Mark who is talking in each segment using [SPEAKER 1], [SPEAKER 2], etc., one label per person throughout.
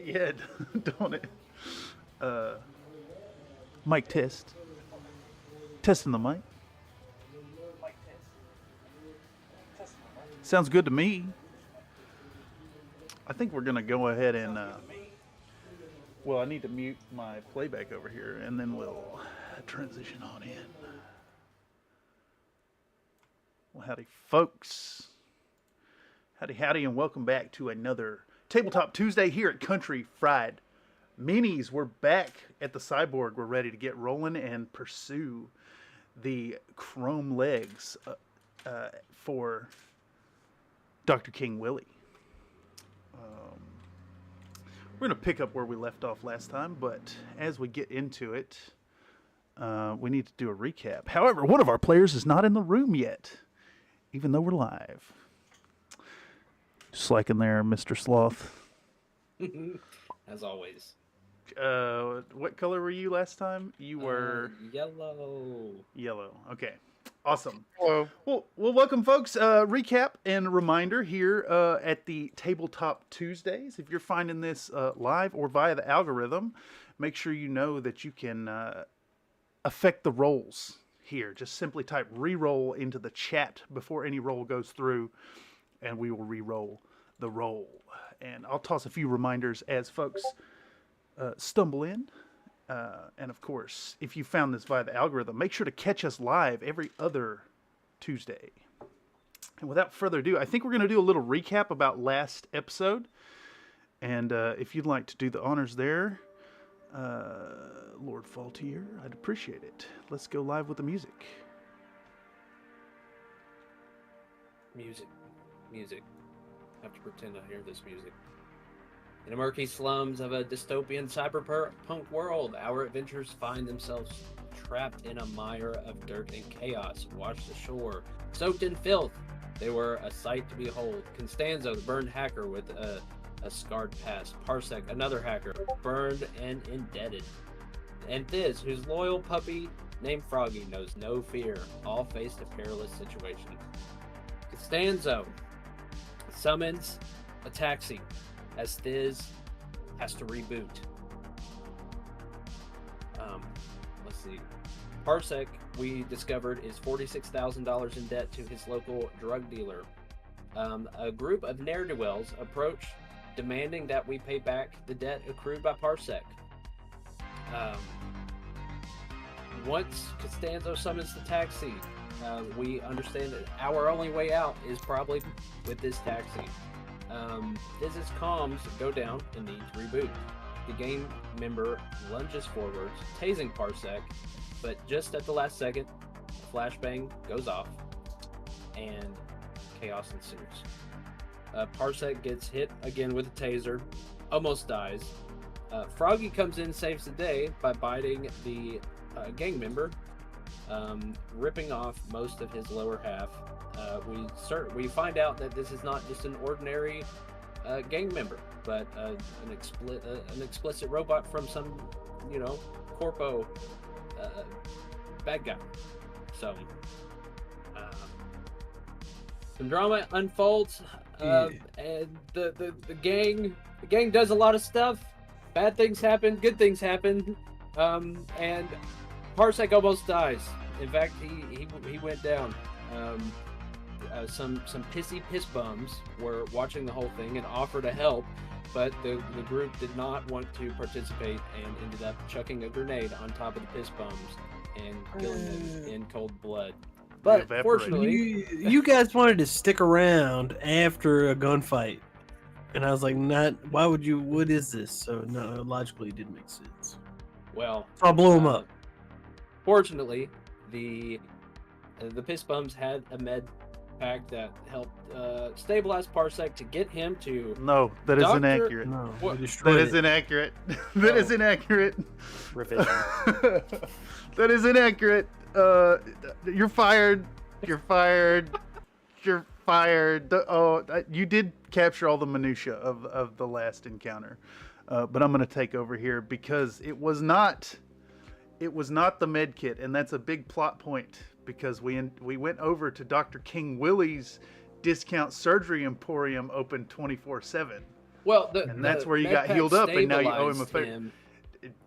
[SPEAKER 1] Yeah, don't it? Mic test. Testing the mic. Sounds good to me. I think we're going to go ahead and... well, I need to mute my playback over here, and then we'll transition on in. Well, howdy, folks. Howdy, howdy, and welcome back to another Tabletop Tuesday here at Country Fried Minis. We're back at the Cyborg. We're ready to get rolling and pursue the chrome legs for Dr. King Willie. We're going to pick up where we left off last time, but as we get into it, we need to do a recap. However, one of our players is not in the room yet, even though we're live. Slacking there, Mr. Sloth.
[SPEAKER 2] As always.
[SPEAKER 1] What color were you last time? You were...
[SPEAKER 2] Yellow.
[SPEAKER 1] Yellow. Okay. Awesome.
[SPEAKER 3] Hello.
[SPEAKER 1] Well, welcome, folks. Recap and reminder here at the Tabletop Tuesdays. If you're finding this live or via the algorithm, make sure you know that you can affect the rolls here. Just simply type reroll into the chat before any roll goes through, and we will re-roll the roll. And I'll toss a few reminders as folks stumble in. And of course, if you found this via the algorithm, make sure to catch us live every other Tuesday. And without further ado, I think we're going to do a little recap about last episode. And if you'd like to do the honors there, Lord Faultier, I'd appreciate it. Let's go live with the music.
[SPEAKER 2] Music. I have to pretend I hear this music. In the murky slums of a dystopian cyberpunk world, our adventurers find themselves trapped in a mire of dirt and chaos, washed ashore, soaked in filth, They were a sight to behold. Constanzo, the burned hacker with a scarred past. Parsec, another hacker, burned and indebted. And Thiz, whose loyal puppy named Froggy knows no fear, all faced a perilous situation. Constanzo summons a taxi as Thiz has to reboot. Let's see. Parsec, we discovered, is $46,000 in debt to his local drug dealer. A group of ne'er-do-wells approach, demanding that we pay back the debt accrued by Parsec. Once Costanzo summons the taxi, we understand that our only way out is probably with this taxi. Thiz's comms go down and need to reboot. The game member lunges forwards, tasing Parsec, but just at the last second, a flashbang goes off, and chaos ensues. Parsec gets hit again with a taser, almost dies. Froggy comes in, saves the day by biting the gang member, ripping off most of his lower half. We find out that this is not just an ordinary gang member, but an explicit robot from some, corpo bad guy. So some drama unfolds, and the gang does a lot of stuff. Bad things happen, good things happen, and Parsec almost dies. In fact, he went down. Some pissy piss bums were watching the whole thing and offered to help, but the group did not want to participate and ended up chucking a grenade on top of the piss bums and killing them in cold blood. But fortunately,
[SPEAKER 3] you guys wanted to stick around after a gunfight, and I was like, why would you? What is this? So no, logically, it didn't make sense.
[SPEAKER 2] Well,
[SPEAKER 3] so I blew him up.
[SPEAKER 2] Fortunately, the piss bums had a med pack that helped stabilize Parsec to get him to.
[SPEAKER 1] No, that is inaccurate.
[SPEAKER 3] No,
[SPEAKER 1] that is inaccurate. That is inaccurate.
[SPEAKER 4] Revision.
[SPEAKER 1] That is inaccurate. You're fired. You're fired. You're fired. You did capture all the minutia of the last encounter, but I'm going to take over here because it was not the med kit, and that's a big plot point because we went over to Dr. King Willie's discount surgery emporium open 24/7.
[SPEAKER 2] Well,
[SPEAKER 1] that's where you got healed up, and now you owe him a favor.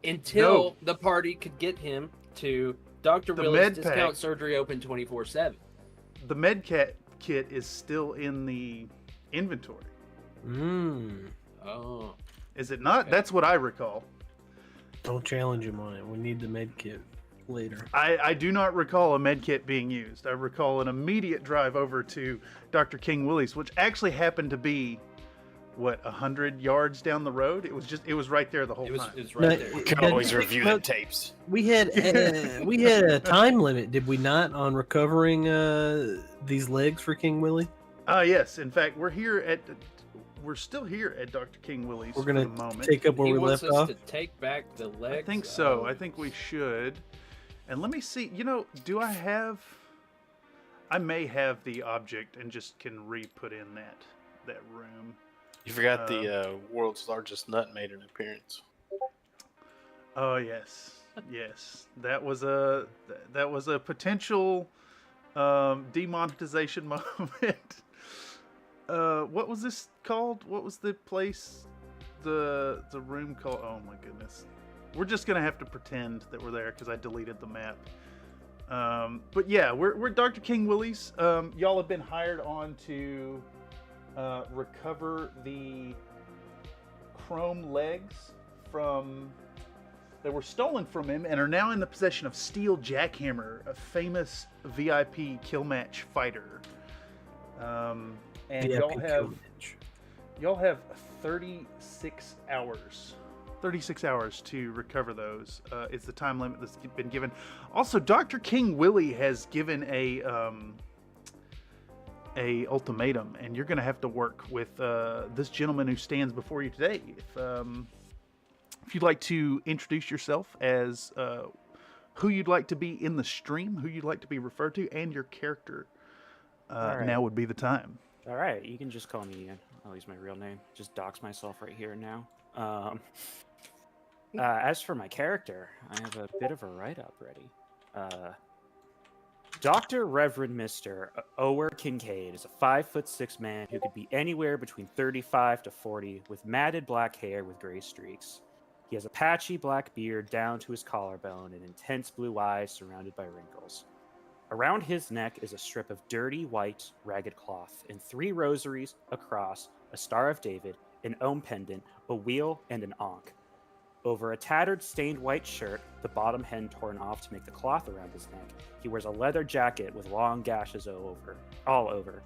[SPEAKER 2] Until the party could get him to Dr. Willie's discount surgery open 24/7.
[SPEAKER 1] The med kit is still in the inventory.
[SPEAKER 2] Oh.
[SPEAKER 1] Is it not? Okay. That's what I recall.
[SPEAKER 3] Don't challenge him on it. We need the med kit later.
[SPEAKER 1] I do not recall a med kit being used. I recall an immediate drive over to Dr. King Willie's, which actually happened to be 100 yards down the road. It was right there the whole time.
[SPEAKER 2] It was right there.
[SPEAKER 4] You can always review the tapes.
[SPEAKER 3] We had a time limit, did we not, on recovering these legs for King Willie?
[SPEAKER 1] Yes. In fact, we're still here at Dr. King Willie's.
[SPEAKER 3] We're gonna take up where we left off.
[SPEAKER 2] To take back the legs.
[SPEAKER 1] I think so. I think we should. And let me see. Do I have? I may have the object and just can re-put in that room.
[SPEAKER 4] You forgot the world's largest nut made an appearance.
[SPEAKER 1] Oh yes, yes. That was a potential demonetization moment. What was this called? What was the place? The room called? Oh my goodness. We're just gonna have to pretend that we're there because I deleted the map. But yeah, we're Dr. King Willie's. Y'all have been hired on to recover the chrome legs that were stolen from him and are now in the possession of Steel Jackhammer, a famous VIP kill match fighter. And y'all have 36 hours. 36 hours to recover those is the time limit that's been given. Also, Dr. King Willie has given a ultimatum, and you're going to have to work with this gentleman who stands before you today. If you'd like to introduce yourself as who you'd like to be in the stream, who you'd like to be referred to, and your character
[SPEAKER 5] right.
[SPEAKER 1] now would be the time.
[SPEAKER 5] All right, you can just call me Ian. I'll use my real name. Just dox myself right here and now. As for my character, I have a bit of a write-up ready. Dr. Reverend Mr. Ower Kincaid is a 5'6" man who could be anywhere between 35 to 40, with matted black hair with gray streaks. He has a patchy black beard down to his collarbone and intense blue eyes surrounded by wrinkles. Around his neck is a strip of dirty white ragged cloth and 3 rosaries, a cross, a Star of David, an Om pendant, a wheel, and an ankh. Over a tattered, stained white shirt, the bottom hem torn off to make the cloth around his neck, he wears a leather jacket with long gashes all over.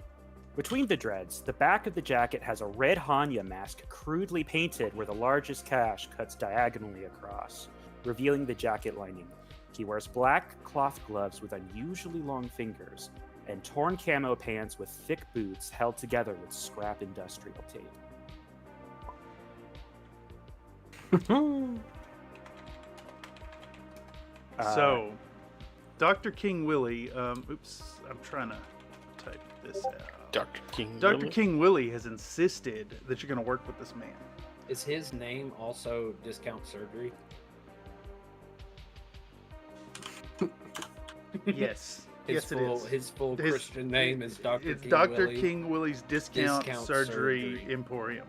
[SPEAKER 5] Between the dreads, the back of the jacket has a red Hanya mask crudely painted where the largest gash cuts diagonally across, revealing the jacket lining. He wears black cloth gloves with unusually long fingers, and torn camo pants with thick boots held together with scrap industrial tape.
[SPEAKER 1] So, Dr. King Willie, oops, I'm trying to type this out.
[SPEAKER 4] Dr. King.
[SPEAKER 1] Dr.
[SPEAKER 4] Willie?
[SPEAKER 1] King Willie has insisted that you're going to work with this man.
[SPEAKER 2] Is his name also Discount Surgery?
[SPEAKER 1] Yes.
[SPEAKER 2] His full
[SPEAKER 1] His-
[SPEAKER 2] Christian name is Dr.
[SPEAKER 1] It's
[SPEAKER 2] King
[SPEAKER 1] Dr.
[SPEAKER 2] Willie.
[SPEAKER 1] King Willie's Discount,
[SPEAKER 2] Discount
[SPEAKER 1] Surgery
[SPEAKER 2] Surgery.
[SPEAKER 1] Emporium.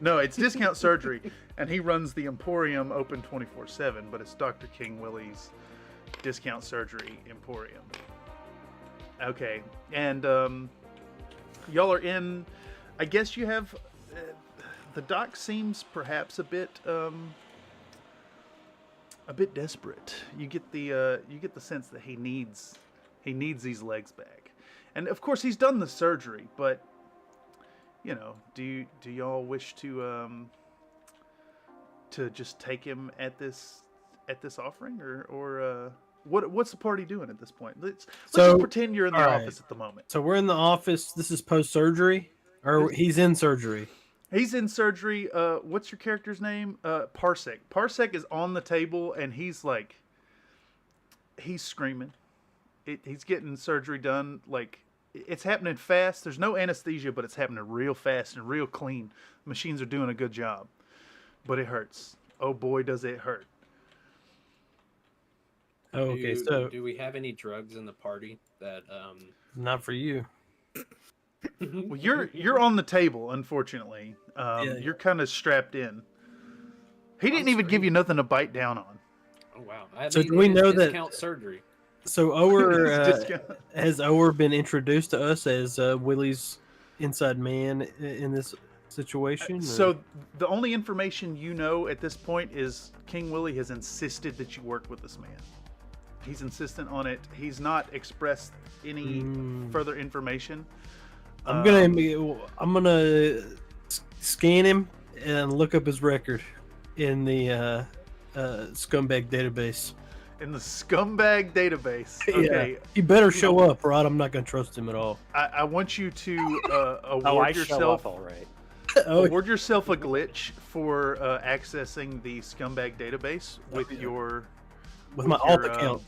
[SPEAKER 1] No, it's Discount Surgery, and he runs the Emporium open 24/7, but it's Dr. King Willie's Discount Surgery Emporium. Okay, and y'all are in. I guess you have. The doc seems perhaps a bit desperate. You get the sense that he needs these legs back, and of course he's done the surgery. But you know, do y'all wish to just take him at this offering, or what's the party doing at this point? Let's just pretend you're in the
[SPEAKER 3] all right.
[SPEAKER 1] office at the moment.
[SPEAKER 3] So we're in the office. This is post surgery, or he's in surgery.
[SPEAKER 1] He's in surgery. What's your character's name? Parsec. Parsec is on the table, and he's screaming. He's getting surgery done. Like, it's happening fast. There's no anesthesia, but it's happening real fast and real clean. Machines are doing a good job, but it hurts. Oh boy, does it hurt.
[SPEAKER 3] Oh, okay, so
[SPEAKER 2] do we have any drugs in the party that
[SPEAKER 3] not for you.
[SPEAKER 1] Well, you're on the table, unfortunately. You're kind of strapped in. He didn't even give you nothing to bite down on.
[SPEAKER 2] Oh wow!
[SPEAKER 3] So do we know that-
[SPEAKER 2] Discount Surgery?
[SPEAKER 3] So Ower
[SPEAKER 1] Discount.
[SPEAKER 3] has Ower been introduced to us as Willie's inside man in this situation? Or?
[SPEAKER 1] So the only information you know at this point is King Willie has insisted that you work with this man. He's insistent on it. He's not expressed any further information.
[SPEAKER 3] I'm gonna scan him and look up his record in the scumbag database.
[SPEAKER 1] In the scumbag database. Okay.
[SPEAKER 3] Yeah. He better show up, or I'm not gonna trust him at all.
[SPEAKER 1] I want you to
[SPEAKER 5] Oh, I
[SPEAKER 1] award
[SPEAKER 5] show
[SPEAKER 1] yourself
[SPEAKER 5] up all right.
[SPEAKER 1] award yourself a glitch for accessing the scumbag database with your
[SPEAKER 3] with my
[SPEAKER 1] your,
[SPEAKER 3] alt account.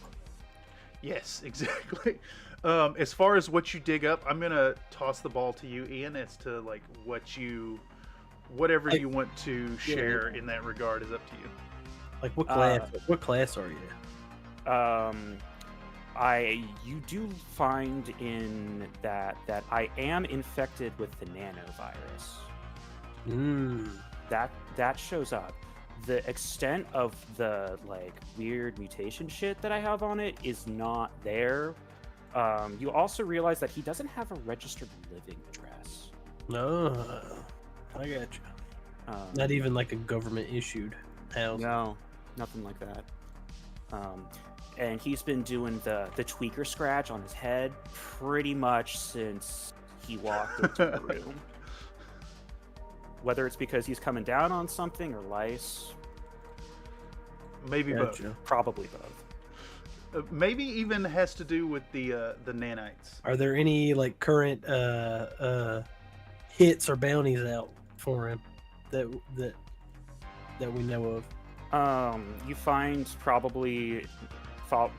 [SPEAKER 1] Yes, exactly. As far as what you dig up, I'm gonna toss the ball to you, Ian, as to like whatever you want to share in that regard is up to you.
[SPEAKER 3] Like what class? What class are you?
[SPEAKER 5] You do find in that I am infected with the nanovirus. That shows up. The extent of the like weird mutation shit that I have on it is not there. You also realize that he doesn't have a registered living address.
[SPEAKER 3] No, I got you. Not even like a government issued house.
[SPEAKER 5] No, nothing like that. And he's been doing the tweaker scratch on his head pretty much since he walked into the room. Whether it's because he's coming down on something or lice.
[SPEAKER 1] Maybe both.
[SPEAKER 5] Probably both.
[SPEAKER 1] Maybe even has to do with the nanites.
[SPEAKER 3] Are there any like current hits or bounties out for him that we know of?
[SPEAKER 5] You find probably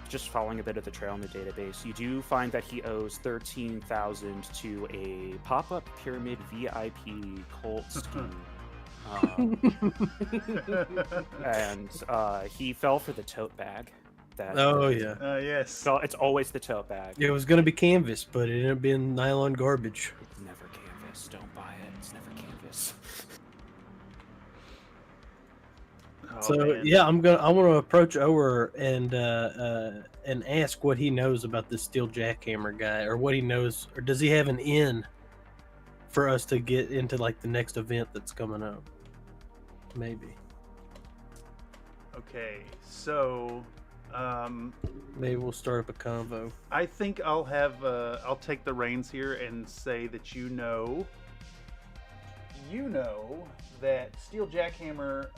[SPEAKER 5] just following a bit of the trail in the database, you do find that he owes 13,000 to a pop-up pyramid VIP cult scheme. And he fell for the tote bag.
[SPEAKER 3] Oh yeah.
[SPEAKER 1] Yes.
[SPEAKER 5] So it's always the tote bag.
[SPEAKER 3] It was gonna be canvas, but it ended up being nylon garbage.
[SPEAKER 5] It's never canvas. Don't buy it. It's never canvas.
[SPEAKER 1] Oh,
[SPEAKER 3] So
[SPEAKER 1] man.
[SPEAKER 3] yeah, I want to approach Ower and ask what he knows about this steel jackhammer guy, or what he knows, or does he have an in for us to get into like the next event that's coming up? Maybe.
[SPEAKER 1] Okay, so
[SPEAKER 3] Maybe we'll start up a convo.
[SPEAKER 1] I think I'll take the reins here and say that you know that Steel Jackhammer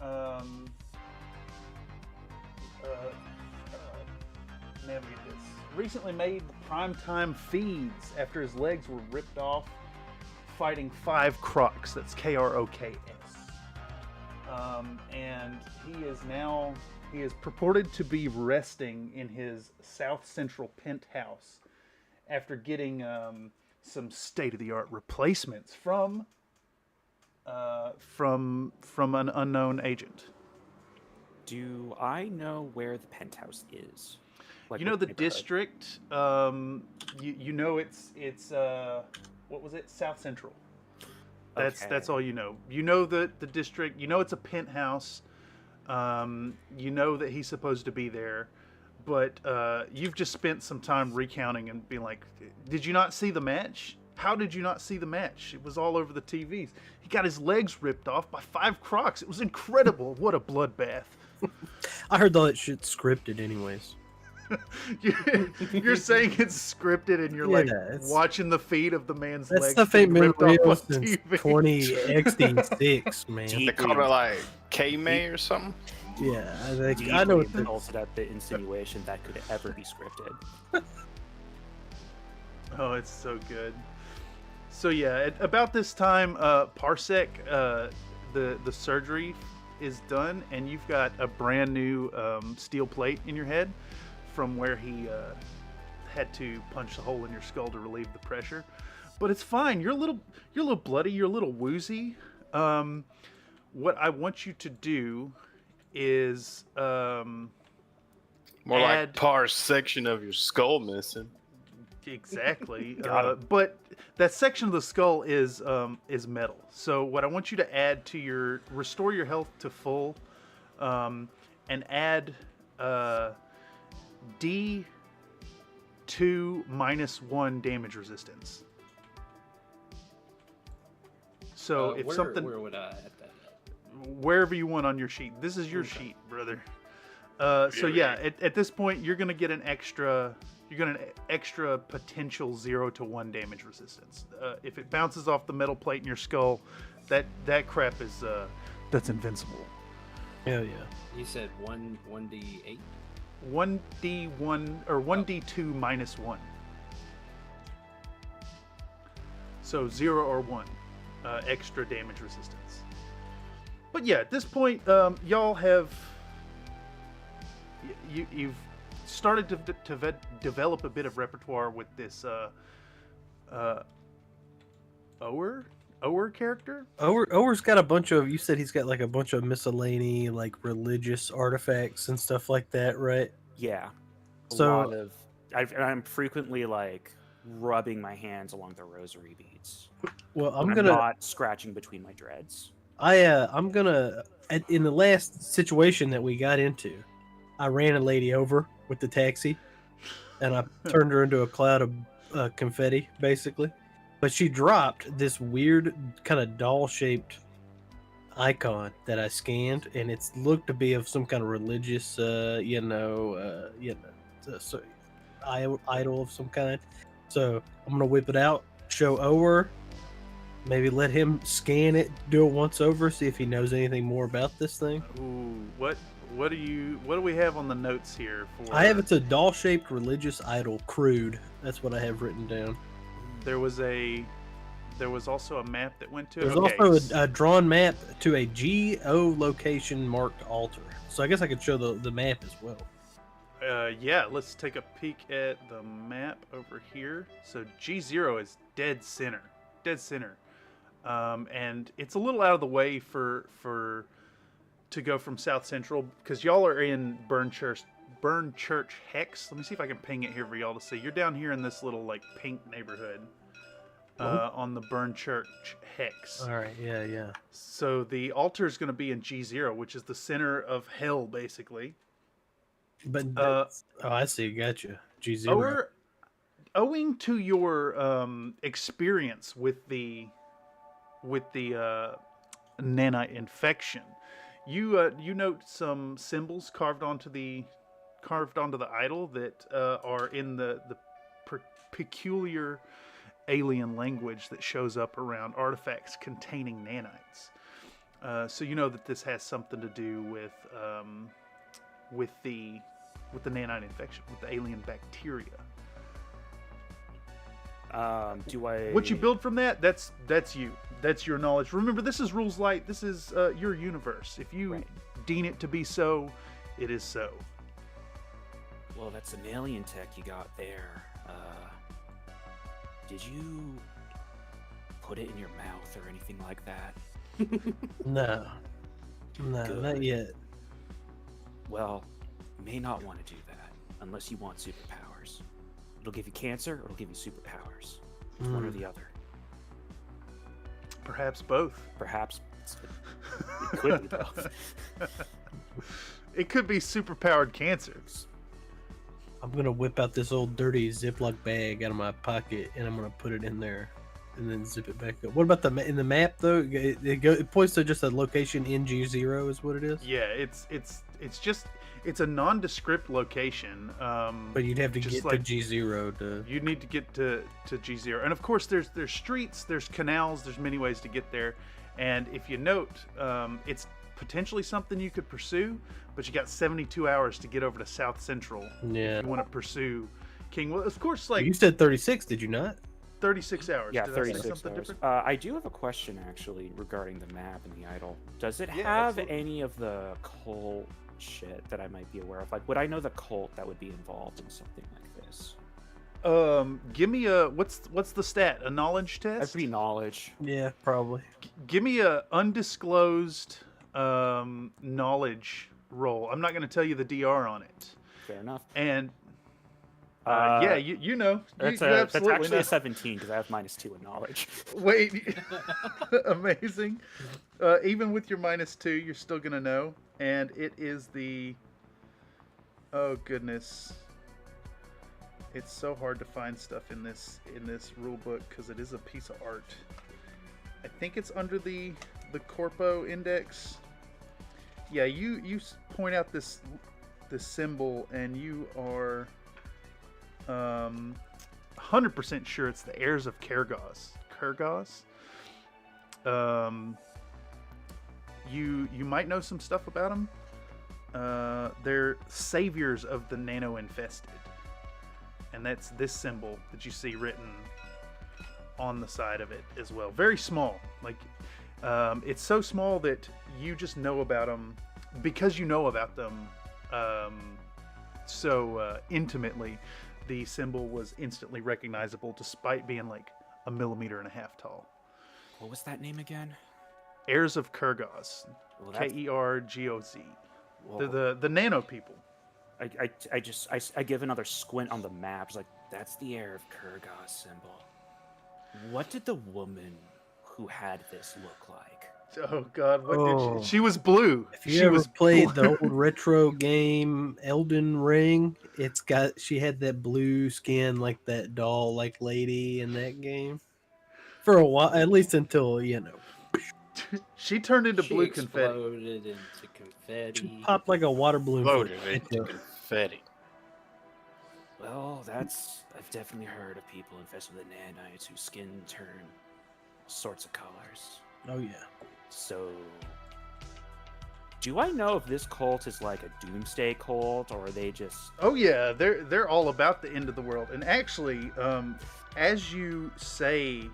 [SPEAKER 1] navigate this recently made primetime feeds after his legs were ripped off fighting 5 Crocs. That's Kroks. And he is purported to be resting in his South Central penthouse after getting some state-of-the-art replacements from an unknown agent.
[SPEAKER 5] Do I know where the penthouse is? Like
[SPEAKER 1] You know
[SPEAKER 5] what
[SPEAKER 1] the
[SPEAKER 5] neighborhood?
[SPEAKER 1] district. You know it's what was it? South Central. That's
[SPEAKER 5] Okay.
[SPEAKER 1] all you know. You know the district. You know it's a penthouse. You know that he's supposed to be there, but you've just spent some time recounting and being like, "Did you not see the match? How did you not see the match? It was all over the TVs. He got his legs ripped off by 5 Crocs. It was incredible. What a bloodbath."
[SPEAKER 3] I heard all that shit scripted, anyways.
[SPEAKER 1] You're saying it's scripted, and you're like
[SPEAKER 3] it's-
[SPEAKER 1] watching the feed of the man's
[SPEAKER 3] That
[SPEAKER 1] legs
[SPEAKER 3] stuff
[SPEAKER 1] being
[SPEAKER 3] ain't been
[SPEAKER 1] ripped off
[SPEAKER 3] real
[SPEAKER 1] on
[SPEAKER 3] since
[SPEAKER 1] TV.
[SPEAKER 3] 20XD6, man.
[SPEAKER 4] They call it like K-May or something.
[SPEAKER 3] Yeah, I know
[SPEAKER 5] Deeply
[SPEAKER 3] what the,
[SPEAKER 5] insulted at the insinuation that could ever be scripted.
[SPEAKER 1] Oh, it's so good. So yeah, about this time, Parsec, the surgery is done, and you've got a brand new steel plate in your head from where he had to punch a hole in your skull to relieve the pressure. But it's fine. You're a little bloody. You're a little woozy. What I want you to do is
[SPEAKER 4] More
[SPEAKER 1] add-
[SPEAKER 4] like par section of your skull missing.
[SPEAKER 1] exactly.
[SPEAKER 5] Got
[SPEAKER 1] But that section of the skull is metal. So what I want you to add to restore your health to full, and add D2 -1 damage resistance. So if
[SPEAKER 2] where would I add that?
[SPEAKER 1] wherever you want on your sheet. This is your sheet, brother. So yeah, at this point you're gonna get an extra potential 0 to 1 damage resistance. If it bounces off the metal plate in your skull, that crap is that's invincible.
[SPEAKER 3] hell yeah.
[SPEAKER 2] You said 1d8.
[SPEAKER 1] 1d1 or 1d2 -1. So 0 or 1 extra damage resistance. But yeah, at this point, y'all have you've started to develop a bit of repertoire with this Ower character.
[SPEAKER 3] Ower's got a bunch of. You said he's got like a bunch of miscellany, like religious artifacts and stuff like that, right?
[SPEAKER 5] Yeah. A
[SPEAKER 3] So-
[SPEAKER 5] lot of. I'm frequently like rubbing my hands along the rosary beads.
[SPEAKER 3] Well,
[SPEAKER 5] I'm not scratching between my dreads.
[SPEAKER 3] I'm gonna. In the last situation that we got into, I ran a lady over with the taxi, and I turned her into a cloud of confetti, basically. But she dropped this weird kind of doll-shaped icon that I scanned, and it's looked to be of some kind of religious, so idol of some kind. So I'm gonna whip it out, show Ower, maybe let him scan it, do it once over, see if he knows anything more about this thing.
[SPEAKER 1] Ooh, what do we have on the notes here for?
[SPEAKER 3] I have it's a doll-shaped religious idol, crude. That's what I have written down.
[SPEAKER 1] There was also a map that went to it.
[SPEAKER 3] There's
[SPEAKER 1] Okay.
[SPEAKER 3] also a drawn map to a geolocation marked altar. So I guess I could show the map as well.
[SPEAKER 1] Yeah, let's take a peek at the map over here. So G0 is dead center. And it's a little out of the way to go from South Central, because y'all are in Burn Church Hex. Let me see if I can ping it here for y'all to see. You're down here in this little like pink neighborhood on the Burn Church Hex.
[SPEAKER 3] All right, yeah.
[SPEAKER 1] So the altar is going to be in G0, which is the center of hell, basically.
[SPEAKER 3] But I see. Gotcha. G0.
[SPEAKER 1] Owing to your experience with the nanite infection, you note some symbols carved onto the idol that are in the peculiar alien language that shows up around artifacts containing nanites. So you know that this has something to do with the nanite infection, with the alien bacteria. What you build from that? That's you. That's your knowledge. Remember, this is Rules Light. This is your universe. If you deem it to be so, it is so.
[SPEAKER 5] Well, that's an alien tech you got there. Did you put it in your mouth or anything like that?
[SPEAKER 3] No,
[SPEAKER 5] Good.
[SPEAKER 3] not yet.
[SPEAKER 5] Well, you may not want to do that unless you want superpowers. It'll give you cancer, or it'll give you superpowers. It's one or the other.
[SPEAKER 1] Perhaps both.
[SPEAKER 5] Perhaps it could be both.
[SPEAKER 1] It could be superpowered cancers.
[SPEAKER 3] I'm gonna whip out this old dirty Ziploc bag out of my pocket, and I'm gonna put it in there, and then zip it back up. What about in the map though? It points to just a location in G0, is what it is.
[SPEAKER 1] Yeah, it's a nondescript location.
[SPEAKER 3] But you'd have to get
[SPEAKER 1] like,
[SPEAKER 3] to G0 to.
[SPEAKER 1] You need to get to G0, and of course there's streets, there's canals, there's many ways to get there. And if you note, it's potentially something you could pursue, but you got 72 hours to get over to South Central.
[SPEAKER 3] Yeah.
[SPEAKER 1] If you want to pursue King. Well, of course, like
[SPEAKER 3] You said 36, did you not?
[SPEAKER 1] 36 hours.
[SPEAKER 5] Yeah,
[SPEAKER 1] Did I say
[SPEAKER 5] 36
[SPEAKER 1] something
[SPEAKER 5] hours.
[SPEAKER 1] different?
[SPEAKER 5] I do have a question actually regarding the map and the idol. Does it
[SPEAKER 1] Yeah,
[SPEAKER 5] have
[SPEAKER 1] absolutely.
[SPEAKER 5] any of the cult shit that I might be aware of? Like, would I know the cult that would be involved in something like this?
[SPEAKER 1] Give me a what's the stat? A knowledge test?
[SPEAKER 5] That'd be knowledge.
[SPEAKER 3] Yeah, probably.
[SPEAKER 1] Give me a undisclosed knowledge roll. I'm not going to tell you the DR on it.
[SPEAKER 5] Fair enough.
[SPEAKER 1] And yeah, you know.
[SPEAKER 5] That's,
[SPEAKER 1] you
[SPEAKER 5] that's
[SPEAKER 1] absolutely
[SPEAKER 5] actually
[SPEAKER 1] know.
[SPEAKER 5] a 17 because I have -2 in knowledge.
[SPEAKER 1] Wait, amazing. Even with your -2, you're still gonna know, and it is the. Oh goodness, it's so hard to find stuff in this rule book because it is a piece of art. I think it's under the Corpo Index. Yeah, you point out this symbol, and you are 100% sure it's the heirs of Kergos. You might know some stuff about them. They're saviors of the nano-infested. And that's this symbol that you see written on the side of it as well. Very small. Like, it's so small that you just know about them because you know about them so intimately. The symbol was instantly recognizable despite being like 1.5 millimeters tall.
[SPEAKER 5] What was that name again?
[SPEAKER 1] Heirs of Kergos.
[SPEAKER 5] Well, that's-
[SPEAKER 1] Kergoz.
[SPEAKER 5] Well,
[SPEAKER 1] They're the nano people.
[SPEAKER 5] I give another squint on the map. It's like, that's the heir of Kergos symbol. What did the woman who had this look like?
[SPEAKER 1] Oh God, what
[SPEAKER 3] Oh.
[SPEAKER 1] did she was blue.
[SPEAKER 3] If you
[SPEAKER 1] She
[SPEAKER 3] ever
[SPEAKER 1] was
[SPEAKER 3] played
[SPEAKER 1] blue.
[SPEAKER 3] the old retro game Elden Ring, she had that blue skin like that doll like lady in that game. For a while, at least until,
[SPEAKER 1] She turned into
[SPEAKER 2] She
[SPEAKER 1] blue confetti.
[SPEAKER 2] exploded into confetti.
[SPEAKER 3] she popped like a water balloon.
[SPEAKER 4] Loaded into confetti.
[SPEAKER 5] Well, I've definitely heard of people infested with nanites whose skin turn all sorts of colors.
[SPEAKER 3] Oh yeah.
[SPEAKER 5] So, do I know if this cult is like a doomsday cult, or are they just...
[SPEAKER 1] Oh yeah, they're all about the end of the world. And actually, as you say,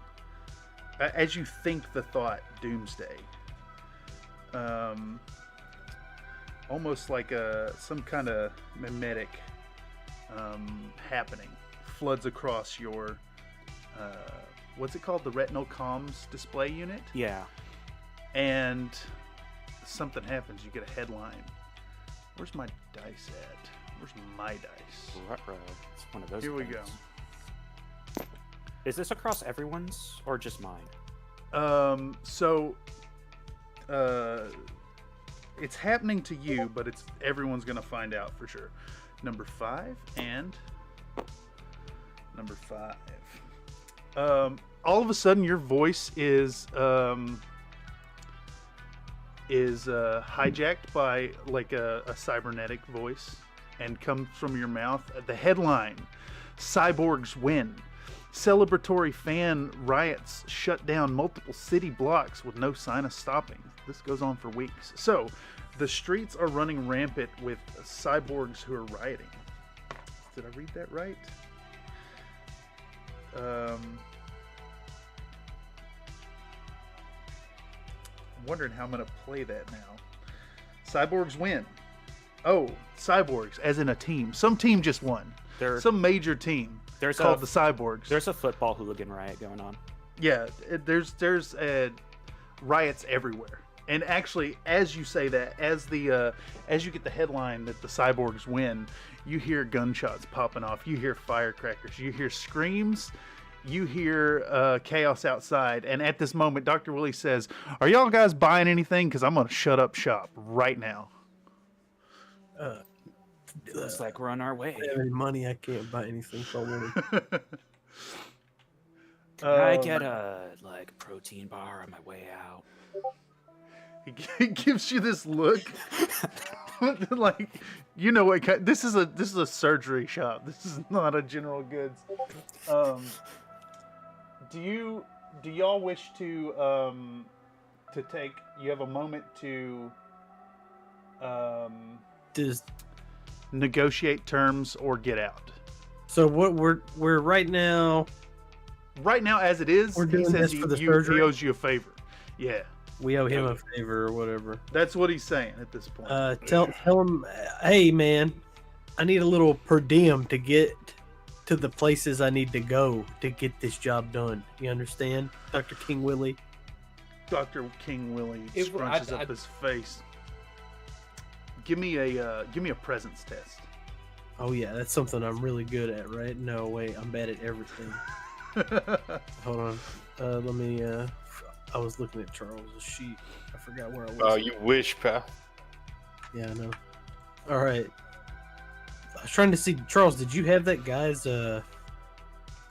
[SPEAKER 1] as you think the thought doomsday, almost like some kind of mimetic happening. Floods across your what's it called? The retinal comms display unit.
[SPEAKER 5] Yeah.
[SPEAKER 1] And something happens. You get a headline. Where's my dice at? Where's my dice?
[SPEAKER 5] Ruh-roh. It's one of those.
[SPEAKER 1] Here we
[SPEAKER 5] things.
[SPEAKER 1] go.
[SPEAKER 5] Is this across everyone's or just mine?
[SPEAKER 1] It's happening to you, but everyone's gonna find out for sure. Number 5 and number 5. All of a sudden, your voice is hijacked by like a cybernetic voice and comes from your mouth. The headline: Cyborgs win. Celebratory fan riots shut down multiple city blocks with no sign of stopping. This goes on for weeks. So, the streets are running rampant with cyborgs who are rioting. Did I read that right? I'm wondering how I'm going to play that now. Cyborgs win. Oh, cyborgs, as in a team. Some team just won. Some major team.
[SPEAKER 5] There's
[SPEAKER 1] called the Cyborgs.
[SPEAKER 5] There's a football hooligan riot going on.
[SPEAKER 1] Yeah, there's riots everywhere. And actually, as you say that, as you get the headline that the Cyborgs win, you hear gunshots popping off. You hear firecrackers. You hear screams. You hear chaos outside. And at this moment, Dr. Willie says, "Are y'all guys buying anything? Because I'm going to shut up shop right now."
[SPEAKER 5] Looks like we're on our way.
[SPEAKER 3] I don't have any money. I can't buy anything if I wanted.
[SPEAKER 5] Can I get a protein bar on my way out?
[SPEAKER 1] He gives you this look, like, you know what? This is a surgery shop. This is not a general goods. Do y'all wish to take? You have a moment to negotiate terms or get out.
[SPEAKER 3] So what we're right now.
[SPEAKER 1] Right now, as it is,
[SPEAKER 3] we're doing
[SPEAKER 1] he says
[SPEAKER 3] this for the
[SPEAKER 1] he
[SPEAKER 3] surgery.
[SPEAKER 1] owes you a favor. Yeah.
[SPEAKER 3] We owe him a favor or whatever.
[SPEAKER 1] That's what he's saying at this point.
[SPEAKER 3] Tell him, hey man, I need a little per diem to get to the places I need to go to get this job done. You understand, Dr. King Willie?
[SPEAKER 1] Dr. King Willie scrunches up his face. Give me a presence test.
[SPEAKER 3] Oh yeah, that's something I'm really good at, right? No, wait, I'm bad at everything. Hold on. Let me. I was looking at Charles' sheet. I forgot where I was.
[SPEAKER 4] Oh, you wish, pal.
[SPEAKER 3] Yeah, I know. All right. I was trying to see, Charles, did you have that guy's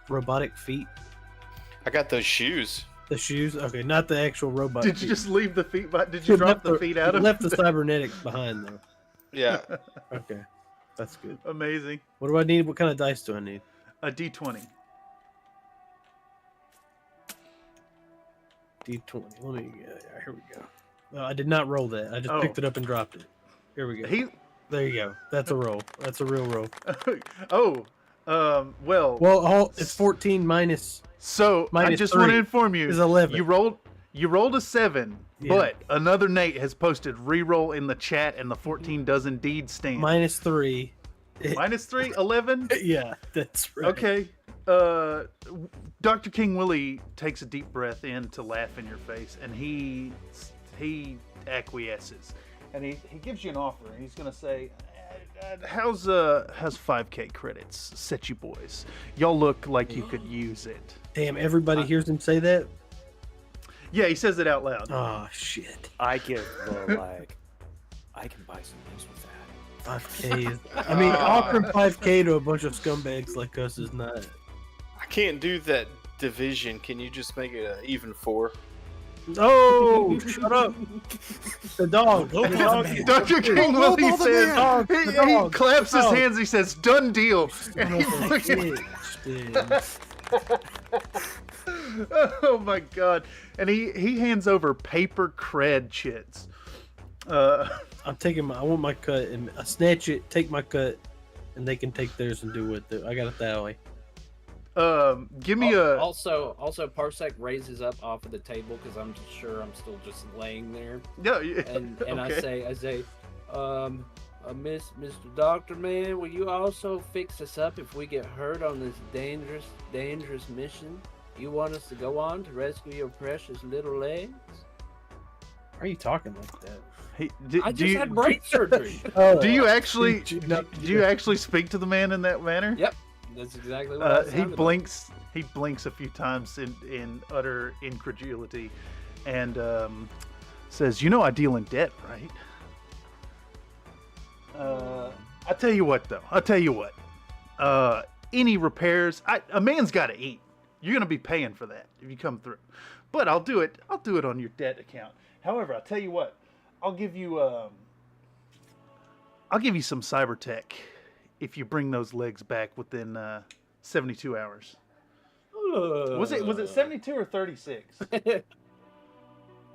[SPEAKER 3] robotic feet?
[SPEAKER 4] I got those shoes.
[SPEAKER 3] The shoes? Okay, not the actual robot.
[SPEAKER 1] Did you just leave the feet? Did you drop the feet out of?
[SPEAKER 3] Left the cybernetics behind though.
[SPEAKER 4] Yeah.
[SPEAKER 3] Okay, that's good.
[SPEAKER 1] Amazing.
[SPEAKER 3] What do I need? What kind of dice do I need?
[SPEAKER 1] A D20.
[SPEAKER 3] D20. Let me. Here we go. I did not roll that. I just picked it up and dropped it. Here we go. There you go. That's a roll. That's a real roll. Well, it's 14 minus.
[SPEAKER 1] So I just want to inform you.
[SPEAKER 3] Is 11.
[SPEAKER 1] You rolled a 7, but another Nate has posted reroll in the chat, and the 14 does indeed stand.
[SPEAKER 3] Minus 3.
[SPEAKER 1] Minus 3, 11.
[SPEAKER 3] Yeah, that's right.
[SPEAKER 1] Okay. Dr. King Willie takes a deep breath in to laugh in your face, and he acquiesces, and he gives you an offer, and he's gonna say, how's 5K credits set you boys? Y'all look like you could use it.
[SPEAKER 3] Damn, everybody hears him say that?
[SPEAKER 1] Yeah, he says it out loud.
[SPEAKER 3] Oh shit.
[SPEAKER 5] I give the I can buy some things with that.
[SPEAKER 3] 5K is, I mean, offering 5K to a bunch of scumbags like us is not.
[SPEAKER 4] I can't do that division. Can you just make it an even 4?
[SPEAKER 3] Oh, shut up. The dog.
[SPEAKER 1] Dr. King Willie says, he claps his hands, he says, done deal. And oh my god. And he hands over paper cred chits.
[SPEAKER 3] I'm taking I want my cut, and I snatch it, take my cut, and they can take theirs and do with it. I got it that way.
[SPEAKER 1] Give me
[SPEAKER 2] Also, Parsec raises up off of the table because I'm sure I'm still just laying there.
[SPEAKER 1] Yeah.
[SPEAKER 2] And
[SPEAKER 1] okay.
[SPEAKER 2] I say, Mr. Doctor Man, will you also fix us up if we get hurt on this dangerous mission you want us to go on to rescue your precious little legs?
[SPEAKER 3] Why are you talking like that?
[SPEAKER 1] Hey,
[SPEAKER 2] I just had brain surgery.
[SPEAKER 1] Do you actually do you actually speak to the man in that manner?
[SPEAKER 2] Yep, that's exactly what
[SPEAKER 1] He blinks. He blinks a few times in utter incredulity, and says, "You know I deal in debt, right?" I tell you what, though. I'll tell you what. Any repairs, a man's got to eat. You're gonna be paying for that if you come through. But I'll do it. I'll do it on your debt account. However, I'll tell you what. I'll give you some cyber tech if you bring those legs back within 72 hours. Was it 72 or 36?
[SPEAKER 2] I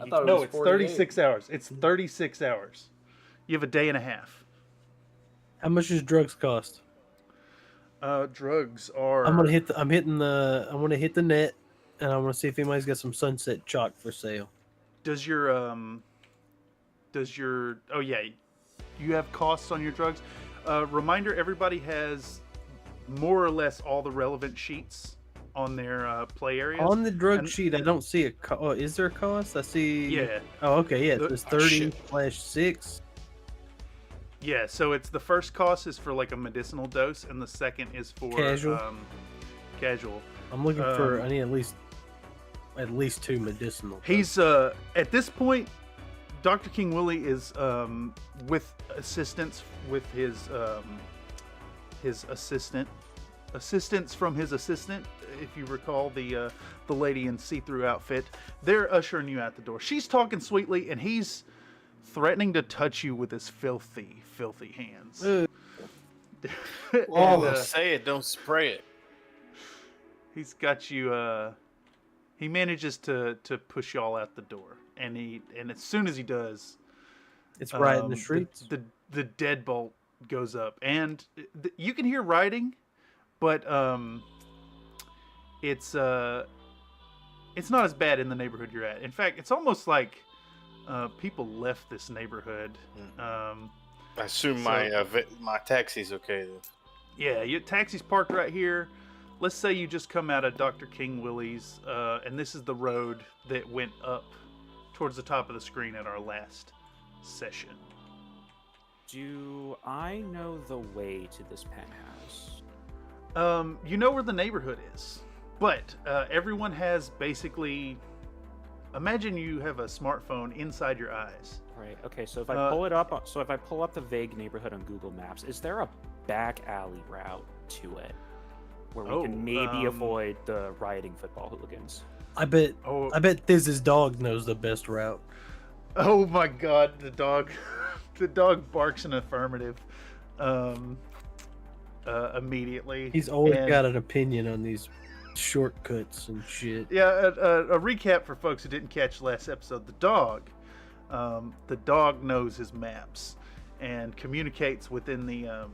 [SPEAKER 2] thought it
[SPEAKER 1] No,
[SPEAKER 2] was
[SPEAKER 1] it's
[SPEAKER 2] 48.
[SPEAKER 1] 36 hours. It's 36 hours. You have a day and a half.
[SPEAKER 3] How much does drugs cost?
[SPEAKER 1] Drugs are.
[SPEAKER 3] I'm gonna hit the net, and I want to see if anybody's got some sunset chalk for sale.
[SPEAKER 1] Does your oh yeah, you have costs on your drugs. Reminder: everybody has more or less all the relevant sheets on their play areas.
[SPEAKER 3] On the drug sheet, I don't see a is there a cost? I see.
[SPEAKER 1] Yeah.
[SPEAKER 3] Oh, okay. Yeah, it's
[SPEAKER 4] Oh, shit.
[SPEAKER 3] 30/6.
[SPEAKER 1] Yeah, so it's the first cost is for like a medicinal dose, and the second is for
[SPEAKER 3] Casual.
[SPEAKER 1] Casual.
[SPEAKER 3] I'm looking for. I need at least 2 medicinal.
[SPEAKER 1] He's at this point, Dr. King Willie is with assistance with his assistance from his assistant. If you recall the lady in see-through outfit, they're ushering you out the door. She's talking sweetly, and he's threatening to touch you with his filthy hands.
[SPEAKER 4] Say it, don't spray it.
[SPEAKER 1] He's got you. He manages to push y'all out the door, and as soon as he does,
[SPEAKER 3] It's right in the streets.
[SPEAKER 1] The deadbolt goes up, and you can hear writing, but it's not as bad in the neighborhood you're at. In fact, it's almost like people left this neighborhood.
[SPEAKER 4] I assume my taxi's okay then.
[SPEAKER 1] Yeah, your taxi's parked right here. Let's say you just come out of Dr. King Willie's, and this is the road that went up towards the top of the screen at our last session.
[SPEAKER 5] Do I know the way to this penthouse?
[SPEAKER 1] You know where the neighborhood is, but everyone has basically. Imagine you have a smartphone inside your eyes.
[SPEAKER 5] Right. Okay. So if I pull it up, if I pull up the vague neighborhood on Google Maps, is there a back alley route to it where we can maybe avoid the rioting football hooligans?
[SPEAKER 3] I bet Thiz's dog knows the best route.
[SPEAKER 1] Oh my God, the dog barks an affirmative immediately.
[SPEAKER 3] He's always got an opinion on these shortcuts and shit.
[SPEAKER 1] Yeah, a recap for folks who didn't catch last episode. The dog knows his maps and communicates within the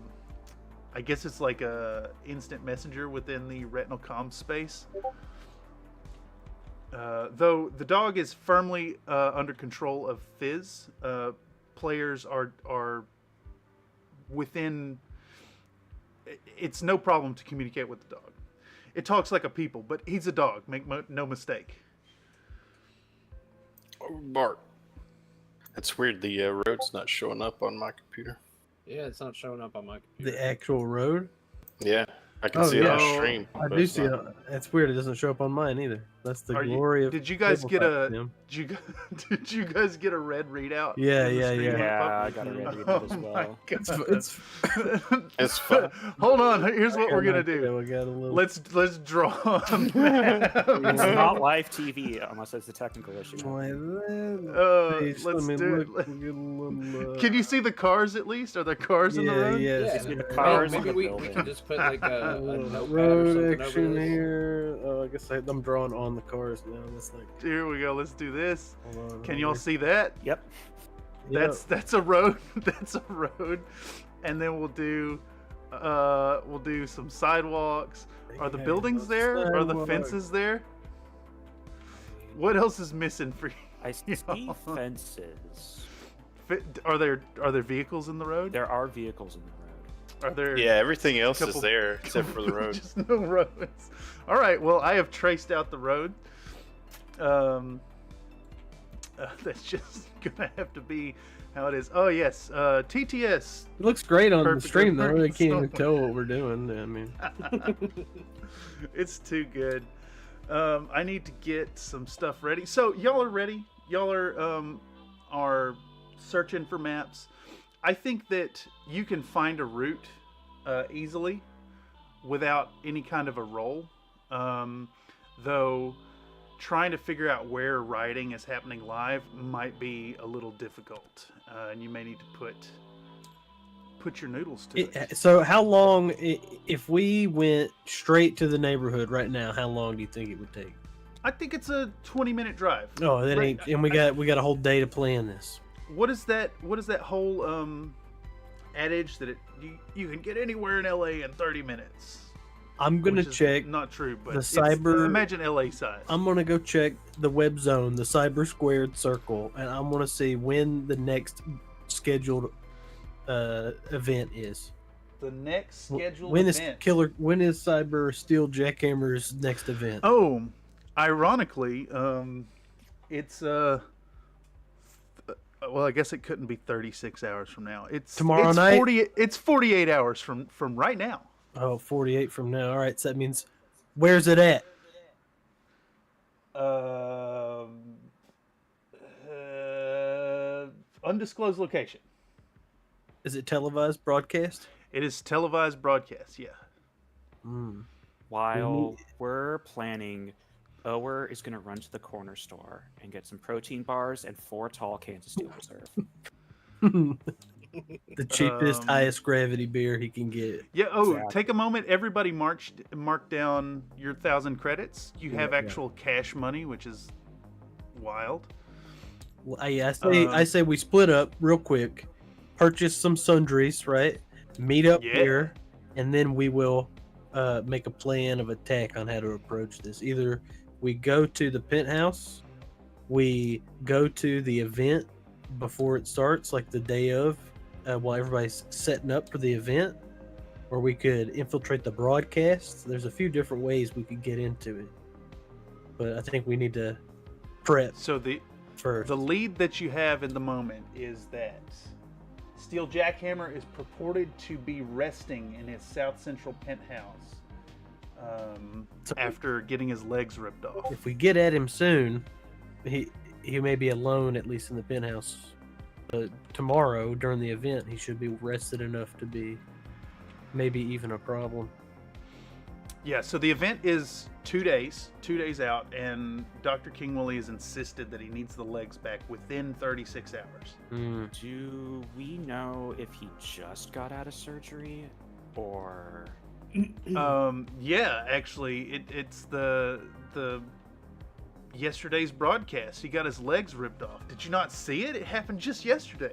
[SPEAKER 1] I guess it's like a instant messenger within the retinal comm space. Though the dog is firmly under control of Fizz, players are within. It's no problem to communicate with the dog. It talks like a people, but he's a dog. Make no mistake.
[SPEAKER 4] Oh, Bart. That's weird. The road's not showing up on my computer.
[SPEAKER 2] Yeah, it's not showing up on my computer.
[SPEAKER 3] The actual road?
[SPEAKER 4] Yeah, I can see it on stream.
[SPEAKER 3] I do see it. That's weird. It doesn't show up on mine either. That's the glory of.
[SPEAKER 1] Did you guys get a?
[SPEAKER 3] Tabletop,
[SPEAKER 1] Did you guys get a red readout?
[SPEAKER 3] Yeah,
[SPEAKER 1] on the
[SPEAKER 3] yeah,
[SPEAKER 1] screen?
[SPEAKER 3] yeah.
[SPEAKER 5] Yeah, I got a red readout as well.
[SPEAKER 3] It's
[SPEAKER 4] It's fun.
[SPEAKER 1] Hold on. Here's what we're gonna do.
[SPEAKER 3] We got a little.
[SPEAKER 1] Let's draw a map.
[SPEAKER 5] It's not live TV unless it's a technical issue.
[SPEAKER 1] Let's do it. Can you see the cars at least? Are there cars in the road?
[SPEAKER 3] Yes.
[SPEAKER 5] Yeah,
[SPEAKER 2] Yeah,
[SPEAKER 5] the cars
[SPEAKER 2] maybe
[SPEAKER 5] in the
[SPEAKER 2] we
[SPEAKER 5] building.
[SPEAKER 2] can just put like a notepad or
[SPEAKER 3] road
[SPEAKER 2] something
[SPEAKER 3] action
[SPEAKER 2] over this.
[SPEAKER 3] here. Oh, I guess I'm drawing on the cars now. That's like.
[SPEAKER 1] Here we go. Let's do this.
[SPEAKER 3] Hold on,
[SPEAKER 1] Can y'all see that?
[SPEAKER 5] Yep.
[SPEAKER 1] That's a road. That's a road. And then we'll do some sidewalks. Are the buildings there? Are the fences there? What else is missing for you?
[SPEAKER 5] I see fences.
[SPEAKER 1] Are there vehicles in the road?
[SPEAKER 5] There are vehicles in the road.
[SPEAKER 1] Are there?
[SPEAKER 4] Yeah, everything else
[SPEAKER 1] couple-
[SPEAKER 4] is there except for the road.
[SPEAKER 1] Just no roads. All right. Well, I have traced out the road. That's just gonna have to be how it is. Oh yes, TTS.
[SPEAKER 3] It looks great on the
[SPEAKER 1] Perfect
[SPEAKER 3] stream though. I
[SPEAKER 1] reference.
[SPEAKER 3] can't even tell what we're doing. I mean,
[SPEAKER 1] It's too good. I need to get some stuff ready. So y'all are ready. Y'all are searching for maps. I think that you can find a route easily without any kind of a roll. Though trying to figure out where writing is happening live might be a little difficult, and you may need to put your noodles to it.
[SPEAKER 3] so how long, if we went straight to the neighborhood right now, how long do you think it would take?
[SPEAKER 1] I think it's a 20-minute drive.
[SPEAKER 3] Oh, that
[SPEAKER 1] Right.
[SPEAKER 3] ain't. And we got a whole day to plan this.
[SPEAKER 1] What is that whole adage that you can get anywhere in LA in 30 minutes?
[SPEAKER 3] I'm gonna
[SPEAKER 1] Which is
[SPEAKER 3] check
[SPEAKER 1] Not true, but
[SPEAKER 3] the
[SPEAKER 1] it's-
[SPEAKER 3] cyber-
[SPEAKER 1] Imagine LA size.
[SPEAKER 3] I'm gonna go check the web zone, the cyber squared circle, and I'm gonna see when the next scheduled event is.
[SPEAKER 1] The next scheduled
[SPEAKER 3] When is
[SPEAKER 1] event.
[SPEAKER 3] When is Cyber Steel Jackhammer's next event?
[SPEAKER 1] Oh, ironically, it's well, I guess it couldn't be 36 hours from now. It's
[SPEAKER 3] Tomorrow
[SPEAKER 1] it's
[SPEAKER 3] night?
[SPEAKER 1] 48 hours from right now.
[SPEAKER 3] Oh, 48 from now. All right, so that means where's it at?
[SPEAKER 1] Undisclosed location.
[SPEAKER 3] Is it televised broadcast?
[SPEAKER 1] It is televised broadcast. Yeah.
[SPEAKER 5] While we're planning, Ower is going to run to the corner store and get some protein bars and 4 tall cans of Steel Reserve.
[SPEAKER 3] The cheapest,
[SPEAKER 1] Um,
[SPEAKER 3] highest gravity beer he can get.
[SPEAKER 1] Yeah. Oh,
[SPEAKER 5] Exactly.
[SPEAKER 1] take a moment. Everybody mark down your 1,000 credits. You have
[SPEAKER 3] Yeah.
[SPEAKER 1] actual cash money, which is wild.
[SPEAKER 3] Well, I say we split up real quick, purchase some sundries, right? Meet up
[SPEAKER 1] Yeah.
[SPEAKER 3] here, and then we will make a plan of attack on how to approach this. Either we go to the penthouse, we go to the event before it starts, like the day of, while everybody's setting up for the event, or we could infiltrate the broadcast. There's a few different ways we could get into it, but I think we need to prep
[SPEAKER 1] So the
[SPEAKER 3] first.
[SPEAKER 1] lead that you have in the moment is that Steel Jackhammer is purported to be resting in his South Central penthouse
[SPEAKER 3] So-
[SPEAKER 1] after getting his legs ripped off.
[SPEAKER 3] If we get at him soon, he may be alone, at least in the penthouse. But tomorrow during the event, he should be rested enough to be maybe even a problem.
[SPEAKER 1] Yeah, so the event is 2 days out, and Dr. King Willie has insisted that he needs the legs back within 36 hours.
[SPEAKER 5] Do we know if he just got out of surgery or
[SPEAKER 1] Yeah, actually, it's the yesterday's broadcast. He got his legs ripped off. Did you not see it? It happened just yesterday.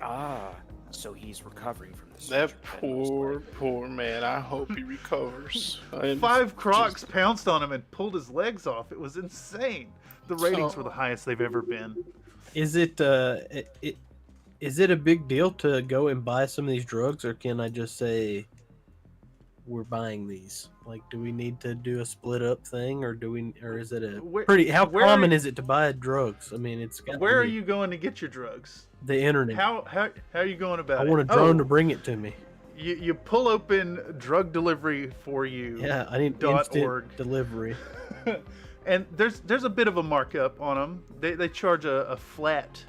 [SPEAKER 5] so he's recovering from this?
[SPEAKER 4] That poor man. I hope he recovers. I'm
[SPEAKER 1] 5 Crocs
[SPEAKER 4] just-
[SPEAKER 1] pounced on him and pulled his legs off. It was insane. The ratings
[SPEAKER 4] So-
[SPEAKER 1] were the highest they've ever been.
[SPEAKER 3] Is it is it a big deal to go and buy some of these drugs, or can I just say we're buying these? Like, do we need to do a split up thing, or is it a
[SPEAKER 1] Where-
[SPEAKER 3] pretty? How
[SPEAKER 1] where-
[SPEAKER 3] common is it to buy drugs? I mean, it's got
[SPEAKER 1] Where are you going to get your drugs?
[SPEAKER 3] The internet.
[SPEAKER 1] How are you going about
[SPEAKER 3] I
[SPEAKER 1] it?
[SPEAKER 3] want a drone to
[SPEAKER 1] Oh,
[SPEAKER 3] bring it to me.
[SPEAKER 1] you pull open drug delivery for you.
[SPEAKER 3] Yeah, I need
[SPEAKER 1] .org.
[SPEAKER 3] instant delivery.
[SPEAKER 1] And there's a bit of a markup on them. They charge a flat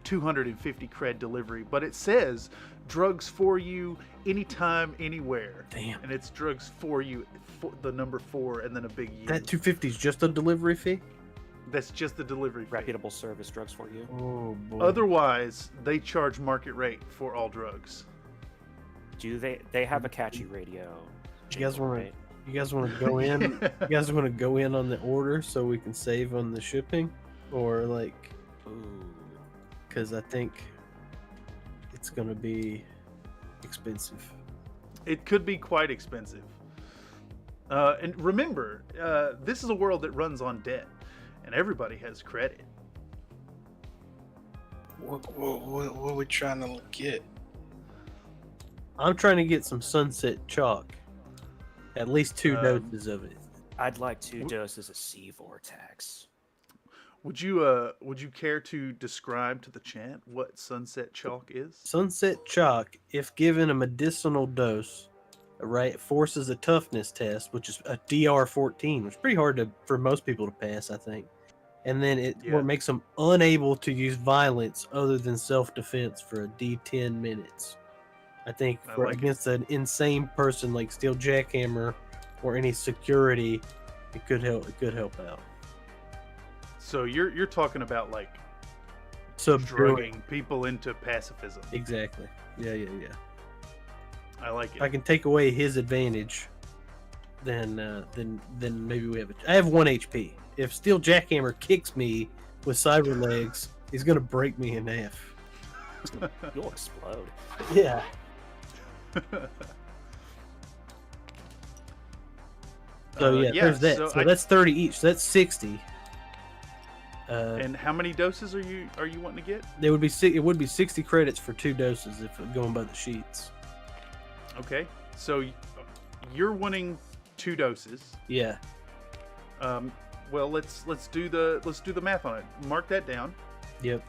[SPEAKER 1] 250 cred delivery, but it says drugs for you anytime, anywhere.
[SPEAKER 3] Damn.
[SPEAKER 1] And it's drugs for you, the number 4, and then a big U.
[SPEAKER 3] That 250 is just a delivery fee.
[SPEAKER 1] That's just the delivery fee.
[SPEAKER 5] Reputable service drugs for you.
[SPEAKER 3] Oh boy.
[SPEAKER 1] Otherwise, they charge market rate for all drugs.
[SPEAKER 5] Do they have a catchy radio?
[SPEAKER 3] You guys
[SPEAKER 5] jingle,
[SPEAKER 3] want
[SPEAKER 5] right?
[SPEAKER 3] to? You guys want to go in? You guys want to go in on the order so we can save on the shipping, or like?
[SPEAKER 5] Ooh.
[SPEAKER 3] Because I think it's gonna be expensive.
[SPEAKER 1] It could be quite expensive. And remember, this is a world that runs on debt, and everybody has credit.
[SPEAKER 4] What are we trying to get?
[SPEAKER 3] I'm trying to get some sunset chalk. At least 2 doses of it.
[SPEAKER 5] I'd like 2 doses of sea vortex.
[SPEAKER 1] Would you care to describe to the chat what sunset chalk is?
[SPEAKER 3] Sunset chalk, if given a medicinal dose, right, forces a toughness test, which is a DR14, which is pretty hard for most people to pass, I think. And then it makes them unable to use violence other than self-defense for a D10 minutes. I think against an insane person like Steel Jackhammer or any security, it could help out.
[SPEAKER 1] So you're talking about like
[SPEAKER 3] Subduing
[SPEAKER 1] drugging people into pacifism.
[SPEAKER 3] Exactly. Yeah.
[SPEAKER 1] I like it.
[SPEAKER 3] If I can take away his advantage, then maybe we have I have 1 HP. If Steel Jackhammer kicks me with cyber legs, he's gonna break me in half.
[SPEAKER 5] You'll explode.
[SPEAKER 3] Yeah. So there's that. So that's 30 each. So that's 60.
[SPEAKER 1] And how many doses are you wanting to get?
[SPEAKER 3] It would be 60 credits for 2 doses if going by the sheets.
[SPEAKER 1] Okay, so you're wanting 2 doses.
[SPEAKER 3] Yeah.
[SPEAKER 1] Well, let's do the math on it. Mark that down.
[SPEAKER 3] Yep.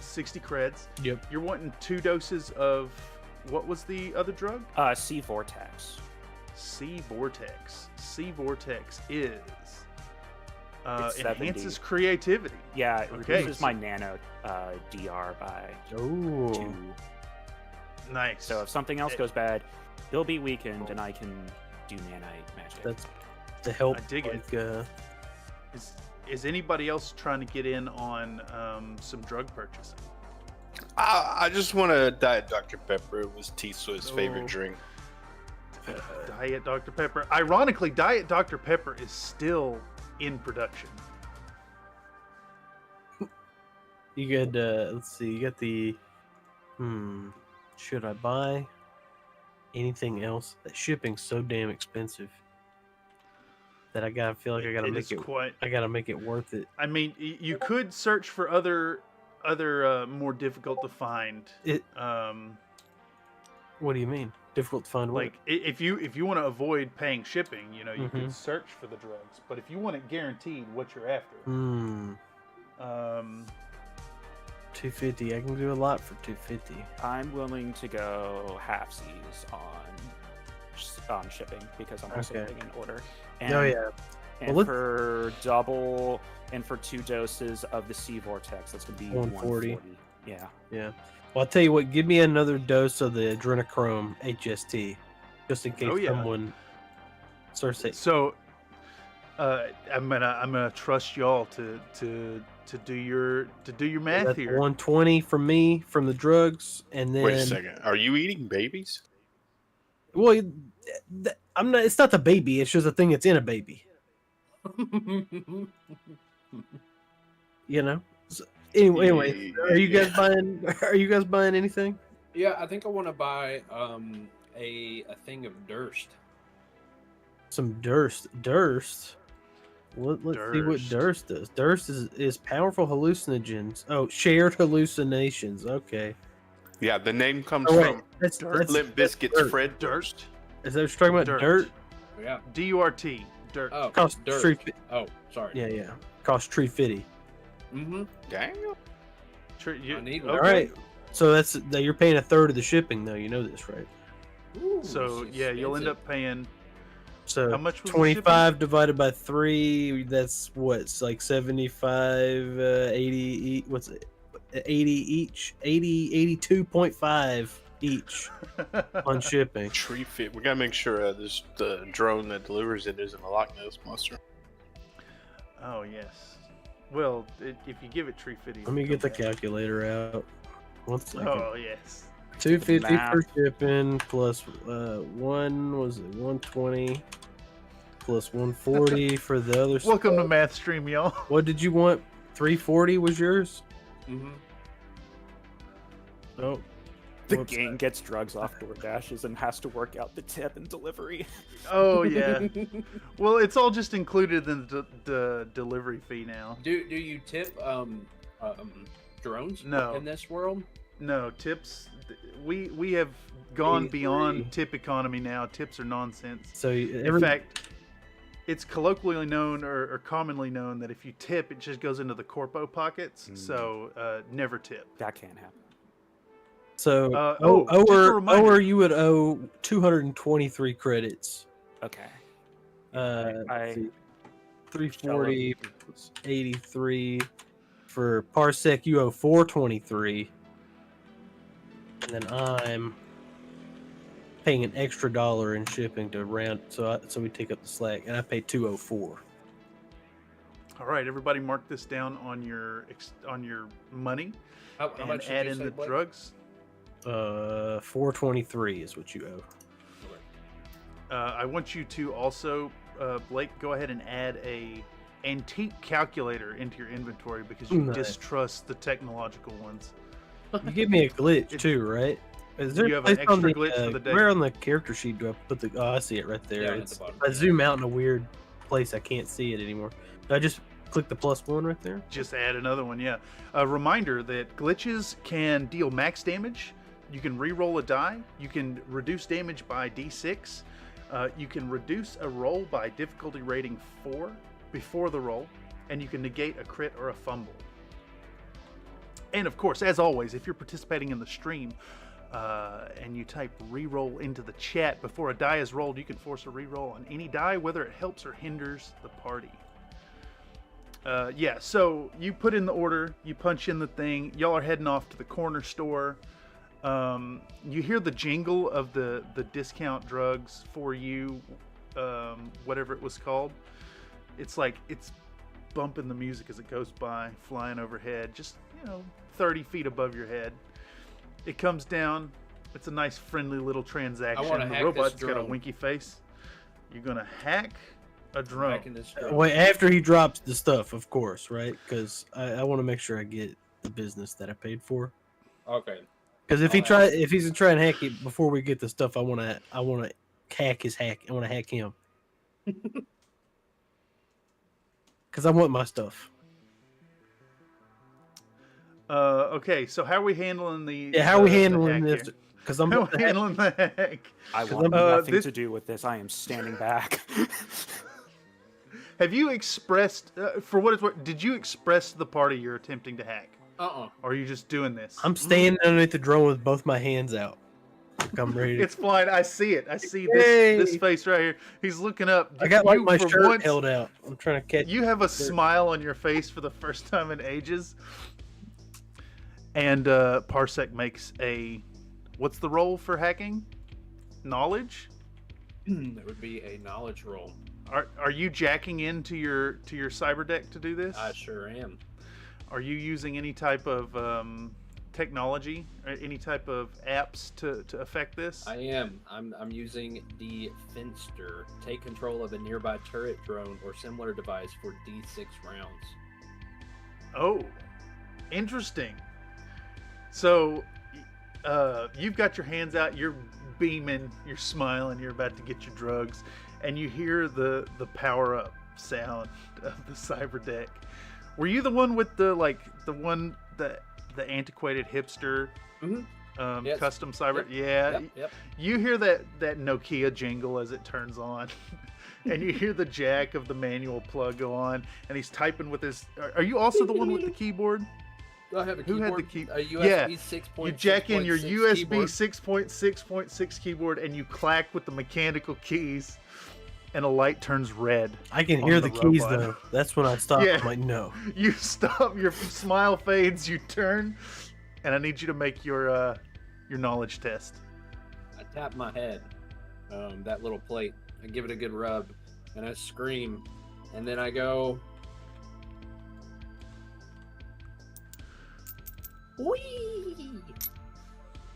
[SPEAKER 1] 60 creds.
[SPEAKER 3] Yep.
[SPEAKER 1] You're wanting 2 doses of what was the other drug?
[SPEAKER 5] Sea vortex.
[SPEAKER 1] Sea vortex. Sea vortex is
[SPEAKER 5] It's 70.
[SPEAKER 1] enhances creativity.
[SPEAKER 5] Yeah, it
[SPEAKER 1] Okay.
[SPEAKER 5] reduces my nano DR by 2.
[SPEAKER 1] Nice.
[SPEAKER 5] So if something else goes bad, they'll be weakened, and I can do nanite magic.
[SPEAKER 3] That's to help.
[SPEAKER 1] I dig it. Is anybody else trying to get in on some drug purchasing?
[SPEAKER 4] I just want a Diet Dr. Pepper. It was T-Swift's favorite drink.
[SPEAKER 1] Diet Dr. Pepper. Ironically, Diet Dr. Pepper is still in production.
[SPEAKER 3] You got let's see. You got the. Should I buy anything else? That shipping's so damn expensive that I feel like I gotta make it. I gotta make it worth it.
[SPEAKER 1] I mean, you could search for other more difficult to find.
[SPEAKER 3] What do you mean? Difficult to find?
[SPEAKER 1] Like if you want to avoid paying shipping, you
[SPEAKER 3] Mm-hmm.
[SPEAKER 1] could search for the drugs. But if you want it guaranteed, what you're after.
[SPEAKER 3] 250. I can do a lot for 250.
[SPEAKER 5] I'm willing to go halfsies on shipping because I'm also putting in order. And, And for double and for 2 doses of the sea vortex, that's gonna be 140. Yeah.
[SPEAKER 3] Well, I'll tell you what. Give me another dose of the adrenochrome HST, just in case someone starts saying.
[SPEAKER 1] So, I'm gonna trust y'all to do your math
[SPEAKER 3] That's
[SPEAKER 1] here.
[SPEAKER 3] 120 from me from the drugs, and then.
[SPEAKER 4] Wait a second. Are you eating babies?
[SPEAKER 3] Well, I'm not. It's not the baby. It's just a thing that's in a baby. You know. So, anyway, are you guys buying? Are you guys buying anything?
[SPEAKER 2] Yeah, I think I want to buy a thing of Durst.
[SPEAKER 3] Some Durst. Let's see what Durst does. Durst is powerful hallucinogens. Oh, shared hallucinations. Okay.
[SPEAKER 4] Yeah, the name comes
[SPEAKER 3] from
[SPEAKER 4] that's Limp Bizkit's Fred Durst.
[SPEAKER 3] Is that what you're talking about? Dirt?
[SPEAKER 2] Yeah.
[SPEAKER 1] DURT. Dirt.
[SPEAKER 2] Oh,
[SPEAKER 3] cost
[SPEAKER 2] Dirt. Oh, sorry.
[SPEAKER 3] Yeah. Cost tree fitty.
[SPEAKER 4] Dang.
[SPEAKER 2] I need one.
[SPEAKER 3] All right. So you're paying a third of the shipping, though. You know this, right?
[SPEAKER 2] Ooh,
[SPEAKER 1] So you'll end up paying.
[SPEAKER 3] So
[SPEAKER 1] how much was
[SPEAKER 3] 25 divided by 3, that's what's like 75, 80, what's it? 80 each, 82.5 each on shipping.
[SPEAKER 4] Tree fit. We gotta make sure the drone that delivers it isn't a Loch Ness monster.
[SPEAKER 1] Oh yes. Well, if you give it tree fitty.
[SPEAKER 3] Let me get the calculator out. 1 second.
[SPEAKER 1] Oh yes.
[SPEAKER 3] 250 for shipping plus 120 plus 140 for the other.
[SPEAKER 1] Welcome to Math Stream, y'all.
[SPEAKER 3] What did you want? 340 was yours? Oh.
[SPEAKER 5] The gang gets drugs off DoorDashes and has to work out the tip and delivery.
[SPEAKER 1] Oh yeah. Well, it's all just included in the delivery fee now.
[SPEAKER 2] Do you tip drones
[SPEAKER 1] No.
[SPEAKER 2] in this world?
[SPEAKER 1] No, tips. We have gone
[SPEAKER 3] 83.
[SPEAKER 1] beyond tip economy now. Tips are nonsense.
[SPEAKER 3] So
[SPEAKER 1] In fact, it's colloquially known or commonly known that if you tip, it just goes into the corpo pockets. So never tip.
[SPEAKER 5] That can't happen.
[SPEAKER 3] So
[SPEAKER 1] just a reminder.
[SPEAKER 3] Ower, you would owe 223 credits.
[SPEAKER 5] Okay.
[SPEAKER 3] Let's
[SPEAKER 5] I
[SPEAKER 3] see, 340 plus 83 for Parsec. You owe 423, and then I'm paying an extra $1 in shipping to round. So we take up the slack, and I pay 204.
[SPEAKER 1] All right, everybody, mark this down on your money
[SPEAKER 2] How
[SPEAKER 1] and
[SPEAKER 2] much did
[SPEAKER 1] add
[SPEAKER 2] you
[SPEAKER 1] in
[SPEAKER 2] say,
[SPEAKER 1] the
[SPEAKER 2] Blake?
[SPEAKER 1] drugs.
[SPEAKER 3] 423 is what you owe.
[SPEAKER 1] I want you to also, Blake, go ahead and add a antique calculator into your inventory because you
[SPEAKER 3] Nice.
[SPEAKER 1] distrust the technological ones.
[SPEAKER 3] You give me a glitch
[SPEAKER 1] It-
[SPEAKER 3] too, right? Is there
[SPEAKER 1] You
[SPEAKER 3] a
[SPEAKER 1] have an
[SPEAKER 3] place on
[SPEAKER 1] extra glitch for the day.
[SPEAKER 3] Where on the character sheet do I put the? Oh, I see it right there.
[SPEAKER 2] Down at
[SPEAKER 3] It's,
[SPEAKER 2] the bottom.
[SPEAKER 3] I zoom out in a weird place. I can't see it anymore. Do I just click the +1 right there?
[SPEAKER 1] Just add another one, yeah. A reminder that glitches can deal max damage. You can re-roll a die. You can reduce damage by D6. You can reduce a roll by difficulty rating 4 before the roll, and you can negate a crit or a fumble. And of course, as always, if you're participating in the stream and you type re-roll into the chat before a die is rolled, you can force a re-roll on any die, whether it helps or hinders the party. Yeah, so you put in the order, you punch in the thing, y'all are heading off to the corner store. You hear the jingle of the discount drugs for you, whatever it was called. It's like it's bumping the music as it goes by, flying overhead, just 30 feet above your head. It comes down. It's a nice, friendly little transaction.
[SPEAKER 2] wanna
[SPEAKER 1] The
[SPEAKER 2] hack this
[SPEAKER 1] robot's got a
[SPEAKER 2] drone.
[SPEAKER 1] winky face. You're gonna hack a drone.
[SPEAKER 2] Back in this drone.
[SPEAKER 3] Wait, after he drops the stuff, of course, right? Because I want to make sure I get the business that I paid for.
[SPEAKER 2] Okay.
[SPEAKER 3] Because if
[SPEAKER 2] I'll ask.
[SPEAKER 3] if he's gonna try and hack it before we get the stuff, I want to hack his hack. I want to hack him. Because I want my stuff.
[SPEAKER 1] Okay, so how are we handling the?
[SPEAKER 3] Yeah, how are we
[SPEAKER 1] the
[SPEAKER 3] handling
[SPEAKER 1] hack
[SPEAKER 3] this?
[SPEAKER 1] here?
[SPEAKER 3] Because I'm
[SPEAKER 1] How are
[SPEAKER 3] about
[SPEAKER 1] we
[SPEAKER 3] to hack-
[SPEAKER 1] handling the hack?
[SPEAKER 5] I
[SPEAKER 3] 'Cause
[SPEAKER 5] want
[SPEAKER 3] I'm-
[SPEAKER 5] nothing
[SPEAKER 1] this-
[SPEAKER 5] to do with this. I am standing back.
[SPEAKER 1] Have you expressed, for what it's worth, did you express to the party you're attempting to hack?
[SPEAKER 2] Uh-uh.
[SPEAKER 1] Or are you just doing this?
[SPEAKER 3] I'm standing underneath the drone with both my hands out. Like I'm ready.
[SPEAKER 1] It's flying. I see it. I see
[SPEAKER 3] Yay!
[SPEAKER 1] this face right here. He's looking up.
[SPEAKER 3] I got like
[SPEAKER 1] You,
[SPEAKER 3] my
[SPEAKER 1] for
[SPEAKER 3] shirt
[SPEAKER 1] once,
[SPEAKER 3] held out. I'm trying to catch.
[SPEAKER 1] You have a smile on your face for the first time in ages. And Parsec makes a, what's the roll for hacking? Knowledge?
[SPEAKER 2] That would be a knowledge roll.
[SPEAKER 1] Are you jacking into your cyber deck to do this?
[SPEAKER 2] I sure am.
[SPEAKER 1] Are you using any type of technology or any type of apps to affect this?
[SPEAKER 2] I am. I'm using the Finster. Take control of a nearby turret, drone, or similar device for D6 rounds.
[SPEAKER 1] Oh, interesting. So, you've got your hands out, you're beaming, you're smiling, you're about to get your drugs, and you hear the power-up sound of the cyber deck. Were you the one with the antiquated hipster
[SPEAKER 2] Yes.
[SPEAKER 1] custom cyber?
[SPEAKER 2] Yep.
[SPEAKER 1] Yeah.
[SPEAKER 2] Yep.
[SPEAKER 1] You hear that Nokia jingle as it turns on, and you hear the jack of the manual plug go on, and he's typing with his. Are you also the one with the keyboard?
[SPEAKER 2] Do I have a
[SPEAKER 1] Who
[SPEAKER 2] keyboard?
[SPEAKER 1] had the key-
[SPEAKER 2] A USB
[SPEAKER 1] Yeah,
[SPEAKER 2] 6.6.
[SPEAKER 1] You jack in your USB
[SPEAKER 2] keyboard.
[SPEAKER 1] 6.6.6 keyboard, and you clack with the mechanical keys, and a light turns red.
[SPEAKER 3] I can
[SPEAKER 1] on
[SPEAKER 3] hear
[SPEAKER 1] the
[SPEAKER 3] the keys
[SPEAKER 1] robot.
[SPEAKER 3] though. That's when I stop.
[SPEAKER 1] Yeah.
[SPEAKER 3] I'm like, no.
[SPEAKER 1] You stop. Your smile fades. You turn, and I need you to make your knowledge test.
[SPEAKER 2] I tap my head, that little plate. I give it a good rub, and I scream, and then I go, "Whee!"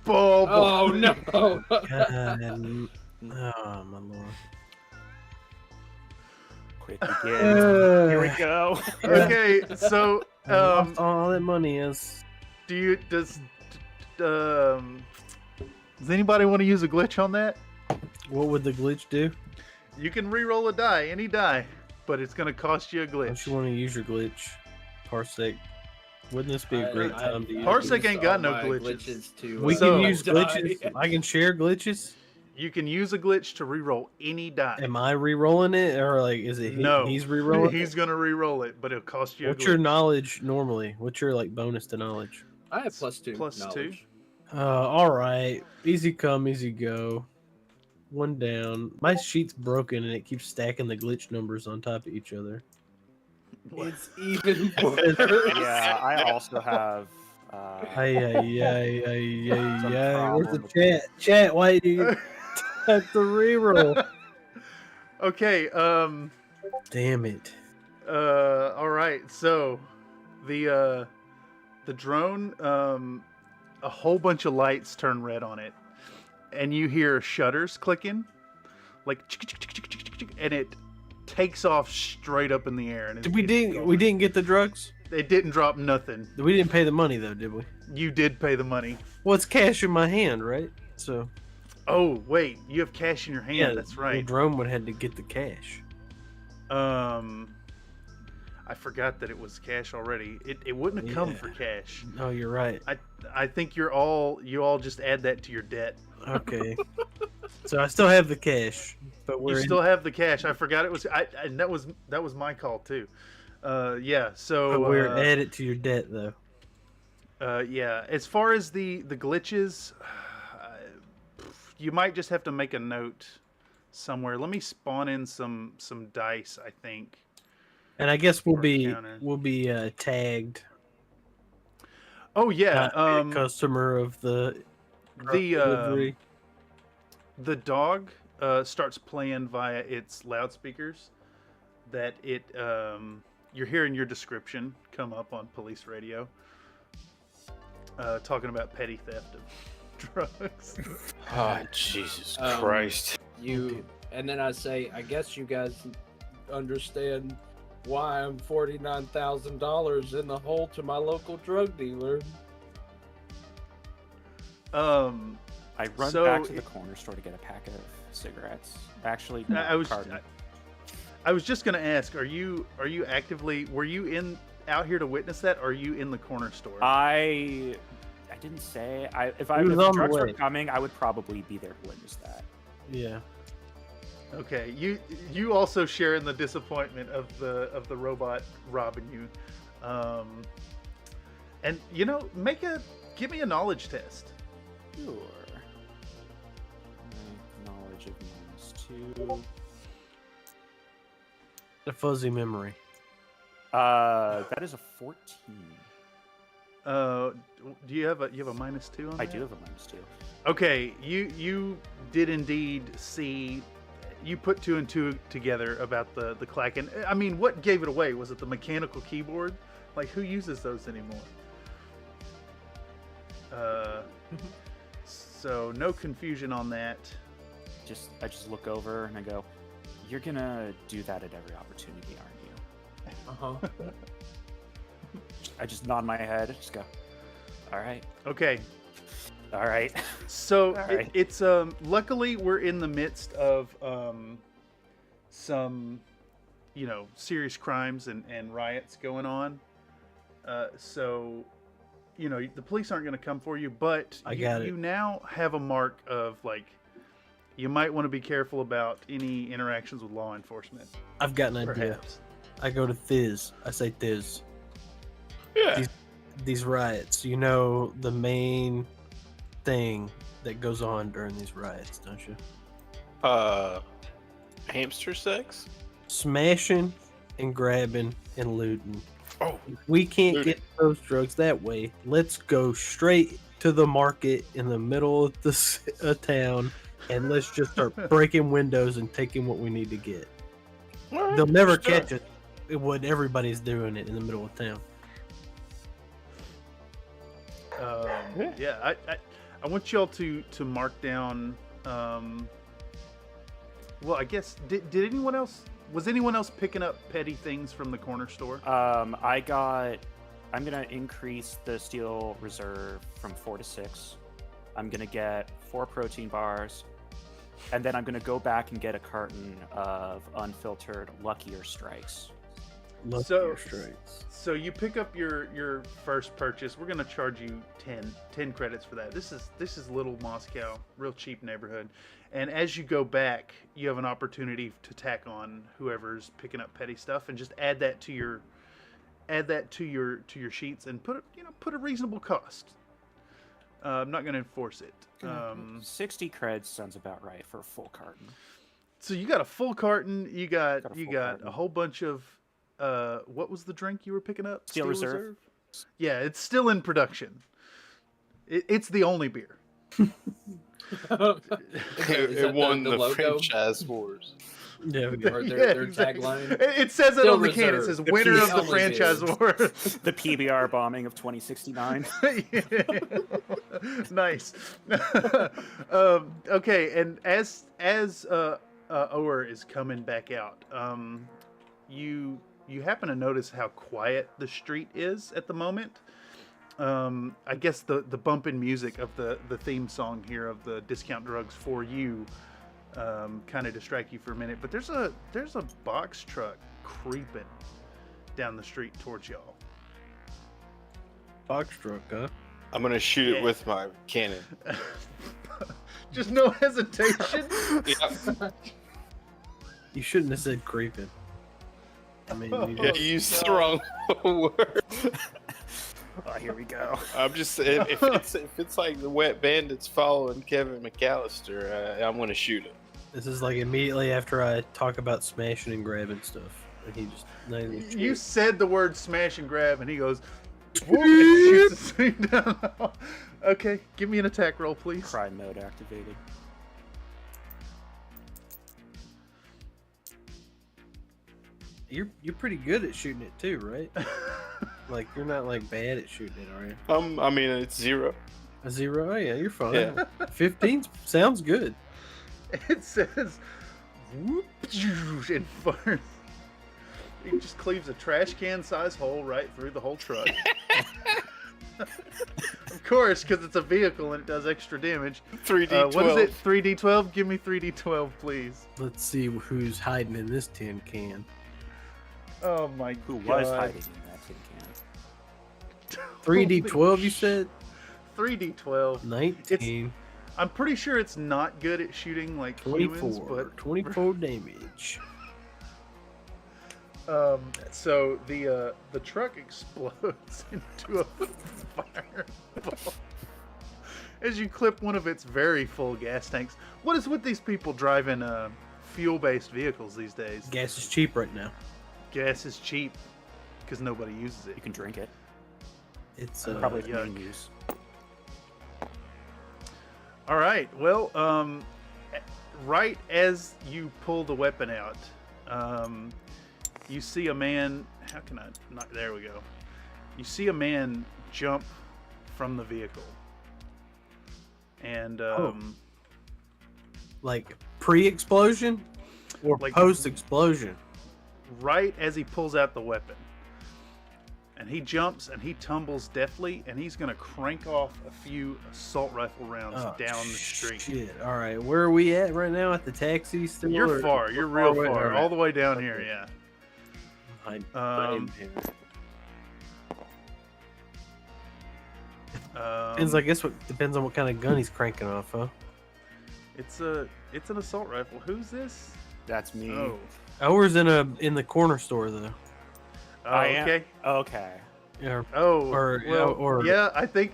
[SPEAKER 2] Oh no!
[SPEAKER 3] God, oh my lord.
[SPEAKER 5] Quick again. Here we
[SPEAKER 3] Uh,
[SPEAKER 5] go.
[SPEAKER 1] Okay, so
[SPEAKER 3] I lost all that money is.
[SPEAKER 1] does anybody want to use a glitch on that?
[SPEAKER 3] What would the glitch do?
[SPEAKER 1] You can re-roll a die, any die, but it's going to cost you a
[SPEAKER 3] Don't
[SPEAKER 1] glitch.
[SPEAKER 3] you want to use your glitch? Parsec. Wouldn't this be a great
[SPEAKER 2] I-
[SPEAKER 3] time to use?
[SPEAKER 1] Parsec
[SPEAKER 2] used
[SPEAKER 1] ain't got
[SPEAKER 2] all
[SPEAKER 1] no
[SPEAKER 2] my
[SPEAKER 1] glitches.
[SPEAKER 2] to,
[SPEAKER 3] We
[SPEAKER 1] So-
[SPEAKER 3] can use
[SPEAKER 2] die.
[SPEAKER 3] glitches. I can share glitches.
[SPEAKER 1] You can use a glitch to reroll any die.
[SPEAKER 3] Am I re-rolling it, or like is it
[SPEAKER 1] No,
[SPEAKER 3] he's re-rolling?
[SPEAKER 1] He's gonna re-roll it, but it'll cost you.
[SPEAKER 3] What's
[SPEAKER 1] a
[SPEAKER 3] your
[SPEAKER 1] glitch.
[SPEAKER 3] knowledge normally? What's your like bonus to knowledge?
[SPEAKER 2] I have +2
[SPEAKER 1] Plus two?
[SPEAKER 2] knowledge.
[SPEAKER 3] All right, easy come, easy go. One down. My sheet's broken and it keeps stacking the glitch numbers on top of each other.
[SPEAKER 2] It's even worse.
[SPEAKER 5] Yeah, I also have.
[SPEAKER 3] Ay, ay, ay, ay, ay,
[SPEAKER 5] Some
[SPEAKER 3] ay. Where's the
[SPEAKER 5] problem with
[SPEAKER 3] chat? Chat, why do you have to reroll?
[SPEAKER 1] Okay.
[SPEAKER 3] Damn it.
[SPEAKER 1] All right. So, the drone. A whole bunch of lights turn red on it, and you hear shutters clicking, like, and it takes off straight up in the air. And
[SPEAKER 3] We didn't get the drugs.
[SPEAKER 1] It didn't drop nothing.
[SPEAKER 3] We didn't pay the money though, did we?
[SPEAKER 1] You did pay the money.
[SPEAKER 3] Well, it's cash in my hand, right? So
[SPEAKER 1] Oh wait, you have cash in your hand. That's
[SPEAKER 3] The
[SPEAKER 1] right.
[SPEAKER 3] drone would have had to get the cash.
[SPEAKER 1] I forgot that it was cash already. It wouldn't have come
[SPEAKER 3] Yeah.
[SPEAKER 1] for cash.
[SPEAKER 3] Oh, you're right.
[SPEAKER 1] I think you all just add that to your debt.
[SPEAKER 3] Okay. So I still have the cash, but
[SPEAKER 1] You still have the cash. I forgot it was. And that was my call too. Yeah. So
[SPEAKER 3] we're add it to your debt though.
[SPEAKER 1] yeah. As far as the glitches, you might just have to make a note somewhere. Let me spawn in some dice. I think.
[SPEAKER 3] And I guess
[SPEAKER 1] Or counter.
[SPEAKER 3] we'll be tagged.
[SPEAKER 1] Oh yeah.
[SPEAKER 3] Customer of the delivery.
[SPEAKER 1] The dog starts playing via its loudspeakers. That it you're hearing your description come up on police radio. Talking about petty theft of drugs.
[SPEAKER 4] Oh, Jesus
[SPEAKER 2] Um,
[SPEAKER 4] Christ.
[SPEAKER 2] And then I say, I guess you guys understand why I'm $49,000 in the hole to my local drug dealer.
[SPEAKER 5] I run
[SPEAKER 1] So
[SPEAKER 5] back to the corner store to get a packet of cigarettes. Actually, no,
[SPEAKER 1] I was
[SPEAKER 5] carton.
[SPEAKER 1] I was just gonna ask, were you out here to witness that, or are you in the corner store?
[SPEAKER 5] I didn't say. If
[SPEAKER 3] was
[SPEAKER 5] the
[SPEAKER 3] on the
[SPEAKER 5] drugs were
[SPEAKER 3] way.
[SPEAKER 5] coming, I would probably be there to witness that.
[SPEAKER 3] Yeah.
[SPEAKER 1] Okay, you also share in the disappointment of the robot robbing you, and give me a knowledge test.
[SPEAKER 5] Sure. Knowledge of -2.
[SPEAKER 3] A fuzzy memory.
[SPEAKER 5] That is a 14.
[SPEAKER 1] Do you have a -2 on that?
[SPEAKER 5] I do have a -2.
[SPEAKER 1] Okay, you did indeed see. You put two and two together about the clacking. I mean, what gave it away? Was it the mechanical keyboard? Like, who uses those anymore? So no confusion on that.
[SPEAKER 5] I just look over and I go, "You're gonna do that at every opportunity, aren't you?"
[SPEAKER 2] Uh-huh.
[SPEAKER 5] I just nod my head. Just go, "All right,
[SPEAKER 1] Okay,
[SPEAKER 5] all right."
[SPEAKER 1] so
[SPEAKER 5] Alright.
[SPEAKER 1] it's luckily we're in the midst of some serious crimes and riots going on. So the police aren't going to come for you, but
[SPEAKER 3] I got it.
[SPEAKER 1] you now have a mark of you might want to be careful about any interactions with law enforcement.
[SPEAKER 3] I've got an idea.
[SPEAKER 1] Perhaps.
[SPEAKER 3] I go to Thiz. I say Thiz.
[SPEAKER 4] Yeah.
[SPEAKER 3] These riots, the main thing that goes on during these riots, don't you?
[SPEAKER 4] Hamster sex?
[SPEAKER 3] Smashing and grabbing and looting.
[SPEAKER 4] Oh,
[SPEAKER 3] If we can't
[SPEAKER 4] looting.
[SPEAKER 3] get those drugs that way, let's go straight to the market in the middle of the town and let's just start breaking windows and taking what we need to get. They'll never catch us when everybody's doing it in the middle of town.
[SPEAKER 1] Yeah, I want y'all to mark down. Well, I guess did anyone else? Was anyone else picking up petty things from the corner store?
[SPEAKER 5] I'm gonna increase the steel reserve from 4 to 6. I'm gonna get 4 protein bars, and then I'm gonna go back and get a carton of unfiltered Luckier Strikes.
[SPEAKER 3] Love
[SPEAKER 1] So-
[SPEAKER 3] your strengths.
[SPEAKER 1] So you pick up your first purchase. We're gonna charge you 10 credits for that. This is Little Moscow, real cheap neighborhood. And as you go back, you have an opportunity to tack on whoever's picking up petty stuff, and just add that to your sheets and put a reasonable cost. I'm not gonna enforce it.
[SPEAKER 5] 60 creds sounds about right for a full carton.
[SPEAKER 1] So you got a full carton. You got
[SPEAKER 5] Got a full
[SPEAKER 1] a
[SPEAKER 5] carton.
[SPEAKER 1] whole bunch of what was the drink you were picking up?
[SPEAKER 5] Steel Reserve.
[SPEAKER 1] Yeah, it's still in production. It's the only beer.
[SPEAKER 4] It won the
[SPEAKER 2] logo?
[SPEAKER 4] franchise wars.
[SPEAKER 3] Yeah,
[SPEAKER 2] Or their
[SPEAKER 1] Yeah, exactly.
[SPEAKER 2] tagline?
[SPEAKER 1] It says it
[SPEAKER 2] Still
[SPEAKER 1] on the can. It
[SPEAKER 2] reserved.
[SPEAKER 1] says
[SPEAKER 5] The
[SPEAKER 1] winner of the
[SPEAKER 2] only
[SPEAKER 1] franchise
[SPEAKER 2] beer.
[SPEAKER 1] war.
[SPEAKER 5] The PBR bombing of 2069.
[SPEAKER 1] Nice. Okay, and as Ower is coming back out, you happen to notice how quiet the street is at the moment. I guess the bumping music of the theme song here of the Discount Drugs for You kind of distract you for a minute. But there's a box truck creeping down the street towards y'all.
[SPEAKER 3] box truck, huh?
[SPEAKER 4] I'm gonna shoot
[SPEAKER 1] Yeah.
[SPEAKER 4] it with my cannon.
[SPEAKER 1] Just no hesitation.
[SPEAKER 4] Yeah,
[SPEAKER 3] You shouldn't have said creeping. I mean, you
[SPEAKER 4] yeah, you used the wrong word.
[SPEAKER 5] Oh, here we go.
[SPEAKER 4] I'm just saying, if it's like the Wet Bandits following Kevin McAllister, I'm gonna shoot it.
[SPEAKER 3] This is like immediately after I talk about smashing and grabbing stuff, and he just not even
[SPEAKER 1] You said the word smash and grab, and he goes, "Whoop," and shoots the thing down. Okay, give me an attack roll, please.
[SPEAKER 5] Cry mode activated.
[SPEAKER 3] You're pretty good at shooting it too, right? Like you're not like bad at shooting it, are you?
[SPEAKER 4] I mean, it's 0.
[SPEAKER 3] A 0? Oh, yeah, you're fine.
[SPEAKER 4] Yeah.
[SPEAKER 3] 15 sounds good.
[SPEAKER 1] It says, "Whoop," and fires. He just cleaves a trash can size hole right through the whole truck. Of course, because it's a vehicle and it does extra damage.
[SPEAKER 4] 3d12.
[SPEAKER 1] What is it? 3d12? Give me 3d12, please.
[SPEAKER 3] Let's see who's hiding in this tin can.
[SPEAKER 1] Oh my
[SPEAKER 5] Who
[SPEAKER 1] god.
[SPEAKER 5] was hiding in that tin can?
[SPEAKER 3] 3d12, you said?
[SPEAKER 1] 3d12.
[SPEAKER 3] 19,
[SPEAKER 1] I'm pretty sure it's not good at shooting like humans,
[SPEAKER 3] 24,
[SPEAKER 1] but
[SPEAKER 3] 24 damage.
[SPEAKER 1] so the truck explodes into a fireball as you clip one of its very full gas tanks. What is with these people driving fuel-based vehicles these days?
[SPEAKER 3] Gas is cheap right now.
[SPEAKER 1] Gas is cheap because nobody uses it.
[SPEAKER 5] You can drink it.
[SPEAKER 3] It's
[SPEAKER 5] Probably
[SPEAKER 1] yuck.
[SPEAKER 5] main use.
[SPEAKER 1] All right. Well, right as you pull the weapon out, you see a man. How can I not? There we go. You see a man jump from the vehicle, and
[SPEAKER 3] like pre-explosion or
[SPEAKER 1] Like-
[SPEAKER 3] post-explosion.
[SPEAKER 1] right as he pulls out the weapon, and he jumps and he tumbles deftly, and he's gonna crank off a few assault rifle rounds
[SPEAKER 3] Oh,
[SPEAKER 1] down the street.
[SPEAKER 3] Shit. All right, where are we at right now? At the taxi still?
[SPEAKER 1] You're
[SPEAKER 3] or-
[SPEAKER 1] far. You're
[SPEAKER 3] far
[SPEAKER 1] real
[SPEAKER 3] away?
[SPEAKER 1] far,
[SPEAKER 3] All right.
[SPEAKER 1] all the way down here. Yeah.
[SPEAKER 3] I'm here. Depends,
[SPEAKER 1] Um,
[SPEAKER 3] I guess. What depends on what kind of gun he's cranking off, huh?
[SPEAKER 1] it's an assault rifle. Who's this?
[SPEAKER 5] That's me.
[SPEAKER 1] Oh,
[SPEAKER 3] Ours in the corner store though.
[SPEAKER 5] I am-
[SPEAKER 1] okay.
[SPEAKER 5] Okay.
[SPEAKER 3] Yeah.
[SPEAKER 1] Oh,
[SPEAKER 3] Or-
[SPEAKER 1] well,
[SPEAKER 3] or-
[SPEAKER 1] yeah, I think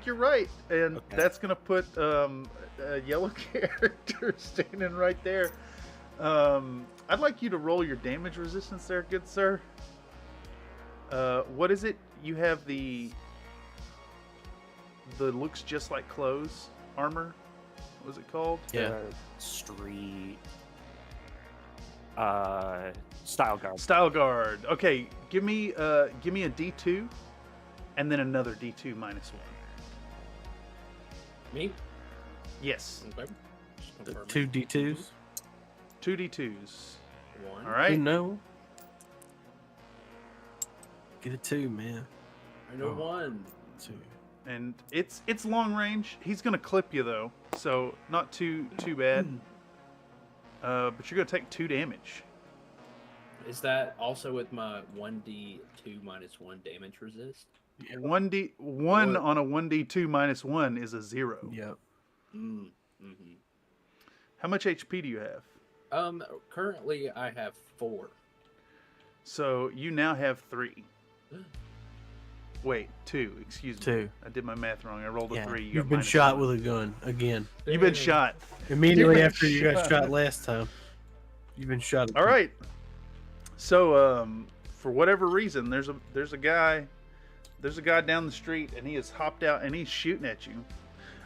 [SPEAKER 1] you're right, and
[SPEAKER 5] Okay.
[SPEAKER 1] that's gonna put a yellow character standing right there. I'd like you to roll your damage resistance there, good sir. What is it? You have the looks just like clothes armor. What was it called?
[SPEAKER 3] Yeah.
[SPEAKER 5] Street. Style guard.
[SPEAKER 1] Style guard. Okay, give me a D2, and then another D2 minus 1.
[SPEAKER 2] Me?
[SPEAKER 1] Yes,
[SPEAKER 2] Okay. Just
[SPEAKER 3] The
[SPEAKER 2] confirm.
[SPEAKER 3] 2 D2s.
[SPEAKER 1] 2 D2s.
[SPEAKER 2] One.
[SPEAKER 1] All
[SPEAKER 3] You
[SPEAKER 1] right.
[SPEAKER 3] know. Get a 2, man.
[SPEAKER 2] I know one.
[SPEAKER 3] 2.
[SPEAKER 1] And it's long range. He's gonna clip you though, so not too bad. But you're gonna take 2 damage.
[SPEAKER 2] Is that also with my 1d2 minus 1 damage resist?
[SPEAKER 1] 1
[SPEAKER 3] What?
[SPEAKER 1] on a 1d2 minus 1 is a 0.
[SPEAKER 3] Yep.
[SPEAKER 2] Mm-hmm.
[SPEAKER 1] How much HP do you have?
[SPEAKER 2] Currently I have 4.
[SPEAKER 1] So you now have 3. Wait, 2. Excuse me.
[SPEAKER 3] 2.
[SPEAKER 1] I did my math wrong. I rolled a 3.
[SPEAKER 3] You've been shot with a gun again.
[SPEAKER 1] You've been shot.
[SPEAKER 3] Immediately
[SPEAKER 1] You've been
[SPEAKER 3] after you got
[SPEAKER 1] shot.
[SPEAKER 3] shot last time. You've been shot.
[SPEAKER 1] All right. So for whatever reason, there's a guy down the street, and he has hopped out and he's shooting at you.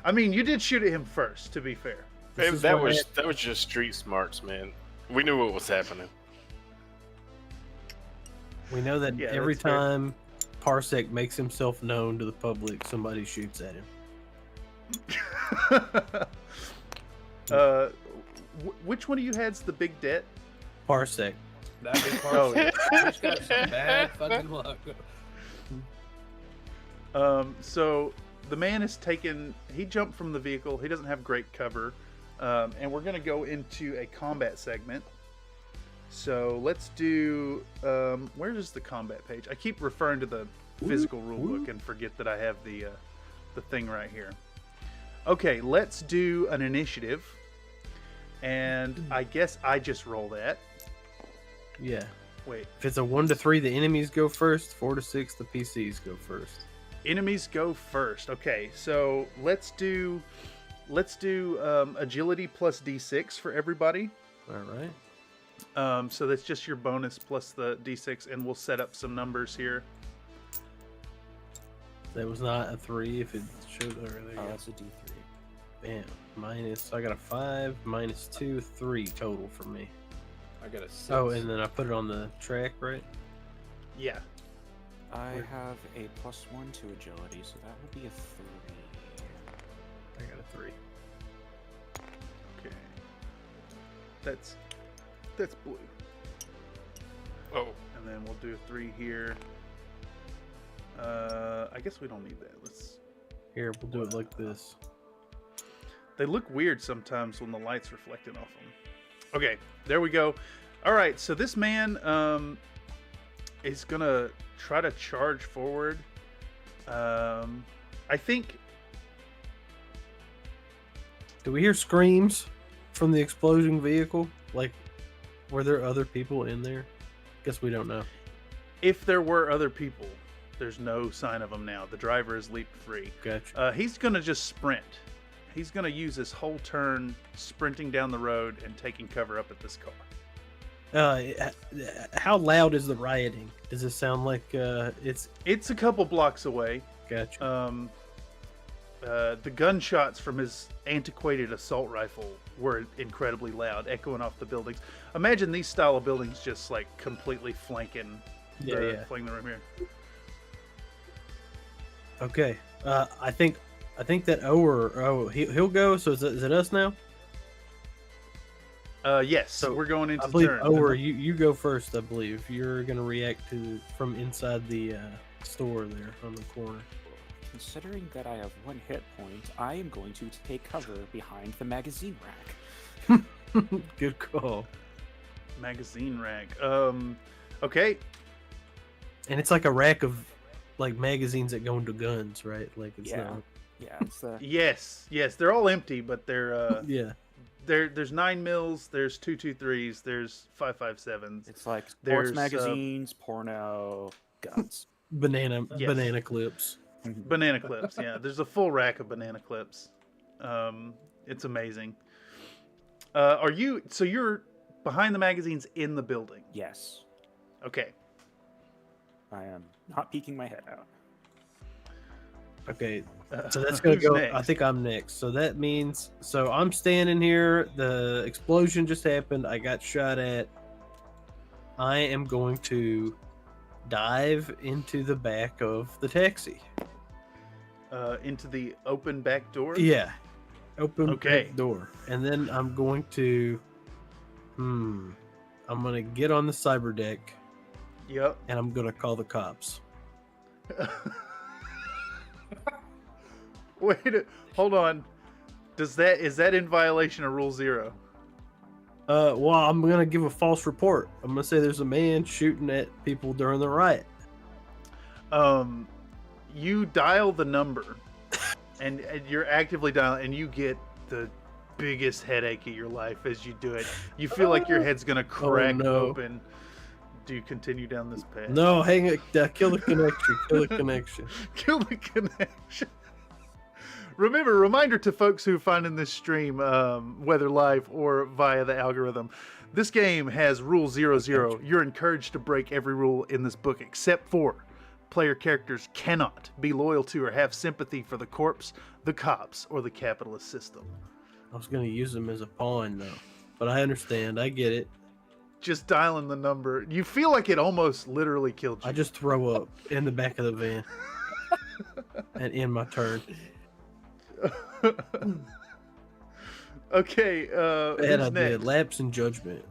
[SPEAKER 1] I mean, you did shoot at him first, to be fair.
[SPEAKER 4] That was just street smarts, man. We knew what was happening.
[SPEAKER 3] We know that
[SPEAKER 1] Yeah,
[SPEAKER 3] every
[SPEAKER 1] that's fair.
[SPEAKER 3] time Parsec makes himself known to the public, somebody shoots at him.
[SPEAKER 1] Which one of you has the big debt?
[SPEAKER 3] Parsec.
[SPEAKER 2] That'd be part
[SPEAKER 1] Oh, yeah.
[SPEAKER 2] He's got some bad fucking luck.
[SPEAKER 1] So the man is taken. He jumped from the vehicle. He doesn't have great cover, and we're gonna go into a combat segment. So let's do. Where is the combat page? I keep referring to the physical rule book and forget that I have the thing right here. Okay, let's do an initiative, and I guess I just roll that.
[SPEAKER 3] Yeah.
[SPEAKER 1] Wait,
[SPEAKER 3] If it's a 1 to 3, the enemies go first. 4 to 6, the PCs go first.
[SPEAKER 1] enemies go first. Okay, so let's do agility plus d6 for everybody.
[SPEAKER 3] All right.
[SPEAKER 1] So that's just your bonus plus the d6, and we'll set up some numbers here.
[SPEAKER 3] That was not a 3 if it showed over there.
[SPEAKER 5] Oh,
[SPEAKER 3] Yeah.
[SPEAKER 5] that's a D3.
[SPEAKER 3] Bam. Minus, I got a 5, minus 2, 3 total for me.
[SPEAKER 2] I got a 6.
[SPEAKER 3] Oh, and then I put it on the track, right?
[SPEAKER 1] Yeah.
[SPEAKER 5] I have a +1 to agility, so that would be a 3.
[SPEAKER 3] I got a 3.
[SPEAKER 1] Okay. That's blue,
[SPEAKER 4] Oh,
[SPEAKER 1] and then we'll do a 3 here. I guess we don't need that. Let's.
[SPEAKER 3] Here, we'll do it like this.
[SPEAKER 1] They look weird sometimes when the light's reflecting off them. Okay, there we go. All right, so this man is gonna try to charge forward. I think.
[SPEAKER 3] Do we hear screams from the explosion vehicle? Like, were there other people in there? Guess we don't know.
[SPEAKER 1] If there were other people, there's no sign of them now. The driver is leaped free.
[SPEAKER 3] Gotcha.
[SPEAKER 1] He's going to just sprint. He's going to use his whole turn sprinting down the road and taking cover up at this car.
[SPEAKER 3] How loud is the rioting? Does it sound like it's...
[SPEAKER 1] It's a couple blocks away.
[SPEAKER 3] Gotcha.
[SPEAKER 1] The gunshots from his antiquated assault rifle were incredibly loud, echoing off the buildings. Imagine these style of buildings just like completely flanking the room here.
[SPEAKER 3] Okay. I think that he'll go. So is it us now?
[SPEAKER 1] Yes.
[SPEAKER 3] So,
[SPEAKER 1] So we're going into
[SPEAKER 3] I believe
[SPEAKER 1] turn.
[SPEAKER 3] you go first. I believe you're gonna react to from inside the store there on the corner.
[SPEAKER 5] Considering that I have 1 hit point, I am going to take cover behind the magazine rack.
[SPEAKER 3] Good call.
[SPEAKER 1] Magazine rack. Okay.
[SPEAKER 3] And it's like a rack of like magazines that go into guns, right? Like it's
[SPEAKER 5] Yeah.
[SPEAKER 3] not.
[SPEAKER 5] Yeah, it's
[SPEAKER 1] Yes. They're all empty, but they're
[SPEAKER 3] Yeah.
[SPEAKER 1] there's 9 mils, there's 223s, there's 557s.
[SPEAKER 5] it's like sports
[SPEAKER 1] There's,
[SPEAKER 5] magazines, porno, guns.
[SPEAKER 3] Banana
[SPEAKER 1] Yes.
[SPEAKER 3] clips.
[SPEAKER 1] Banana clips, yeah. There's a full rack of banana clips. It's amazing. So you're behind the magazines in the building?
[SPEAKER 5] Yes,
[SPEAKER 1] Okay.
[SPEAKER 5] I am not peeking my head out.
[SPEAKER 3] Okay, so that's gonna
[SPEAKER 1] Who's
[SPEAKER 3] go.
[SPEAKER 1] next?
[SPEAKER 3] I think I'm next. So that means I'm standing here. The explosion just happened. I got shot at. I am going to dive into the back of the taxi.
[SPEAKER 1] Into the open back door?
[SPEAKER 3] Yeah, open
[SPEAKER 1] Okay.
[SPEAKER 3] back door, and then I'm going to. I'm gonna get on the cyber deck,
[SPEAKER 1] Yep.
[SPEAKER 3] and I'm gonna call the cops.
[SPEAKER 1] Wait, hold on. Is that in violation of Rule 0?
[SPEAKER 3] Well, I'm gonna give a false report. I'm gonna say there's a man shooting at people during the riot.
[SPEAKER 1] You dial the number, and you're actively dialing, and you get the biggest headache of your life as you do it. You feel like your head's gonna crack open. Do you continue down this path?
[SPEAKER 3] No, hang it. Kill the connection. Kill the connection.
[SPEAKER 1] Kill the connection. Remember, reminder to folks who find in this stream, whether live or via the algorithm, this game has rule 00. You're encouraged to break every rule in this book except for player characters cannot be loyal to or have sympathy for the corpse, the cops, or the capitalist system.
[SPEAKER 3] I was gonna use them as a pawn though, but I understand. I get it.
[SPEAKER 1] Just dialing the number. You feel like it almost literally killed you.
[SPEAKER 3] I just throw up in the back of the van and end my turn.
[SPEAKER 1] Okay,
[SPEAKER 3] Bad
[SPEAKER 1] who's
[SPEAKER 3] idea.
[SPEAKER 1] next?
[SPEAKER 3] Lapse in judgment.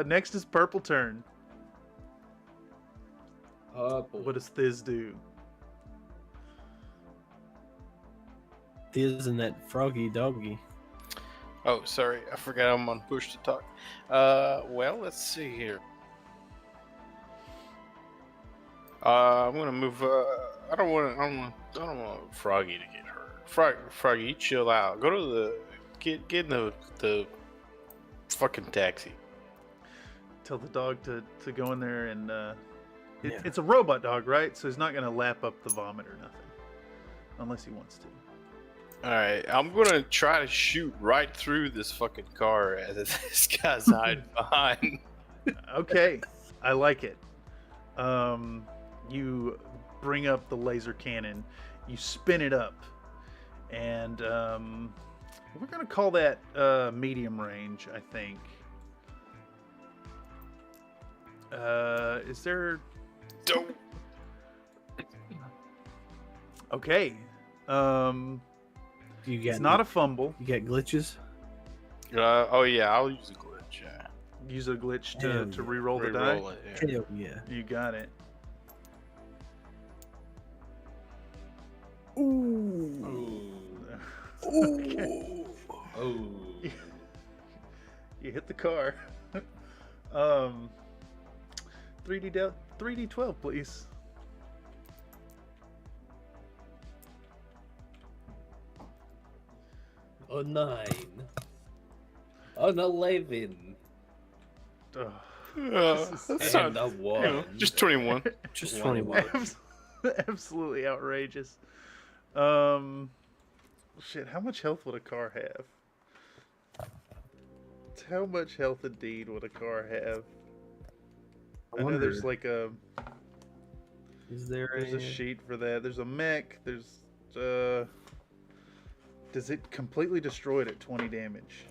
[SPEAKER 1] Next is Purple Turn. What does Thiz do?
[SPEAKER 3] Thiz and that froggy doggy.
[SPEAKER 4] Oh, sorry, I forgot I'm on push to talk. Well, let's see here. I'm gonna move. I don't want Froggy to get hurt. Froggy, you chill out. Go to the get in the fucking taxi.
[SPEAKER 1] Tell the dog to go in there and
[SPEAKER 3] Yeah.
[SPEAKER 1] it's a robot dog, right? So he's not gonna lap up the vomit or nothing, unless he wants to.
[SPEAKER 4] All right, I'm gonna try to shoot right through this fucking car that this guy's hiding behind.
[SPEAKER 1] Okay, I like it. You bring up the laser cannon, you spin it up, and we're gonna call that medium range, I think. Is there?
[SPEAKER 4] Don't.
[SPEAKER 1] Okay.
[SPEAKER 3] You got
[SPEAKER 1] It's not a fumble.
[SPEAKER 3] You got glitches.
[SPEAKER 4] Oh yeah, I'll use a glitch. Yeah.
[SPEAKER 1] Use a glitch
[SPEAKER 3] Hell
[SPEAKER 1] to
[SPEAKER 3] yeah.
[SPEAKER 1] re-roll the die.
[SPEAKER 4] Reroll it. Yeah.
[SPEAKER 3] Hell yeah.
[SPEAKER 1] You got it.
[SPEAKER 3] Ooh.
[SPEAKER 1] Okay.
[SPEAKER 2] Oh.
[SPEAKER 1] You hit the car. 3D12, please.
[SPEAKER 2] A 9. An 11.
[SPEAKER 1] Ugh.
[SPEAKER 4] That's
[SPEAKER 2] And
[SPEAKER 4] not,
[SPEAKER 2] a 1.
[SPEAKER 4] just 21.
[SPEAKER 3] Just
[SPEAKER 2] One
[SPEAKER 3] 21.
[SPEAKER 1] Absolutely outrageous. Shit, how much health would a car have? How much health indeed would a car have? I know there's like a
[SPEAKER 3] Is there
[SPEAKER 1] there's a sheet for that. There's a mech. There's does it completely destroy it at 20 damage?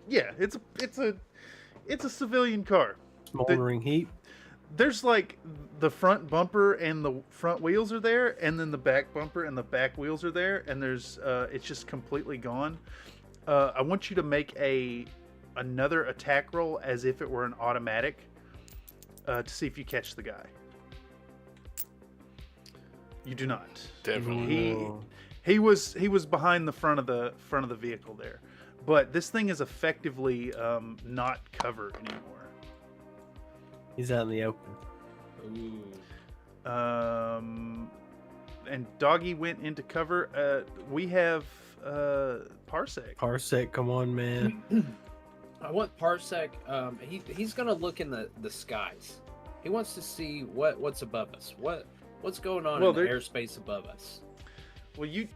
[SPEAKER 1] Yeah, it's a civilian car.
[SPEAKER 3] smoldering heap?
[SPEAKER 1] There's like the front bumper and the front wheels are there, and then the back bumper and the back wheels are there, and there's it's just completely gone. I want you to make another attack roll as if it were an automatic to see if you catch the guy. You do not.
[SPEAKER 4] Definitely.
[SPEAKER 1] He was behind the front of the vehicle there, but this thing is effectively not covered anymore.
[SPEAKER 3] He's out in the open.
[SPEAKER 2] Ooh.
[SPEAKER 1] And Doggy went into cover. We have Parsec.
[SPEAKER 3] Parsec, come on, man.
[SPEAKER 2] I want Parsec. He's gonna look in the skies. He wants to see what's above us. What's going on in the airspace above us.
[SPEAKER 1] Well, you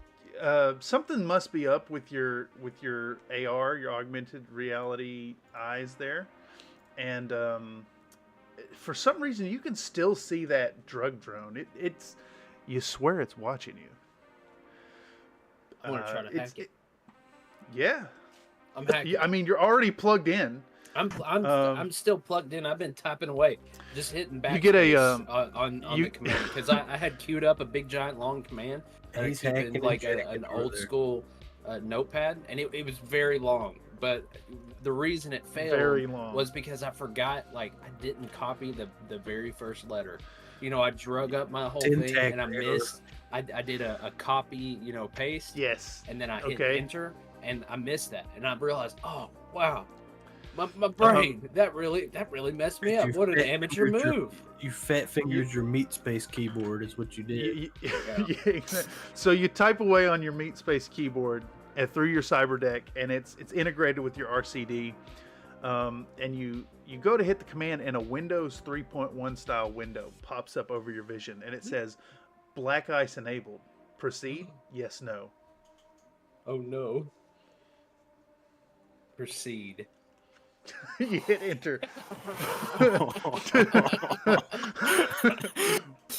[SPEAKER 1] something must be up with your AR, your augmented reality eyes there, and for some reason you can still see that drug drone. It's you swear it's watching you.
[SPEAKER 2] I want to try to hack it.
[SPEAKER 1] Yeah.
[SPEAKER 2] I'm hacking.
[SPEAKER 1] I mean, you're already plugged in.
[SPEAKER 2] I'm still plugged in. I've been typing away, just hitting back.
[SPEAKER 1] You get a
[SPEAKER 2] on the command because I had queued up a big giant long command. And
[SPEAKER 3] He's
[SPEAKER 2] it's
[SPEAKER 3] hacking
[SPEAKER 2] like
[SPEAKER 3] and
[SPEAKER 2] an
[SPEAKER 3] jacking
[SPEAKER 2] old
[SPEAKER 3] over
[SPEAKER 2] school notepad, and it was very long. But the reason it
[SPEAKER 1] Very
[SPEAKER 2] failed
[SPEAKER 1] long.
[SPEAKER 2] was because I forgot, like I didn't copy the very first letter. You know, I drug up my whole thing
[SPEAKER 3] Syntax
[SPEAKER 2] and I
[SPEAKER 3] error.
[SPEAKER 2] missed. I did a copy, paste.
[SPEAKER 1] Yes.
[SPEAKER 2] And then I hit
[SPEAKER 1] Okay.
[SPEAKER 2] enter, and I missed that, and I realized, oh wow, My brain. That really messed me up.
[SPEAKER 3] You
[SPEAKER 2] What an
[SPEAKER 3] fat
[SPEAKER 2] amateur
[SPEAKER 3] fingered your-
[SPEAKER 2] move.
[SPEAKER 3] You fat fingered your meat space keyboard is what you did.
[SPEAKER 1] Yeah. So you type away on your meat space keyboard and through your cyber deck, and it's integrated with your RCD. And you go to hit the command, and a Windows 3.1 style window pops up over your vision, and it says black ice enabled. Proceed? Yes, no.
[SPEAKER 2] Oh no. Proceed.
[SPEAKER 1] You hit enter.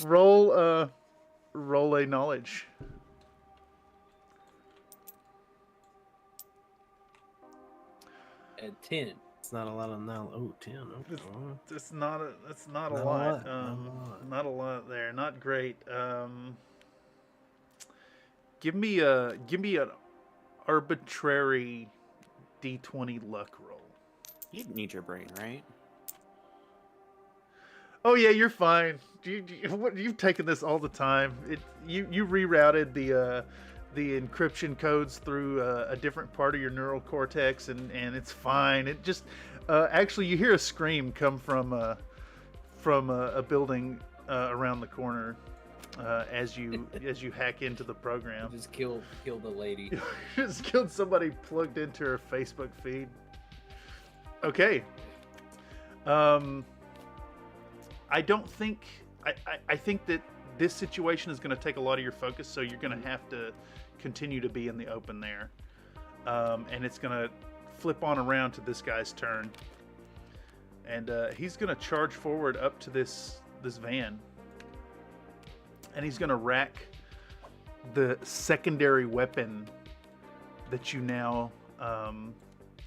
[SPEAKER 1] roll a knowledge.
[SPEAKER 2] At 10.
[SPEAKER 3] It's not a lot of now. Oh, 10. Okay.
[SPEAKER 1] It's not a
[SPEAKER 3] Not a
[SPEAKER 1] lot.
[SPEAKER 3] lot, not a lot.
[SPEAKER 1] Not a lot there. Not great. Give me an arbitrary D20 luck roll.
[SPEAKER 5] You need your brain, right?
[SPEAKER 1] Oh yeah, you're fine. You've taken this all the time. You rerouted the encryption codes through a different part of your neural cortex, and it's fine. It just actually you hear a scream come from a building around the corner as you hack into the program.
[SPEAKER 2] Just kill the lady.
[SPEAKER 1] Just killed somebody plugged into her Facebook feed. Okay. I don't think I think that this situation is going to take a lot of your focus, so you're going to have to continue to be in the open there, and it's going to flip on around to this guy's turn, and he's going to charge forward up to this van, and he's going to rack the secondary weapon that you now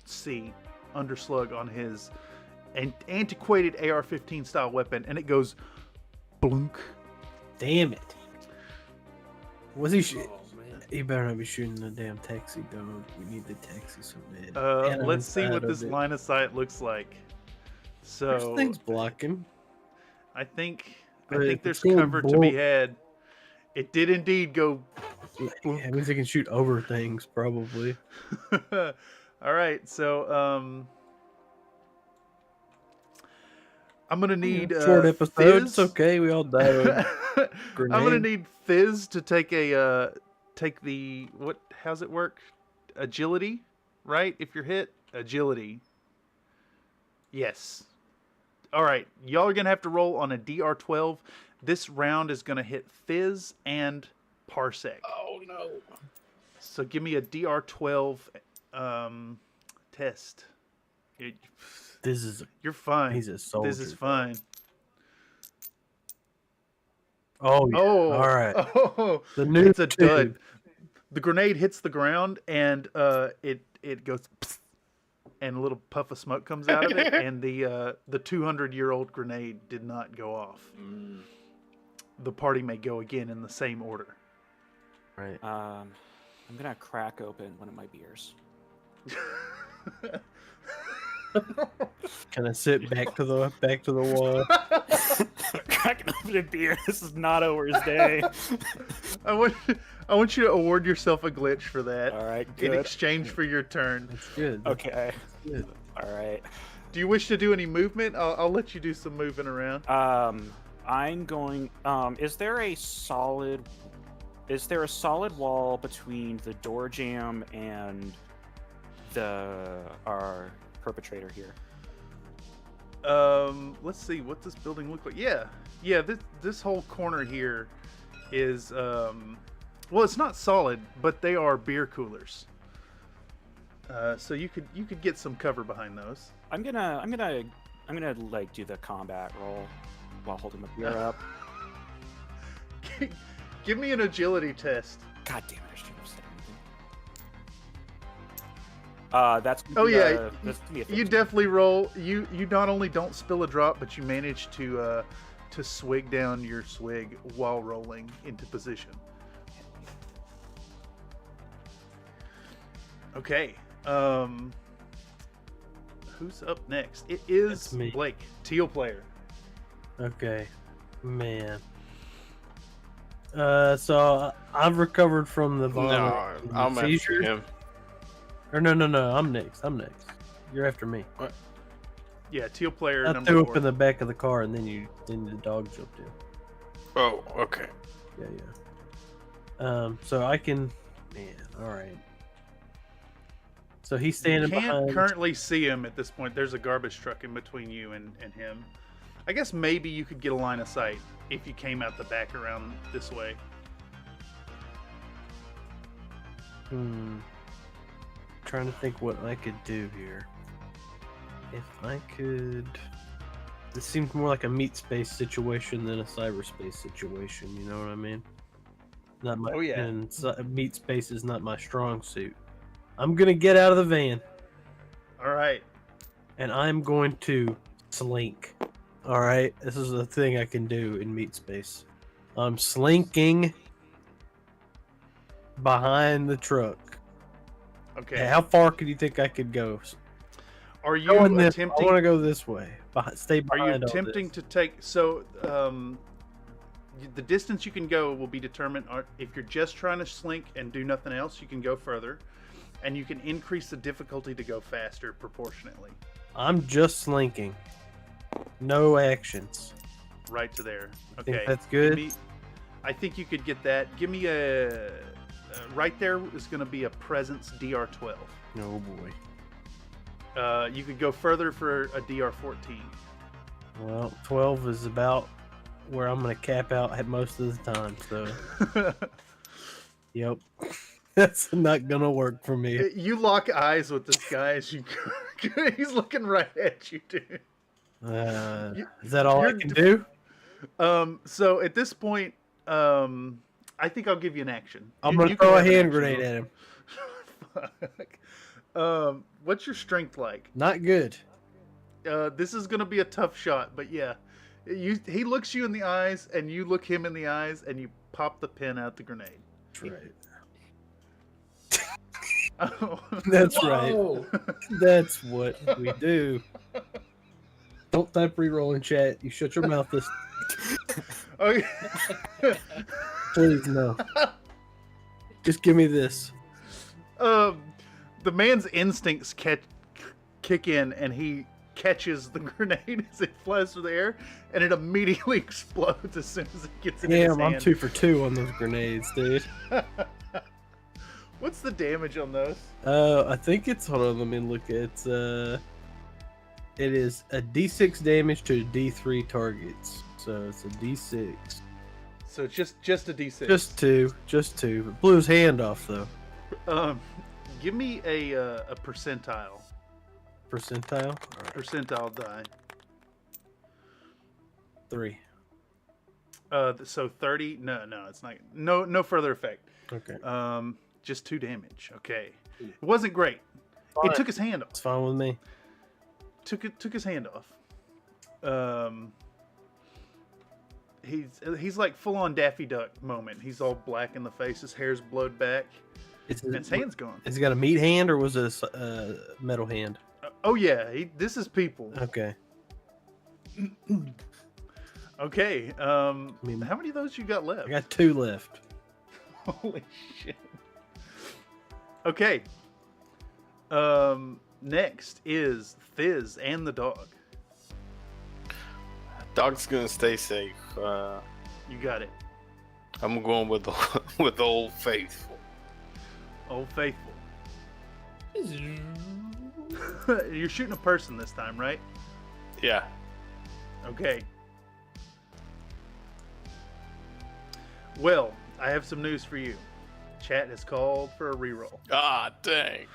[SPEAKER 1] see underslug on his antiquated AR-15 style weapon, and it goes blunk.
[SPEAKER 3] Damn it. Was he shooting?
[SPEAKER 2] Oh, man.
[SPEAKER 3] He better not be shooting the damn taxi, dog. We need the taxi so bad. And
[SPEAKER 1] Let's see
[SPEAKER 3] I'm
[SPEAKER 1] what
[SPEAKER 3] out
[SPEAKER 1] this
[SPEAKER 3] of it.
[SPEAKER 1] line of sight looks like.
[SPEAKER 3] There's
[SPEAKER 1] So
[SPEAKER 3] things blocking.
[SPEAKER 1] I think
[SPEAKER 3] But if
[SPEAKER 1] there's
[SPEAKER 3] it's going
[SPEAKER 1] cover to be
[SPEAKER 3] blow-
[SPEAKER 1] had. It did indeed go.
[SPEAKER 3] Yeah, it means they can shoot over things, probably.
[SPEAKER 1] All right, so I'm gonna need
[SPEAKER 3] Short episode.
[SPEAKER 1] Fizz.
[SPEAKER 3] It's okay. We all died. Of
[SPEAKER 1] I'm gonna
[SPEAKER 3] grenade.
[SPEAKER 1] need Fizz to take the what? How's it work? Agility, right? If you're hit, agility. Yes. All right, y'all are gonna have to roll on a DR12. This round is gonna hit Fizz and Parsec.
[SPEAKER 2] Oh no.
[SPEAKER 1] So give me a DR12 test.
[SPEAKER 3] This is
[SPEAKER 1] You're fine.
[SPEAKER 3] he's a soldier.
[SPEAKER 1] This is fine.
[SPEAKER 3] Oh, yeah.
[SPEAKER 1] Oh,
[SPEAKER 3] all right.
[SPEAKER 1] Oh,
[SPEAKER 3] The new
[SPEAKER 1] it's a
[SPEAKER 3] two.
[SPEAKER 1] dud. The grenade hits the ground, and it goes, psst, and a little puff of smoke comes out of it, and the 200-year-old grenade did not go off. The party may go again in the same order.
[SPEAKER 3] Right.
[SPEAKER 5] I'm gonna crack open one of my beers.
[SPEAKER 3] Can I sit back to the wall?
[SPEAKER 5] Cracking open a beer. This is not Ower's day.
[SPEAKER 1] I want you to award yourself a glitch for that.
[SPEAKER 5] All right,
[SPEAKER 1] In
[SPEAKER 5] good.
[SPEAKER 1] exchange for your turn.
[SPEAKER 3] That's good.
[SPEAKER 5] Okay.
[SPEAKER 3] Good.
[SPEAKER 5] All right.
[SPEAKER 1] Do you wish to do any movement? I'll let you do some moving around.
[SPEAKER 5] I'm going. Is there a solid wall between the door jamb and our perpetrator here?
[SPEAKER 1] Let's see what this building look like. Yeah. This whole corner here is well, it's not solid, but they are beer coolers. So you could get some cover behind those.
[SPEAKER 5] I'm gonna like do the combat roll while holding the beer up.
[SPEAKER 1] Give me an agility test.
[SPEAKER 5] God damn it! I should have said anything. That's gonna
[SPEAKER 1] Oh
[SPEAKER 5] be
[SPEAKER 1] yeah,
[SPEAKER 5] that's gonna be a
[SPEAKER 1] you
[SPEAKER 5] 15.
[SPEAKER 1] definitely roll. You not only don't spill a drop, but you manage to swig down your swig while rolling into position. Okay. Who's up next? It is
[SPEAKER 3] That's me.
[SPEAKER 1] Blake, teal player.
[SPEAKER 3] Okay, man. So I've recovered from the
[SPEAKER 4] No,
[SPEAKER 3] violent
[SPEAKER 4] I'm after
[SPEAKER 3] seizure.
[SPEAKER 4] him.
[SPEAKER 3] Or no, I'm next. You're after me.
[SPEAKER 1] Yeah, teal player
[SPEAKER 3] I
[SPEAKER 1] number
[SPEAKER 3] threw
[SPEAKER 1] 4.
[SPEAKER 3] up in the back of the car, and then the dog jumped in.
[SPEAKER 4] Oh, okay.
[SPEAKER 3] Yeah. So I can, man. All right. So he's
[SPEAKER 1] You
[SPEAKER 3] standing
[SPEAKER 1] can't
[SPEAKER 3] behind.
[SPEAKER 1] currently see him at this point. There's a garbage truck in between you and him. I guess maybe you could get a line of sight if you came out the back around this way.
[SPEAKER 3] Trying to think what I could do here. If I could, this seems more like a meat space situation than a cyberspace situation. You know what I mean? Not my.
[SPEAKER 1] Oh, yeah.
[SPEAKER 3] And meat space is not my strong suit. I'm gonna get out of the van,
[SPEAKER 1] All right.
[SPEAKER 3] and I'm going to slink. All right, this is a thing I can do in meat space. I'm slinking behind the truck.
[SPEAKER 1] Okay.
[SPEAKER 3] Hey, how far could you think I could go?
[SPEAKER 1] Are you
[SPEAKER 3] Going this, I
[SPEAKER 1] attempting?
[SPEAKER 3] want to go this way. Stay
[SPEAKER 1] Are
[SPEAKER 3] behind.
[SPEAKER 1] you
[SPEAKER 3] all
[SPEAKER 1] attempting
[SPEAKER 3] this.
[SPEAKER 1] to take? So, the distance you can go will be determined. If you're just trying to slink and do nothing else, you can go further, and you can increase the difficulty to go faster proportionately.
[SPEAKER 3] I'm just slinking. No actions.
[SPEAKER 1] Right to there.
[SPEAKER 3] Think
[SPEAKER 1] Okay.
[SPEAKER 3] that's good?
[SPEAKER 1] I think you could get that. Give me a. Right there is going to be a presence DR12.
[SPEAKER 3] Oh boy.
[SPEAKER 1] You could go further for a DR14.
[SPEAKER 3] Well, 12 is about where I'm going to cap out at most of the time. So, yep. That's not going to work for me.
[SPEAKER 1] You lock eyes with this guy as you go. He's looking right at you, dude.
[SPEAKER 3] Is that all I can do?
[SPEAKER 1] So at this point, I think I'll give you an action.
[SPEAKER 3] I'm
[SPEAKER 1] You
[SPEAKER 3] going to
[SPEAKER 1] can
[SPEAKER 3] throw a
[SPEAKER 1] have an
[SPEAKER 3] hand
[SPEAKER 1] action.
[SPEAKER 3] grenade at him.
[SPEAKER 1] Fuck. What's your strength like?
[SPEAKER 3] Not good.
[SPEAKER 1] This is gonna be a tough shot, but yeah, he looks you in the eyes, and you look him in the eyes, and you pop the pin out the grenade.
[SPEAKER 3] That's right.
[SPEAKER 1] Oh.
[SPEAKER 3] That's right.
[SPEAKER 2] Whoa!
[SPEAKER 3] That's what we do. Don't type reroll in chat. You shut your mouth this.
[SPEAKER 1] Okay.
[SPEAKER 3] Please, no. Just give me this.
[SPEAKER 1] The man's instincts kick in, and he catches the grenade as it flies through the air, and it immediately explodes as soon as it gets in his
[SPEAKER 3] Damn, I'm
[SPEAKER 1] hand.
[SPEAKER 3] 2 for 2 on those grenades, dude.
[SPEAKER 1] What's the damage on those?
[SPEAKER 3] I think it's, hold on, let me look. It's it is a D6 damage to D3 targets. So it's a D6.
[SPEAKER 1] So it's just a D6.
[SPEAKER 3] Just two. It blew his hand off though.
[SPEAKER 1] Give me a percentile.
[SPEAKER 3] Percentile?
[SPEAKER 1] Percentile die.
[SPEAKER 3] 3.
[SPEAKER 1] So 30. No, it's not. No further effect.
[SPEAKER 3] Okay.
[SPEAKER 1] Just 2 damage. Okay. It wasn't great.
[SPEAKER 3] Fine.
[SPEAKER 1] It took his hand off.
[SPEAKER 3] It's fine with me.
[SPEAKER 1] Took his hand off. He's like full on Daffy Duck moment. He's all black in the face. His hair's blowed back. And his hand's gone.
[SPEAKER 3] Has he got a meat hand or was it a metal hand?
[SPEAKER 1] Oh yeah, this is people.
[SPEAKER 3] Okay.
[SPEAKER 1] Okay. How many of those you got left?
[SPEAKER 3] I got 2 left.
[SPEAKER 1] Holy shit. Okay. Next is Fizz and the dog.
[SPEAKER 4] Dog's gonna stay safe.
[SPEAKER 1] You got it.
[SPEAKER 4] I'm going with with Old Faithful.
[SPEAKER 1] Old Faithful. You're shooting a person this time, right?
[SPEAKER 4] Yeah.
[SPEAKER 1] Okay. Well, I have some news for you. Chat has called for a reroll.
[SPEAKER 4] Ah, dang.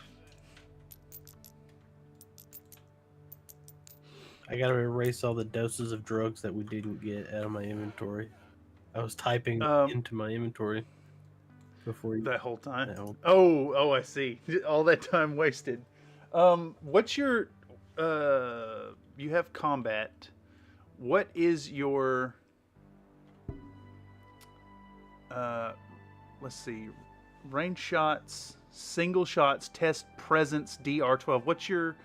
[SPEAKER 3] I gotta erase all the doses of drugs that we didn't get out of my inventory. I was typing into my inventory before you.
[SPEAKER 1] That whole time.
[SPEAKER 3] That whole-
[SPEAKER 1] Oh, I see. All that time wasted. What's your? You have combat. What is your? Let's see. Range shots, single shots, test presence DR12. What's your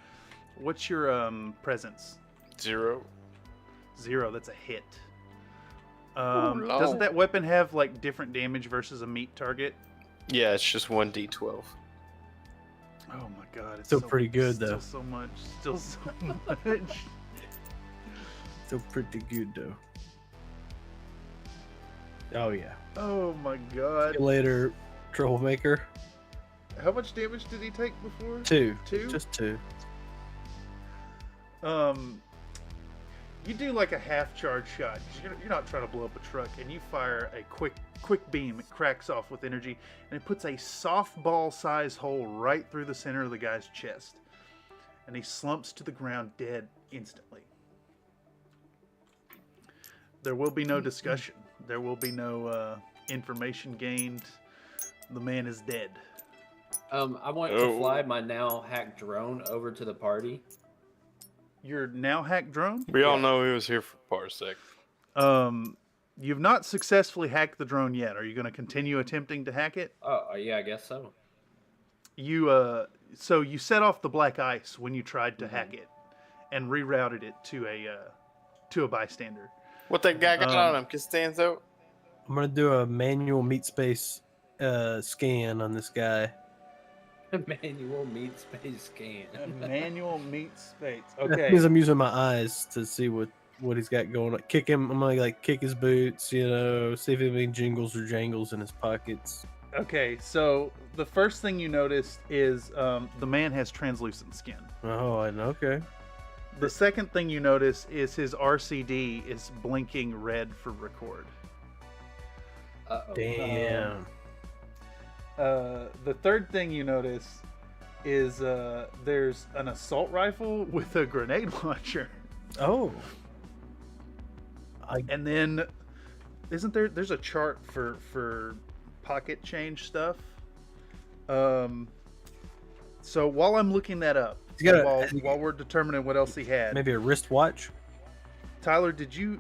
[SPEAKER 1] presence?
[SPEAKER 4] 0.
[SPEAKER 1] 0. That's a hit.
[SPEAKER 4] Ooh,
[SPEAKER 1] Doesn't
[SPEAKER 4] low.
[SPEAKER 1] that weapon have like different damage versus a meat target?
[SPEAKER 4] Yeah, it's just 1d12.
[SPEAKER 1] Oh my god, it's
[SPEAKER 3] Still
[SPEAKER 1] so,
[SPEAKER 3] pretty good,
[SPEAKER 1] still
[SPEAKER 3] though.
[SPEAKER 1] so much. Still so much.
[SPEAKER 3] Still pretty good though. Oh yeah.
[SPEAKER 1] Oh my god.
[SPEAKER 3] See you later, troublemaker.
[SPEAKER 1] How much damage did he take before?
[SPEAKER 3] 2.
[SPEAKER 1] Two?
[SPEAKER 3] Just 2.
[SPEAKER 1] You do like a half charge shot. You're not trying to blow up a truck, and you fire a quick beam. It cracks off with energy, and it puts a softball size hole right through the center of the guy's chest, and he slumps to the ground dead instantly. There will be no discussion. There will be no information gained. The man is dead.
[SPEAKER 2] I want to fly my now hacked drone over to the party.
[SPEAKER 1] Your now hacked drone?
[SPEAKER 4] We all know he was here for Parsec.
[SPEAKER 1] You've not successfully hacked the drone yet. Are you going to continue attempting to hack it?
[SPEAKER 2] Oh, yeah, I guess so.
[SPEAKER 1] So you set off the black ice when you tried to hack it, and rerouted it to a bystander.
[SPEAKER 4] What that guy got on him, Costanzo?
[SPEAKER 3] I'm gonna do a manual meat space scan on this guy.
[SPEAKER 2] Manual meat space scan.
[SPEAKER 1] Manual meat space.
[SPEAKER 3] That
[SPEAKER 1] Okay.
[SPEAKER 3] means I'm using my eyes to see what he's got going on. Kick him. I'm gonna kick his boots. See if anything jingles or jangles in his pockets.
[SPEAKER 1] Okay. So the first thing you notice is the man has translucent skin.
[SPEAKER 3] Oh, okay.
[SPEAKER 1] The second thing you notice is his RCD is blinking red for record.
[SPEAKER 2] Uh-oh.
[SPEAKER 3] Damn.
[SPEAKER 1] The third thing you notice is there's an assault rifle with a grenade launcher.
[SPEAKER 3] Oh.
[SPEAKER 1] And then there's a chart for pocket change stuff. So while I'm looking that up, while we're determining what else he had,
[SPEAKER 3] Maybe a wristwatch.
[SPEAKER 1] Tyler, did you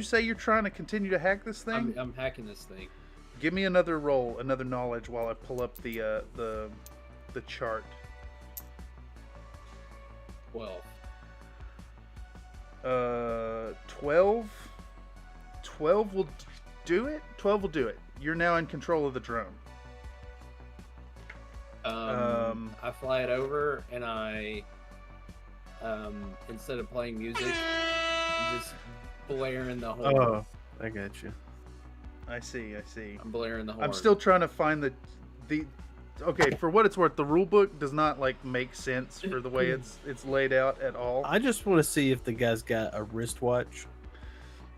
[SPEAKER 1] say you're trying to continue to hack this thing?
[SPEAKER 2] I'm hacking this thing.
[SPEAKER 1] Give me another roll, another knowledge while I pull up the chart.
[SPEAKER 2] 12.
[SPEAKER 1] 12 will do it. 12 will do it. You're now in control of the drone.
[SPEAKER 2] I fly it over, and I instead of playing music, I'm just blaring the horn.
[SPEAKER 3] Oh, I got you.
[SPEAKER 1] I see.
[SPEAKER 2] I'm blaring the horn.
[SPEAKER 1] I'm still trying to find the. Okay, for what it's worth, the rule book does not make sense for the way it's laid out at all.
[SPEAKER 3] I just want to see if the guy's got a wristwatch.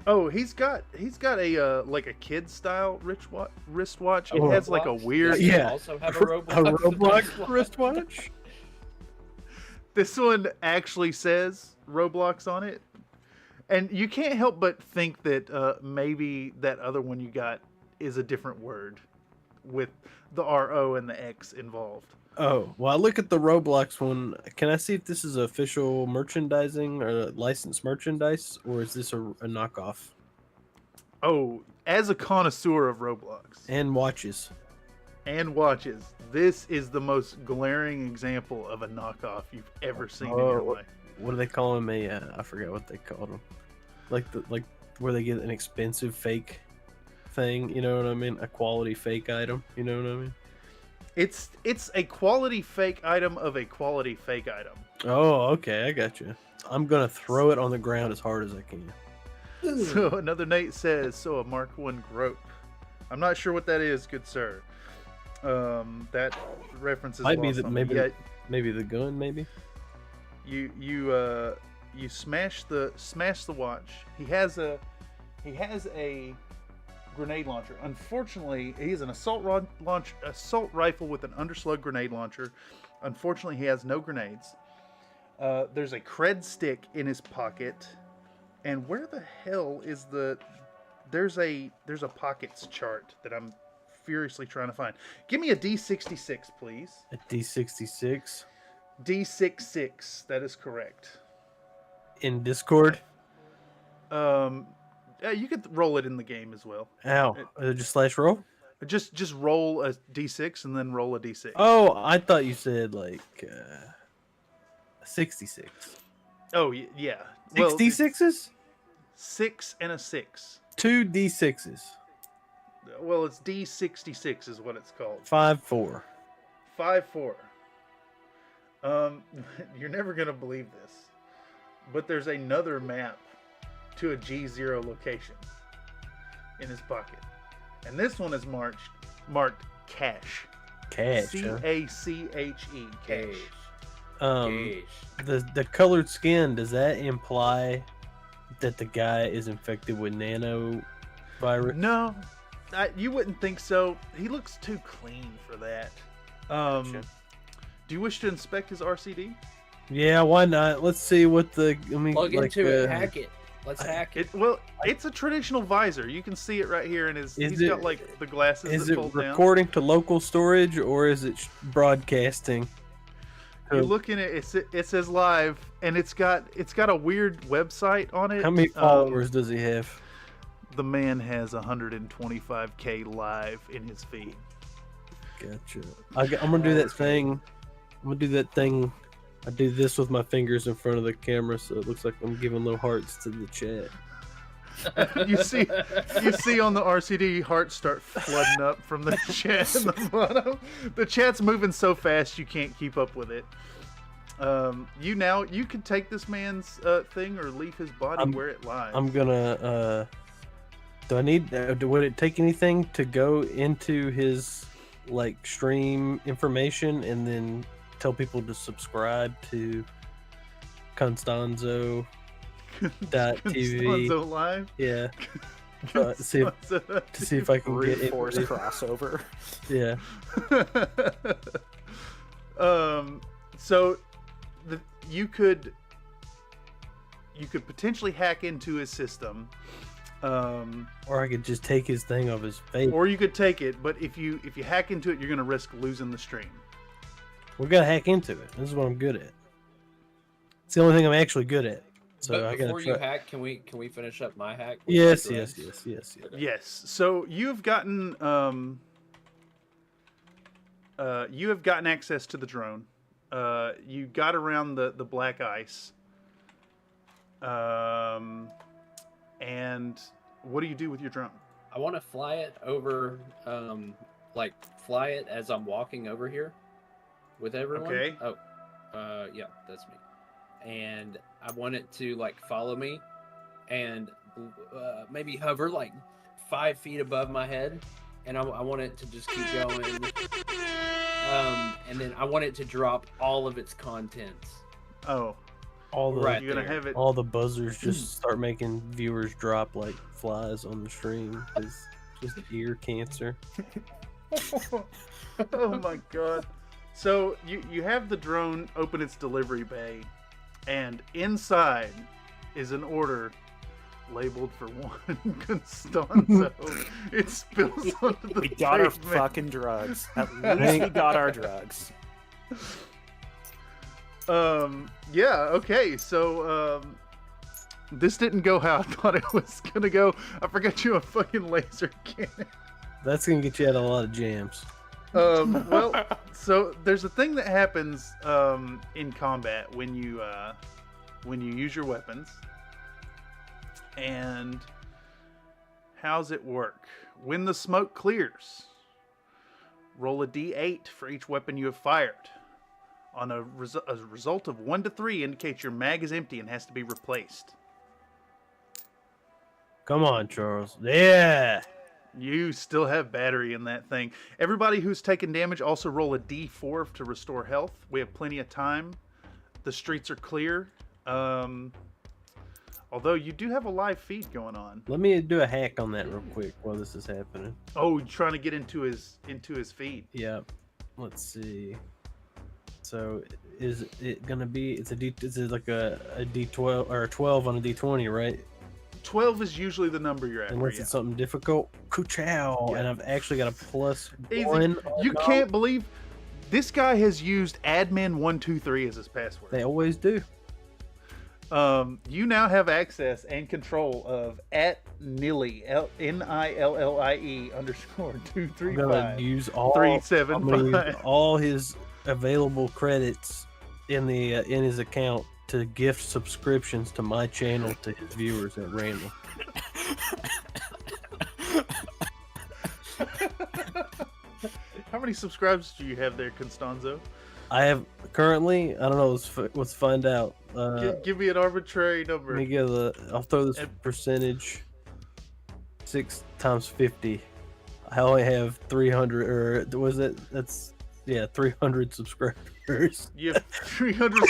[SPEAKER 1] Oh, he's got a like a kid style wristwatch. It has like a weird.
[SPEAKER 3] Yeah.
[SPEAKER 2] Also have a
[SPEAKER 3] A
[SPEAKER 2] Roblox,
[SPEAKER 3] Roblox wristwatch?
[SPEAKER 1] This one actually says Roblox on it, and you can't help but think that maybe that other one you got is a different word, with the RO and the X involved.
[SPEAKER 3] Oh, well, I look at the Roblox one. Can I see if this is official merchandising or licensed merchandise, or is this a knockoff?
[SPEAKER 1] Oh, as a connoisseur of Roblox
[SPEAKER 3] And watches.
[SPEAKER 1] and watches, this is the most glaring example of a knockoff you've ever seen in your life.
[SPEAKER 3] What do they call them? I forgot what they called them. Like where they get an expensive fake thing. You know what I mean? A quality fake item. You know what I mean?
[SPEAKER 1] It's a quality fake item of a quality fake item.
[SPEAKER 3] Oh, okay, I got you. I'm gonna throw it on the ground as hard as I can.
[SPEAKER 1] So another Nate says, so a Mark I grope. I'm not sure what that is, good sir. That reference is
[SPEAKER 3] Might be
[SPEAKER 1] lost
[SPEAKER 3] the
[SPEAKER 1] on me.
[SPEAKER 3] maybe the gun, maybe.
[SPEAKER 1] You smash the watch. He has a grenade launcher. Unfortunately, he has an assault rifle with an underslug grenade launcher. Unfortunately, he has no grenades. There's a cred stick in his pocket, and where the hell is there's a pockets chart that I'm furiously trying to find. Give me a D66, please.
[SPEAKER 3] A D66
[SPEAKER 1] D66, that is correct.
[SPEAKER 3] in Discord.
[SPEAKER 1] You could roll it in the game as well.
[SPEAKER 3] Ow! Just /roll.
[SPEAKER 1] Just roll a D6 and then roll a D6.
[SPEAKER 3] Oh, I thought you said 66.
[SPEAKER 1] Oh yeah.
[SPEAKER 3] Six D6s?
[SPEAKER 1] 6 and a 6.
[SPEAKER 3] 2 D6s.
[SPEAKER 1] Well, it's D66 is what it's called.
[SPEAKER 3] 5-4.
[SPEAKER 1] 5-4. You're never gonna believe this, but there's another map to a G0 location in his pocket, and this one is marked cache.
[SPEAKER 3] Cache.
[SPEAKER 1] C-A-C-H-E. Cache.
[SPEAKER 3] The colored skin, does that imply that the guy is infected with nanovirus?
[SPEAKER 1] No, you wouldn't think so. He looks too clean for that.
[SPEAKER 3] Gotcha.
[SPEAKER 1] Do you wish to inspect his RCD?
[SPEAKER 3] Yeah, why not? Let's see what the. I mean,
[SPEAKER 2] Plug
[SPEAKER 3] like,
[SPEAKER 2] into it, hack it. Let's hack it.
[SPEAKER 1] It's a traditional visor. You can see it right here in his. He's
[SPEAKER 3] it-
[SPEAKER 1] got like the glasses
[SPEAKER 3] Is
[SPEAKER 1] that
[SPEAKER 3] it
[SPEAKER 1] fold down.
[SPEAKER 3] recording to local storage or is it broadcasting?
[SPEAKER 1] You're looking at it says live, and it's got a weird website on it.
[SPEAKER 3] How many followers does he have?
[SPEAKER 1] The man has 125K live in his feed.
[SPEAKER 3] Gotcha. I'm gonna do that thing. I'm gonna do that thing. I do this with my fingers in front of the camera, so it looks like I'm giving little hearts to the chat.
[SPEAKER 1] You see on the RCD hearts start flooding up from the chat in the bottom. The chat's moving so fast you can't keep up with it. You can take this man's thing or leave his body where it lies.
[SPEAKER 3] I'm gonna. Do I need? Would it take anything to go into his like stream information and then tell people to subscribe to Constanzo.tv?
[SPEAKER 1] Constanzo Live?
[SPEAKER 3] Yeah. To see if I can get it.
[SPEAKER 5] Force crossover.
[SPEAKER 3] Yeah.
[SPEAKER 1] So you could potentially hack into his system,
[SPEAKER 3] Or I could just take his thing off his face.
[SPEAKER 1] or you could take it. But if you hack into it, you're going to risk losing the stream.
[SPEAKER 3] We gotta hack into it. This is what I'm good at. It's the only thing I'm actually good at. So
[SPEAKER 2] But
[SPEAKER 3] I gotta
[SPEAKER 2] before you hack, can we finish up my hack? with
[SPEAKER 3] Yes,
[SPEAKER 2] my
[SPEAKER 3] yes,
[SPEAKER 2] threads?
[SPEAKER 3] yes.
[SPEAKER 1] Yes. So you have gotten access to the drone. You got around the black ice. And what do you do with your drone?
[SPEAKER 2] I want to fly it over, fly it as I'm walking over here with everyone.
[SPEAKER 1] Okay.
[SPEAKER 2] Oh, yeah, that's me. And I want it to follow me, and maybe hover 5 feet above my head, and I want it to just keep going. And then I want it to drop all of its contents.
[SPEAKER 1] Oh,
[SPEAKER 3] All the
[SPEAKER 2] Right.
[SPEAKER 1] you're gonna
[SPEAKER 2] there.
[SPEAKER 1] have it.
[SPEAKER 3] all the buzzers just start making viewers drop like flies on the stream. It's just ear cancer.
[SPEAKER 1] Oh my god. So you have the drone open its delivery bay, and inside is an order labeled for one Constanzo. It spills onto the
[SPEAKER 5] We got our
[SPEAKER 1] pavement.
[SPEAKER 5] fucking drugs. At least we got our drugs.
[SPEAKER 1] Yeah, okay, so this didn't go how I thought it was gonna go. I forgot you a fucking laser cannon.
[SPEAKER 3] That's gonna get you out of a lot of jams.
[SPEAKER 1] Well, so there's a thing that happens in combat when you use your weapons. And how's it work? When the smoke clears, roll a d8 for each weapon you have fired. On a result of 1 to 3 indicates your mag is empty and has to be replaced.
[SPEAKER 3] Come on, Charles. Yeah.
[SPEAKER 1] You still have battery in that thing. Everybody who's taken damage also roll a d4 to restore health. We have plenty of time. The streets are clear. Although you do have a live feed going on.
[SPEAKER 3] Let me do a hack on that real quick while this is happening.
[SPEAKER 1] Oh, you're trying to get into his feed.
[SPEAKER 3] Yeah. Let's see. So is it gonna be? Is it like a D12 or a 12 on a D20, right?
[SPEAKER 1] 12 is usually the number you're at.
[SPEAKER 3] Unless it's something difficult. Kuchow.
[SPEAKER 1] Yeah.
[SPEAKER 3] And I've actually got a plus
[SPEAKER 1] Easy.
[SPEAKER 3] 1.
[SPEAKER 1] You can't believe this guy has used admin123 as his password.
[SPEAKER 3] They always do.
[SPEAKER 1] You now have access and control of @Nillie NILLIE _235.
[SPEAKER 3] I'm gonna use all
[SPEAKER 1] 375.
[SPEAKER 3] I'm gonna use all his available credits in his account to gift subscriptions to my channel to his viewers at random.
[SPEAKER 1] How many subscribers do you have there, Constanzo?
[SPEAKER 3] I have currently. I don't know. Let's find out.
[SPEAKER 1] Give me an arbitrary
[SPEAKER 3] Let
[SPEAKER 1] number.
[SPEAKER 3] me get I'll throw this percentage. 6 times 50. I only have 300, or was it? That's 300 subscribers.
[SPEAKER 1] You have 300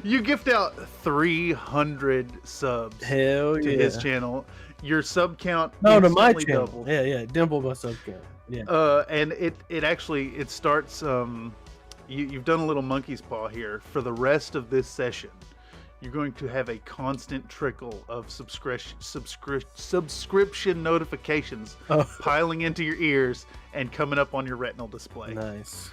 [SPEAKER 1] you gift out 300 subs
[SPEAKER 3] Hell
[SPEAKER 1] to
[SPEAKER 3] yeah!
[SPEAKER 1] his channel. Your sub count
[SPEAKER 3] No, to my
[SPEAKER 1] instantly
[SPEAKER 3] channel.
[SPEAKER 1] doubled.
[SPEAKER 3] Yeah, double my sub count. Yeah.
[SPEAKER 1] And it actually starts. You've done a little monkey's paw here. For the rest of this session, you're going to have a constant trickle of subscription notifications piling into your ears and coming up on your retinal display.
[SPEAKER 3] Nice.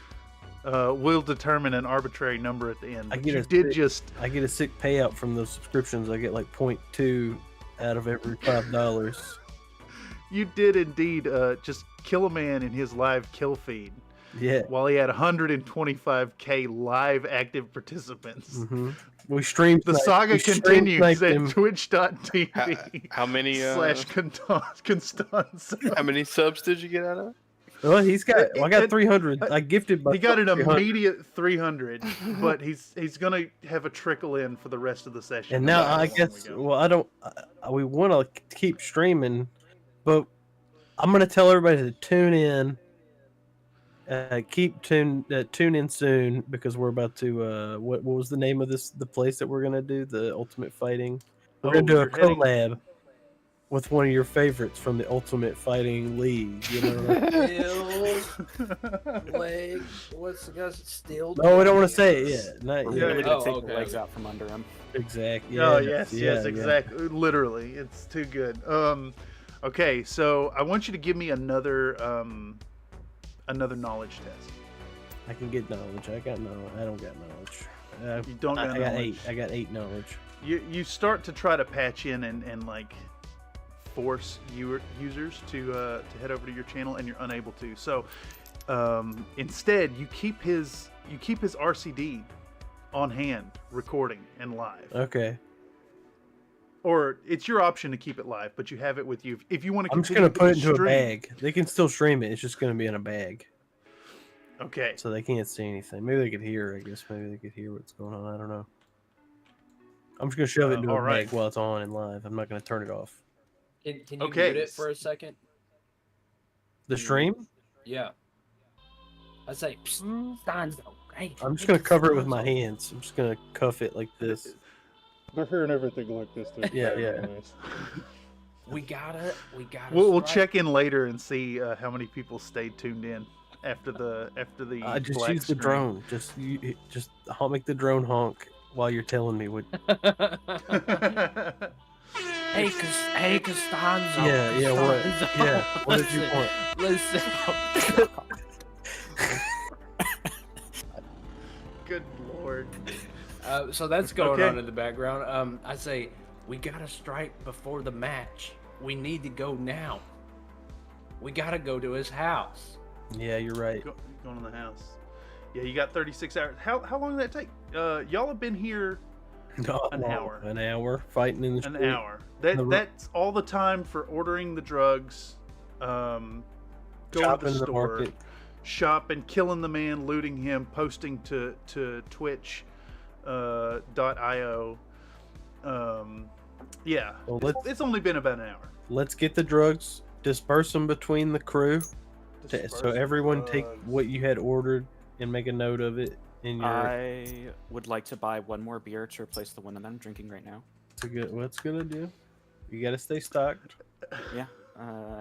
[SPEAKER 1] We'll determine an arbitrary number at the end.
[SPEAKER 3] I
[SPEAKER 1] but
[SPEAKER 3] get
[SPEAKER 1] you
[SPEAKER 3] a
[SPEAKER 1] did
[SPEAKER 3] sick-
[SPEAKER 1] just
[SPEAKER 3] I get a sick payout from those subscriptions. I get like 0.2 out of every $5.
[SPEAKER 1] you did indeed just kill a man in his live kill feed
[SPEAKER 3] Yeah.
[SPEAKER 1] while he had 125k live active participants.
[SPEAKER 3] Mm-hmm. We streamed
[SPEAKER 1] The saga continues at
[SPEAKER 3] him.
[SPEAKER 1] twitch.tv
[SPEAKER 4] How many
[SPEAKER 1] slash Constance.
[SPEAKER 4] how many subs did you get out of it?
[SPEAKER 3] Well, he's got. Well, I got 300. I gifted.
[SPEAKER 1] He got an
[SPEAKER 3] 300.
[SPEAKER 1] immediate 300, but he's gonna have a trickle in for the rest of the session.
[SPEAKER 3] And
[SPEAKER 1] no
[SPEAKER 3] now
[SPEAKER 1] matter
[SPEAKER 3] I
[SPEAKER 1] how long
[SPEAKER 3] guess.
[SPEAKER 1] we go.
[SPEAKER 3] Well, I don't. We want to keep streaming, but I'm gonna tell everybody to tune in. Tune in soon because we're about to. What was the name of the place that we're gonna do the Ultimate Fighting? We're gonna do a
[SPEAKER 1] you're heading-
[SPEAKER 3] collab with one of your favorites from the Ultimate Fighting League. You know.
[SPEAKER 2] Leg. What's the guy's steel?
[SPEAKER 3] No, we don't want to say it yet. Not
[SPEAKER 5] We're
[SPEAKER 3] yet.
[SPEAKER 5] really gonna
[SPEAKER 2] Oh,
[SPEAKER 5] take
[SPEAKER 2] okay.
[SPEAKER 5] the legs out from under him.
[SPEAKER 3] Exactly.
[SPEAKER 1] Oh
[SPEAKER 3] Yes,
[SPEAKER 1] yes, exactly. Literally, it's too good. Okay, so I want you to give me another knowledge test.
[SPEAKER 3] I can get knowledge. I got knowledge. I don't got knowledge.
[SPEAKER 1] You don't got
[SPEAKER 3] I got
[SPEAKER 1] knowledge.
[SPEAKER 3] 8. I got 8 knowledge.
[SPEAKER 1] You start to try to patch in and like force users to head over to your channel, and you're unable to. So instead, you keep his RCD on hand, recording and live.
[SPEAKER 3] Okay.
[SPEAKER 1] Or it's your option to keep it live, but you have it with you if you want to.
[SPEAKER 3] I'm just gonna put it into a bag. They can still stream it. It's just gonna be in a bag,
[SPEAKER 1] Okay.
[SPEAKER 3] so they can't see anything. Maybe they could hear. I guess maybe they could hear what's going on. I don't know. I'm just gonna shove it into a
[SPEAKER 1] all right.
[SPEAKER 3] bag while it's on and live. I'm not gonna turn it off.
[SPEAKER 2] Can you
[SPEAKER 1] Okay.
[SPEAKER 2] mute it for a second?
[SPEAKER 3] The stream?
[SPEAKER 2] Yeah. I say, "Psst, Stanzo, hey,
[SPEAKER 3] I'm just
[SPEAKER 2] hey,
[SPEAKER 3] gonna cover it with my
[SPEAKER 2] Stanzo."
[SPEAKER 3] hands. I'm just gonna cuff it like this.
[SPEAKER 1] They're hearing everything like this.
[SPEAKER 3] Yeah.
[SPEAKER 2] We gotta.
[SPEAKER 1] We'll
[SPEAKER 2] strike.
[SPEAKER 1] check in later and see how many people stayed tuned in after the
[SPEAKER 3] I just
[SPEAKER 1] black
[SPEAKER 3] use the
[SPEAKER 1] screen.
[SPEAKER 3] drone. Just make the drone honk while you're telling me what.
[SPEAKER 2] Hey, Costanzo.
[SPEAKER 3] Yeah. What?
[SPEAKER 2] Costanzo.
[SPEAKER 3] Yeah. What did you want?
[SPEAKER 2] Listen.
[SPEAKER 1] Good lord.
[SPEAKER 2] So that's going
[SPEAKER 1] Okay.
[SPEAKER 2] on in the background. I say we gotta strike before the match. We need to go now. We gotta go to his house.
[SPEAKER 3] Yeah, you're right.
[SPEAKER 1] Going to the house. Yeah, you got 36 hours. How long did that take? Y'all have been here An hour.
[SPEAKER 3] An hour fighting in the
[SPEAKER 1] an
[SPEAKER 3] street.
[SPEAKER 1] hour.
[SPEAKER 3] The-
[SPEAKER 1] That's all the time for ordering the drugs, going to
[SPEAKER 3] Shopping
[SPEAKER 1] the
[SPEAKER 3] in the
[SPEAKER 1] store,
[SPEAKER 3] market.
[SPEAKER 1] shopping, killing the man, looting him, posting to Twitch .io. Yeah,
[SPEAKER 3] Well,
[SPEAKER 1] it's only been about an hour.
[SPEAKER 3] Let's get the drugs, disperse them between the crew, so everyone take what you had ordered and make a note of it in your.
[SPEAKER 5] I would like to buy one more beer to replace the one that I'm drinking right now.
[SPEAKER 3] What's gonna do? You gotta stay stocked.
[SPEAKER 5] Yeah,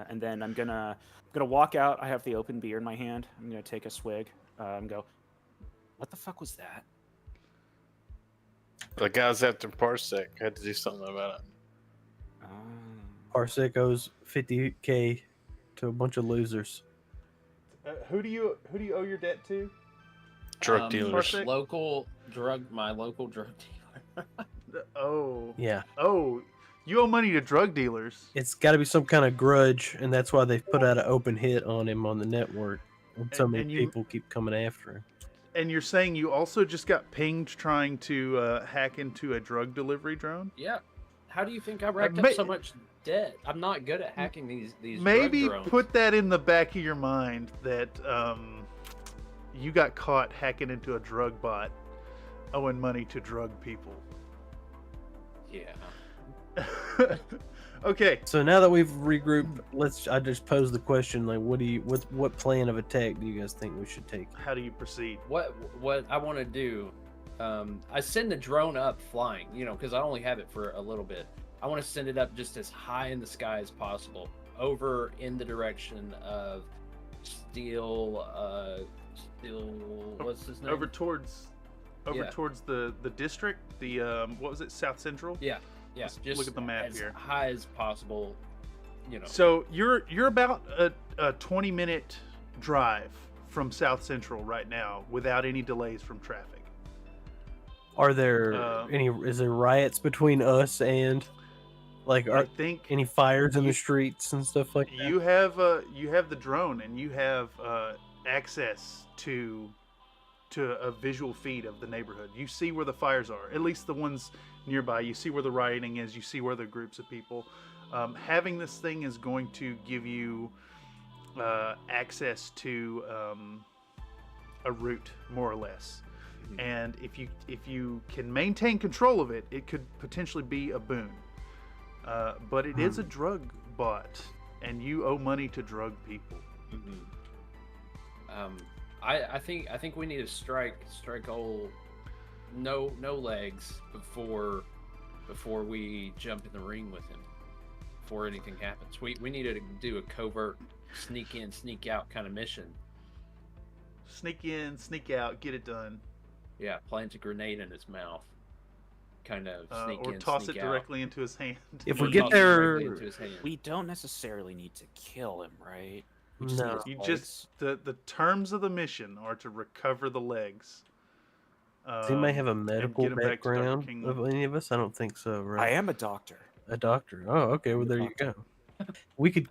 [SPEAKER 5] and then I'm gonna walk out. I have the open beer in my hand. I'm gonna take a swig. And go. What the fuck was that?
[SPEAKER 4] The guys after Parsec had to do something about it.
[SPEAKER 3] Parsec owes 50K to a bunch of losers.
[SPEAKER 1] Who do you owe your debt to?
[SPEAKER 4] Drug dealers.
[SPEAKER 1] Parsec?
[SPEAKER 2] My local drug dealer.
[SPEAKER 1] Oh,
[SPEAKER 3] Yeah,
[SPEAKER 1] you owe money to drug dealers.
[SPEAKER 3] it's got to be some kind of grudge, and that's why they've put out an open hit on him on the network. And so many
[SPEAKER 1] and you-
[SPEAKER 3] people keep coming after him.
[SPEAKER 1] And you're saying you also just got pinged trying to hack into a drug delivery drone?
[SPEAKER 2] Yeah. How do you think I racked
[SPEAKER 1] ma-
[SPEAKER 2] up so much debt? I'm not good at hacking these
[SPEAKER 1] Maybe
[SPEAKER 2] drug drones.
[SPEAKER 1] put that in the back of your mind that you got caught hacking into a drug bot, owing money to drug people.
[SPEAKER 2] Yeah.
[SPEAKER 1] Okay.
[SPEAKER 3] So now that we've regrouped, I just pose the question, like, what plan of attack do you guys think we should take?
[SPEAKER 1] How do you proceed?
[SPEAKER 2] What I want to do, I send the drone up flying, because I only have it for a little bit. I want to send it up just as high in the sky as possible, over in the direction of Steel. What's his name?
[SPEAKER 1] Over towards the district. The what was it? South Central.
[SPEAKER 2] Yeah.
[SPEAKER 1] Let's
[SPEAKER 2] Just
[SPEAKER 1] look at the map
[SPEAKER 2] as
[SPEAKER 1] here.
[SPEAKER 2] high as possible.
[SPEAKER 1] So you're about a 20-minute drive from South Central right now, without any delays from traffic.
[SPEAKER 3] Are there is there riots between us and, like,
[SPEAKER 1] I think
[SPEAKER 3] any fires in the streets and stuff like that?
[SPEAKER 1] you have the drone, and you have access to a visual feed of the neighborhood. You see where the fires are, at least the ones nearby. You see where the rioting is. You see where the groups of people. Having this thing is going to give you access to a route, more or less.
[SPEAKER 2] Mhm.
[SPEAKER 1] And if you can maintain control of it, it could potentially be a boon. But it is a drug bot, and you owe money to drug people.
[SPEAKER 2] I think we need to strike old no legs before we jump in the ring with him, before anything happens. We need to do a covert sneak in, sneak out kind of mission.
[SPEAKER 1] Sneak in, sneak out, get it done.
[SPEAKER 2] Yeah, plant a grenade in his mouth. Kind of sneak
[SPEAKER 1] or
[SPEAKER 2] in,
[SPEAKER 1] toss
[SPEAKER 2] sneak
[SPEAKER 1] it
[SPEAKER 2] out.
[SPEAKER 1] directly into his hand.
[SPEAKER 3] If
[SPEAKER 2] Or
[SPEAKER 3] we get
[SPEAKER 2] toss it
[SPEAKER 3] there,
[SPEAKER 2] directly into his hand.
[SPEAKER 5] We don't necessarily need to kill him, right? We
[SPEAKER 3] No.
[SPEAKER 5] need his
[SPEAKER 1] You
[SPEAKER 5] legs.
[SPEAKER 1] just the terms of the mission are to recover the legs.
[SPEAKER 3] does he may have a medical
[SPEAKER 1] get him back to Dark
[SPEAKER 3] background
[SPEAKER 1] Kingdom.
[SPEAKER 3] of any of us? I don't think so, right?
[SPEAKER 5] I am a doctor.
[SPEAKER 3] A doctor. Oh, okay. Well,
[SPEAKER 5] I'm a
[SPEAKER 3] there you
[SPEAKER 5] doctor.
[SPEAKER 3] go. We could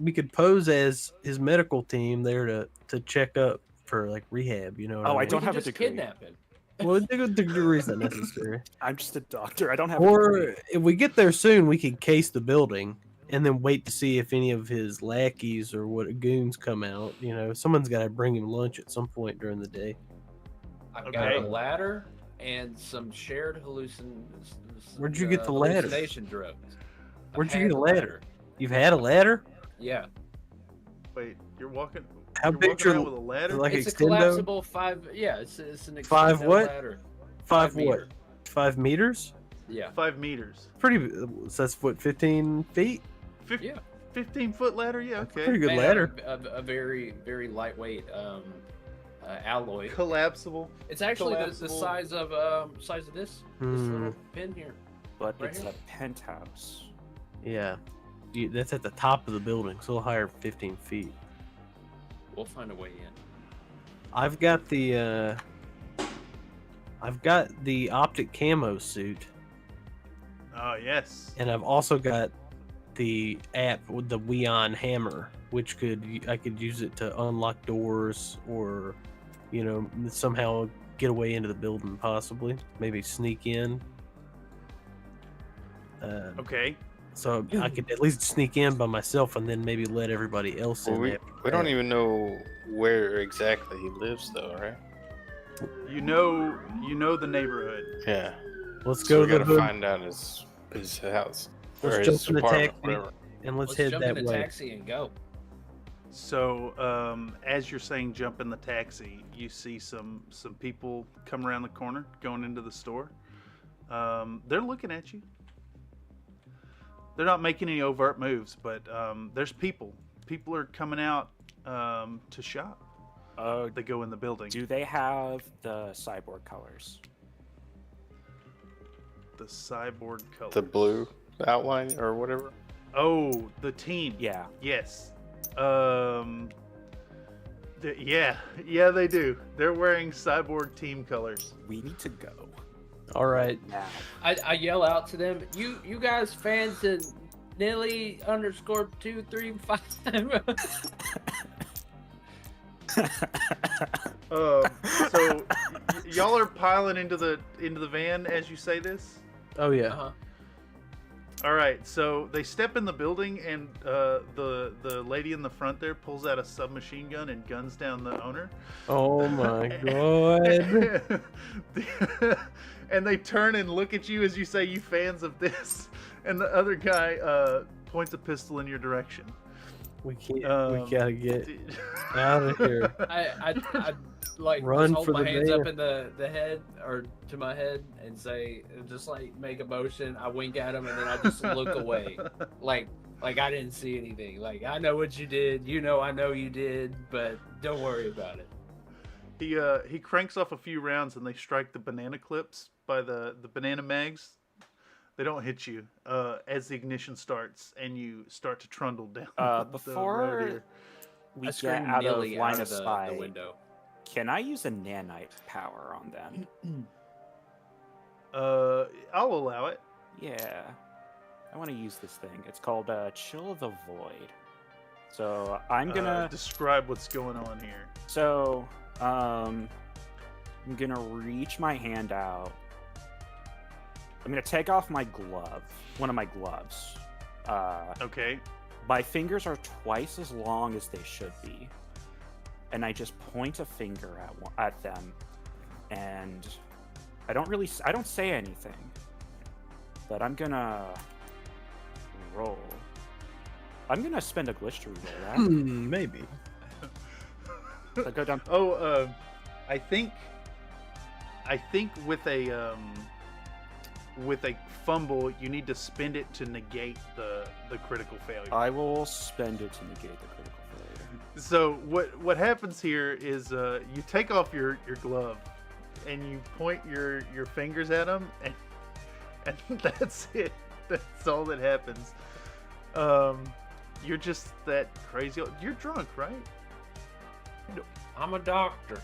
[SPEAKER 3] we could pose as his medical team there to check up for, like, rehab. You know? What
[SPEAKER 5] Oh, I
[SPEAKER 3] I
[SPEAKER 2] We
[SPEAKER 3] mean?
[SPEAKER 5] don't
[SPEAKER 2] can
[SPEAKER 5] have a
[SPEAKER 2] just
[SPEAKER 5] degree.
[SPEAKER 2] kidnap him.
[SPEAKER 3] Well, the degree is not necessary.
[SPEAKER 5] I'm just a doctor. I don't have a
[SPEAKER 3] Or
[SPEAKER 5] degree.
[SPEAKER 3] if we get there soon, we could case the building and then wait to see if any of his lackeys or what goons come out. Someone's got to bring him lunch at some point during the day.
[SPEAKER 2] I've got
[SPEAKER 1] Okay.
[SPEAKER 2] a ladder and some shared
[SPEAKER 3] Where'd you get the ladder?
[SPEAKER 2] hallucination drugs. I've
[SPEAKER 3] Where'd you
[SPEAKER 2] had
[SPEAKER 3] get a
[SPEAKER 2] the
[SPEAKER 3] ladder? You've had a ladder?
[SPEAKER 2] Yeah.
[SPEAKER 1] Wait, you're walking.
[SPEAKER 3] How
[SPEAKER 1] you're
[SPEAKER 3] big's
[SPEAKER 1] walking
[SPEAKER 3] your
[SPEAKER 1] around with a ladder?
[SPEAKER 3] like
[SPEAKER 2] It's a
[SPEAKER 3] extendo?
[SPEAKER 2] collapsible 5. Yeah, it's an
[SPEAKER 3] Five
[SPEAKER 2] extendo
[SPEAKER 3] what?
[SPEAKER 2] ladder.
[SPEAKER 3] 5 what?
[SPEAKER 2] meter.
[SPEAKER 3] 5 meters?
[SPEAKER 2] Yeah.
[SPEAKER 1] 5 meters.
[SPEAKER 3] Pretty. So that's what, 15 feet?
[SPEAKER 1] 15-foot ladder. Yeah, okay.
[SPEAKER 3] Pretty good
[SPEAKER 2] Made out
[SPEAKER 3] ladder.
[SPEAKER 2] of A very, very lightweight alloy.
[SPEAKER 1] Collapsible.
[SPEAKER 2] It's actually the
[SPEAKER 1] collapsible.
[SPEAKER 2] size of this little pin here.
[SPEAKER 5] But
[SPEAKER 2] Right
[SPEAKER 5] it's
[SPEAKER 2] here.
[SPEAKER 5] a penthouse.
[SPEAKER 3] Yeah. That's at the top of the building, so a little higher, 15 feet.
[SPEAKER 2] We'll find a way in.
[SPEAKER 3] I've got the optic camo suit,
[SPEAKER 1] Oh yes.
[SPEAKER 3] and I've also got the app with the Weon hammer, which I could use it to unlock doors or, somehow get away into the building, possibly. Maybe sneak in.
[SPEAKER 1] Okay.
[SPEAKER 3] So I could at least sneak in by myself and then maybe let everybody else in.
[SPEAKER 4] Well,
[SPEAKER 3] after
[SPEAKER 4] we don't
[SPEAKER 3] that.
[SPEAKER 4] even know where exactly he lives, though, right?
[SPEAKER 1] You know the neighborhood.
[SPEAKER 4] Yeah.
[SPEAKER 3] Let's
[SPEAKER 4] So
[SPEAKER 3] go
[SPEAKER 4] we
[SPEAKER 3] to the
[SPEAKER 4] gotta
[SPEAKER 3] hood
[SPEAKER 4] find out his house or
[SPEAKER 3] Let's
[SPEAKER 4] his
[SPEAKER 3] jump in the
[SPEAKER 4] apartment,
[SPEAKER 3] taxi.
[SPEAKER 4] whatever.
[SPEAKER 3] and let's
[SPEAKER 2] Let's
[SPEAKER 3] head
[SPEAKER 2] jump
[SPEAKER 3] that
[SPEAKER 2] in a
[SPEAKER 3] way.
[SPEAKER 2] taxi and go.
[SPEAKER 1] So, as you're saying, jump in the taxi, you see some people come around the corner going into the store. They're looking at you. They're not making any overt moves, but there's people. People are coming out to shop. They go in the building.
[SPEAKER 5] Do they have the cyborg colors?
[SPEAKER 1] The cyborg color.
[SPEAKER 4] The blue outline or whatever.
[SPEAKER 1] Oh, the team.
[SPEAKER 5] Yeah.
[SPEAKER 1] Yes. Yeah, they do. They're wearing cyborg team colors.
[SPEAKER 5] We need to go
[SPEAKER 3] All right.
[SPEAKER 5] now.
[SPEAKER 2] I yell out to them, you guys fans in Nelly_235.
[SPEAKER 1] So y'all are piling into the van as you say this.
[SPEAKER 3] Oh yeah.
[SPEAKER 2] Uh-huh.
[SPEAKER 1] All right, so they step in the building, and the lady in the front there pulls out a submachine gun and guns down the owner.
[SPEAKER 3] Oh my god.
[SPEAKER 1] And they turn and look at you as you say, "You fans of this?" And the other guy points a pistol in your direction.
[SPEAKER 3] We can't. We gotta get out of here.
[SPEAKER 2] I like
[SPEAKER 3] Run
[SPEAKER 2] just hold
[SPEAKER 3] for
[SPEAKER 2] my
[SPEAKER 3] the
[SPEAKER 2] hands
[SPEAKER 3] van.
[SPEAKER 2] up in the head or to my head and say, just like make a motion. I wink at him and then I just look away, like I didn't see anything. Like, I know what you did. You know, I know you did, but don't worry about it.
[SPEAKER 1] He cranks off a few rounds and they strike the banana clips by the banana mags. They don't hit you as the ignition starts and you start to trundle down. the road
[SPEAKER 5] Before
[SPEAKER 1] here.
[SPEAKER 5] we
[SPEAKER 2] I
[SPEAKER 5] get
[SPEAKER 2] screamed
[SPEAKER 5] out of
[SPEAKER 2] nearly
[SPEAKER 5] line
[SPEAKER 2] out
[SPEAKER 5] of
[SPEAKER 2] the
[SPEAKER 5] sight,
[SPEAKER 2] window.
[SPEAKER 5] can I use a nanite power on them?
[SPEAKER 1] I'll allow it.
[SPEAKER 5] Yeah, I want to use this thing. It's called Chill of the Void. So I'm gonna
[SPEAKER 1] describe what's going on here.
[SPEAKER 5] So I'm gonna reach my hand out. I'm gonna take off my glove, one of my gloves.
[SPEAKER 1] Okay.
[SPEAKER 5] My fingers are twice as long as they should be, and I just point a finger at them, and I don't say anything, but I'm gonna roll. I'm gonna spend a glitch to reroll that.
[SPEAKER 3] Maybe.
[SPEAKER 5] So go down.
[SPEAKER 1] Oh, I think with a fumble, you need to spend it to negate the critical failure.
[SPEAKER 5] I will spend it to negate the critical failure.
[SPEAKER 1] So what happens here is you take off your glove and you point your fingers at them, and that's it. That's all that happens. You're just that crazy. You're drunk, right?
[SPEAKER 2] I'm a doctor.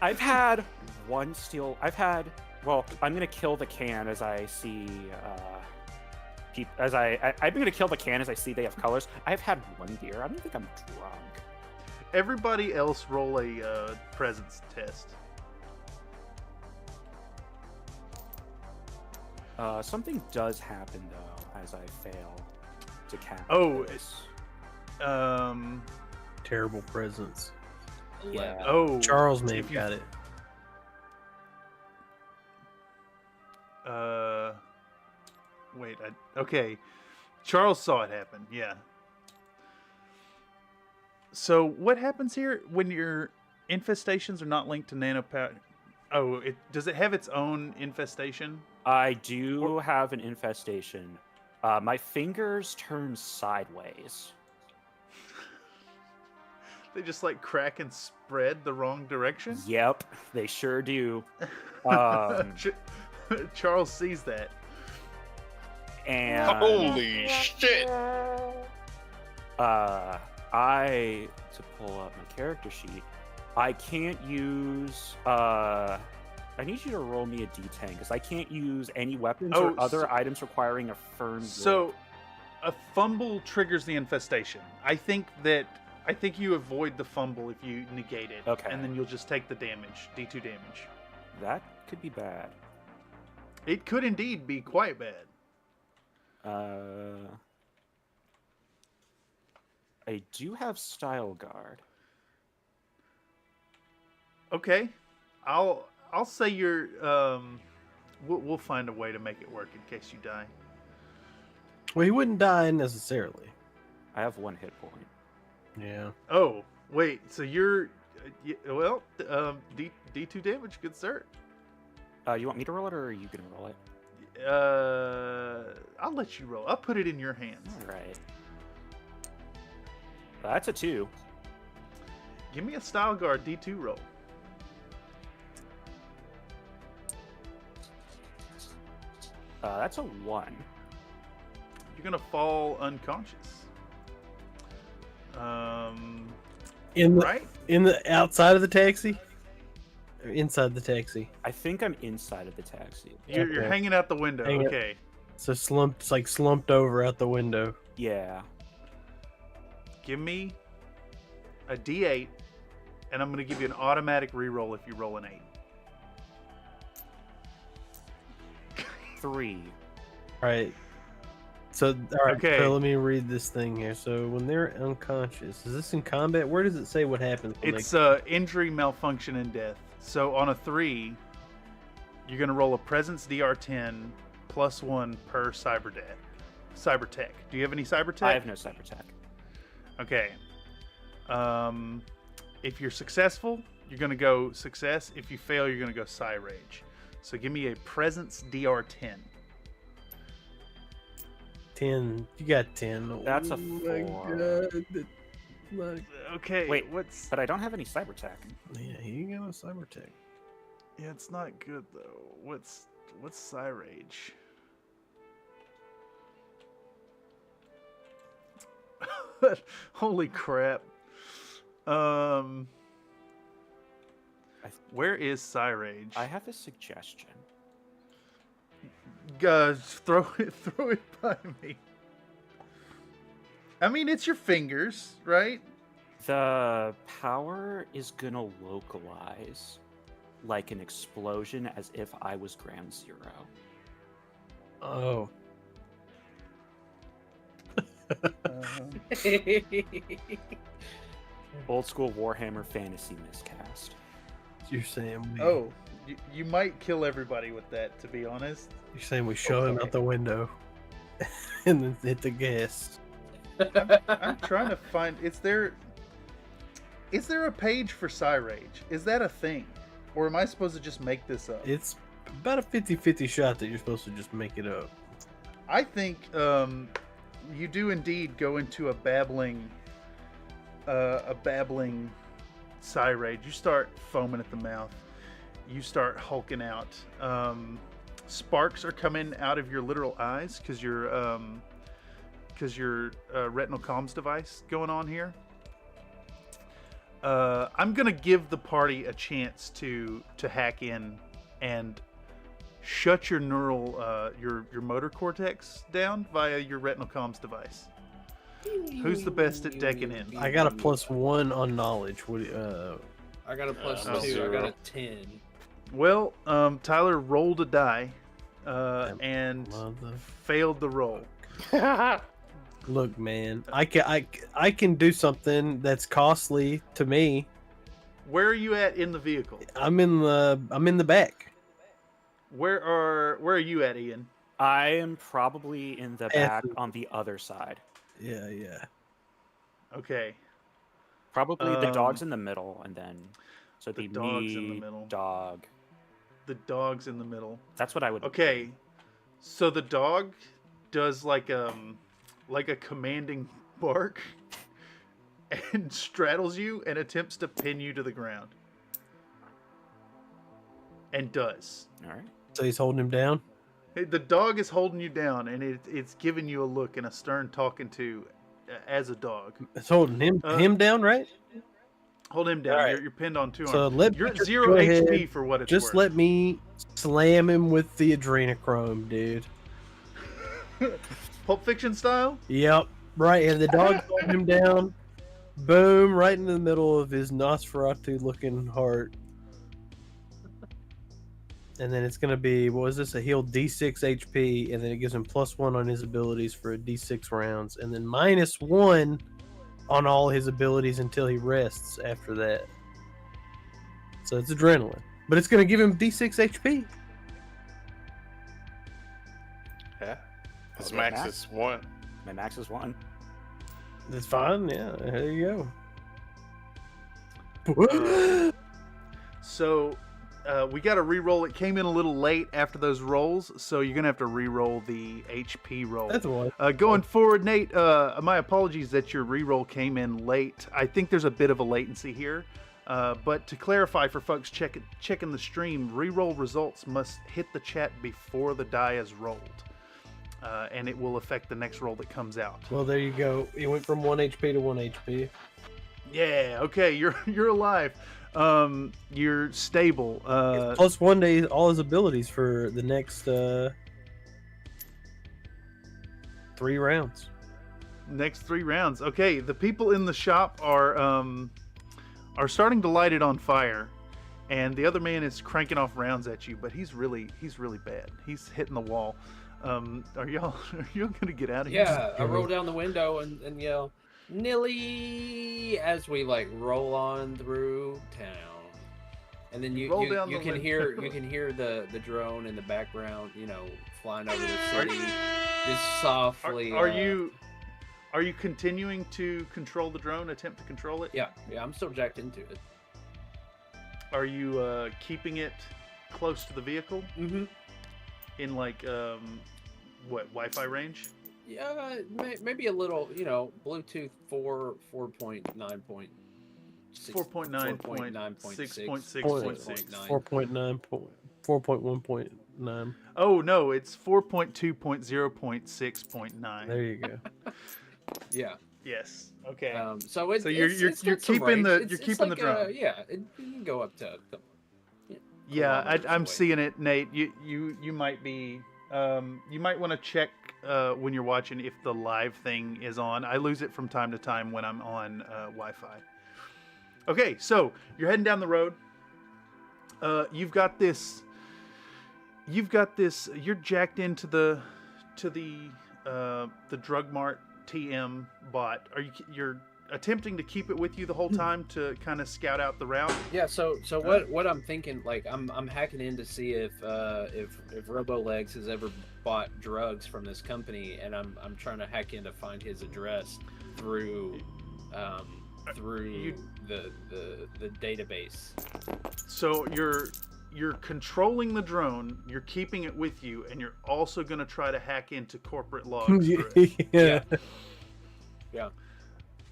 [SPEAKER 5] I've had one steal. Well, I'm gonna kill the can as I see. I'm gonna kill the can as I see they have colors. I've had one beer. I don't think I'm drunk.
[SPEAKER 1] Everybody else roll a presence test.
[SPEAKER 5] Something does happen though as I fail to cast.
[SPEAKER 1] Oh,
[SPEAKER 5] this.
[SPEAKER 3] Terrible presence.
[SPEAKER 5] Yeah.
[SPEAKER 1] Oh,
[SPEAKER 3] Charles may
[SPEAKER 1] if
[SPEAKER 3] have
[SPEAKER 1] you-
[SPEAKER 3] got it.
[SPEAKER 1] Wait. Okay. Charles saw it happen. Yeah. So what happens here when your infestations are not linked to nanopower? Oh, does it have its own infestation?
[SPEAKER 5] I do have an infestation. My fingers turn sideways.
[SPEAKER 1] They just like crack and spread the wrong direction?
[SPEAKER 5] Yep, they sure do.
[SPEAKER 1] Charles sees that.
[SPEAKER 5] And
[SPEAKER 4] Holy shit!
[SPEAKER 5] To pull up my character sheet, I can't use. I need you to roll me a d10 because I can't use any weapons or other items requiring a firm.
[SPEAKER 1] So, a fumble triggers the infestation. I think you avoid the fumble if you negate it.
[SPEAKER 5] Okay.
[SPEAKER 1] And then you'll just take the damage, D2 damage.
[SPEAKER 5] That could be bad.
[SPEAKER 1] It could indeed be quite bad.
[SPEAKER 5] I do have Style Guard.
[SPEAKER 1] Okay. I'll say you're we'll find a way to make it work in case you die.
[SPEAKER 3] Well, he wouldn't die necessarily.
[SPEAKER 5] I have 1 hit point.
[SPEAKER 3] Yeah.
[SPEAKER 1] Oh, wait. So you're D2 damage, good sir.
[SPEAKER 5] You want me to roll it, or are you gonna roll it?
[SPEAKER 1] I'll let you roll. I'll put it in your hands.
[SPEAKER 5] All right. That's a 2.
[SPEAKER 1] Give me a Style Guard D2 roll.
[SPEAKER 5] That's a 1.
[SPEAKER 1] You're gonna fall unconscious.
[SPEAKER 3] In the
[SPEAKER 1] Right?
[SPEAKER 3] outside of the taxi, or inside the taxi.
[SPEAKER 5] I think I'm inside of the taxi.
[SPEAKER 1] You're hanging out the window.
[SPEAKER 3] Hanging-
[SPEAKER 1] Okay.
[SPEAKER 3] So slumped over out the window.
[SPEAKER 5] Yeah.
[SPEAKER 1] Give me a D8, and I'm gonna give you an automatic reroll if you roll an 8.
[SPEAKER 5] 3.
[SPEAKER 3] All right. So, all right.
[SPEAKER 1] Okay.
[SPEAKER 3] So let me read this thing here. So when they're unconscious, is this in combat? Where does it say what happens? When
[SPEAKER 1] It's injury, malfunction, and death. So on a 3, you're gonna roll a presence DR10 +1 per cyber tech. Do you have any cyber tech?
[SPEAKER 5] I have no cyber tech.
[SPEAKER 1] Okay. If you're successful, you're gonna go success. If you fail, you're gonna go psi rage. So give me a presence DR10.
[SPEAKER 3] 10. You got 10.
[SPEAKER 5] That's a
[SPEAKER 3] Oh my
[SPEAKER 5] 4.
[SPEAKER 3] God. Like,
[SPEAKER 1] Okay.
[SPEAKER 5] Wait,
[SPEAKER 1] what's?
[SPEAKER 5] But I don't have any cyber tech.
[SPEAKER 3] yeah, he got a cyber tech.
[SPEAKER 1] Yeah, it's not good though. What's psi rage? Holy crap. Where is psi rage?
[SPEAKER 5] I have a suggestion.
[SPEAKER 1] Guys, throw it by me. I mean, it's your fingers, right?
[SPEAKER 5] The power is gonna localize like an explosion as if I was Ground Zero.
[SPEAKER 3] Oh.
[SPEAKER 5] Old school Warhammer fantasy miscast.
[SPEAKER 3] You're saying we,
[SPEAKER 1] Oh, you might kill everybody with that, to be honest.
[SPEAKER 3] you're saying we shove him
[SPEAKER 1] Okay.
[SPEAKER 3] out the window and then hit the gas.
[SPEAKER 1] I'm trying to find. Is there a page for psi rage? Is that a thing, or am I supposed to just make this up?
[SPEAKER 3] It's about a 50-50 shot that you're supposed to just make it up.
[SPEAKER 1] I think you do indeed go into a babbling psi rage. You start foaming at the mouth. You start hulking out. Sparks are coming out of your literal eyes because your retinal comms device going on here. I'm gonna give the party a chance to hack in and shut your neural your motor cortex down via your retinal comms device. Who's the best at decking in?
[SPEAKER 3] I got a +1 on knowledge. What?
[SPEAKER 2] I got a +2. I
[SPEAKER 4] 0.
[SPEAKER 2] got a 10.
[SPEAKER 1] Well, Tyler rolled a die and
[SPEAKER 3] Mother-
[SPEAKER 1] failed the roll.
[SPEAKER 3] Look, man, I can do something that's costly to me.
[SPEAKER 1] Where are you at in the vehicle?
[SPEAKER 3] I'm in the back.
[SPEAKER 1] Where are you at, Ian?
[SPEAKER 5] I am probably in the back
[SPEAKER 3] F-
[SPEAKER 5] on the other side.
[SPEAKER 3] Yeah.
[SPEAKER 1] Okay.
[SPEAKER 5] Probably the dog's in the middle, and then so
[SPEAKER 1] the
[SPEAKER 5] the
[SPEAKER 1] dog's in the
[SPEAKER 5] me,
[SPEAKER 1] middle.
[SPEAKER 5] dog.
[SPEAKER 1] The dog's in the middle.
[SPEAKER 5] That's what I would.
[SPEAKER 1] Okay. So the dog does like a commanding bark and straddles you and attempts to pin you to the ground. And does.
[SPEAKER 5] All right.
[SPEAKER 3] So he's holding him down.
[SPEAKER 1] The dog is holding you down, and it's giving you a look and a stern talking to as a dog.
[SPEAKER 3] It's holding him down, right?
[SPEAKER 1] Hold him down.
[SPEAKER 3] All right.
[SPEAKER 1] You're pinned on 2
[SPEAKER 3] So
[SPEAKER 1] arms. You're at 0 HP for what it's
[SPEAKER 3] Just
[SPEAKER 1] worth.
[SPEAKER 3] let me slam him with the adrenochrome, dude.
[SPEAKER 1] Pulp Fiction style?
[SPEAKER 3] Yep, right. And the dog's holding him down. Boom, right in the middle of his Nosferatu-looking heart. And then it's going to be, what was this? A healed D6 HP, and then it gives him +1 on his abilities for a D6 rounds, and then -1 on all his abilities until he rests after that. So it's adrenaline. But it's going to give him D6 HP.
[SPEAKER 4] Yeah. His
[SPEAKER 5] Okay,
[SPEAKER 4] max
[SPEAKER 5] max.
[SPEAKER 4] is 1.
[SPEAKER 5] My max is 1.
[SPEAKER 3] That's fine, yeah. There you go.
[SPEAKER 1] So we got to re-roll. It came in a little late after those rolls, so you're going to have to re-roll the HP roll.
[SPEAKER 3] That's one.
[SPEAKER 1] Going forward, Nate, my apologies that your re-roll came in late. I think there's a bit of a latency here. But to clarify for folks checking the stream, re-roll results must hit the chat before the die is rolled. And it will affect the next roll that comes out.
[SPEAKER 3] Well, there you go. It went from 1 HP to 1 HP.
[SPEAKER 1] Yeah, okay, you're alive. You're stable.
[SPEAKER 3] +1 to all his abilities for the next 3 rounds.
[SPEAKER 1] Next 3 rounds. Okay, the people in the shop are starting to light it on fire, and the other man is cranking off rounds at you, but he's really bad. He's hitting the wall. Are y'all gonna get out of
[SPEAKER 2] Yeah, I
[SPEAKER 1] here?
[SPEAKER 2] roll down the window and yell, Nilly, as we like roll on through town. And then you
[SPEAKER 1] Roll down
[SPEAKER 2] you
[SPEAKER 1] the
[SPEAKER 2] can
[SPEAKER 1] window.
[SPEAKER 2] hear the drone in the background, flying over the city, just softly.
[SPEAKER 1] Are you continuing to control the drone? Attempt to control it?
[SPEAKER 2] Yeah, I'm still jacked into it.
[SPEAKER 1] Are you keeping it close to the vehicle
[SPEAKER 2] Mm-hmm.
[SPEAKER 1] in like what Wi-Fi range?
[SPEAKER 2] Yeah, maybe a little, Bluetooth 4.9.
[SPEAKER 1] 4.9.6.6.6.
[SPEAKER 3] 4.1.9.
[SPEAKER 1] Oh no, it's 4.2.0.6.9.
[SPEAKER 3] There you go.
[SPEAKER 2] Yeah.
[SPEAKER 1] Yes. Okay.
[SPEAKER 2] So it's
[SPEAKER 1] you're
[SPEAKER 2] it's got some
[SPEAKER 1] keeping
[SPEAKER 2] range.
[SPEAKER 1] the
[SPEAKER 2] It's
[SPEAKER 1] keeping the
[SPEAKER 2] like,
[SPEAKER 1] drone.
[SPEAKER 2] it can go up to.
[SPEAKER 1] Yeah,
[SPEAKER 2] kilometers
[SPEAKER 1] I'm
[SPEAKER 2] away.
[SPEAKER 1] seeing it, Nate. You might be you might want to check when you're watching if the live thing is on. I lose it from time to time when I'm on Wi-Fi. Okay, so you're heading down the road. You've got this. You're jacked into the drug mart TM bot. You're attempting to keep it with you the whole time to kind of scout out the route?
[SPEAKER 2] Yeah. So what I'm thinking, like I'm hacking in to see if RoboLegs has ever bought drugs from this company, and I'm trying to hack in to find his address through the database.
[SPEAKER 1] So you're controlling the drone, you're keeping it with you, and you're also going to try to hack into corporate logs.
[SPEAKER 3] Yeah.
[SPEAKER 2] Yeah.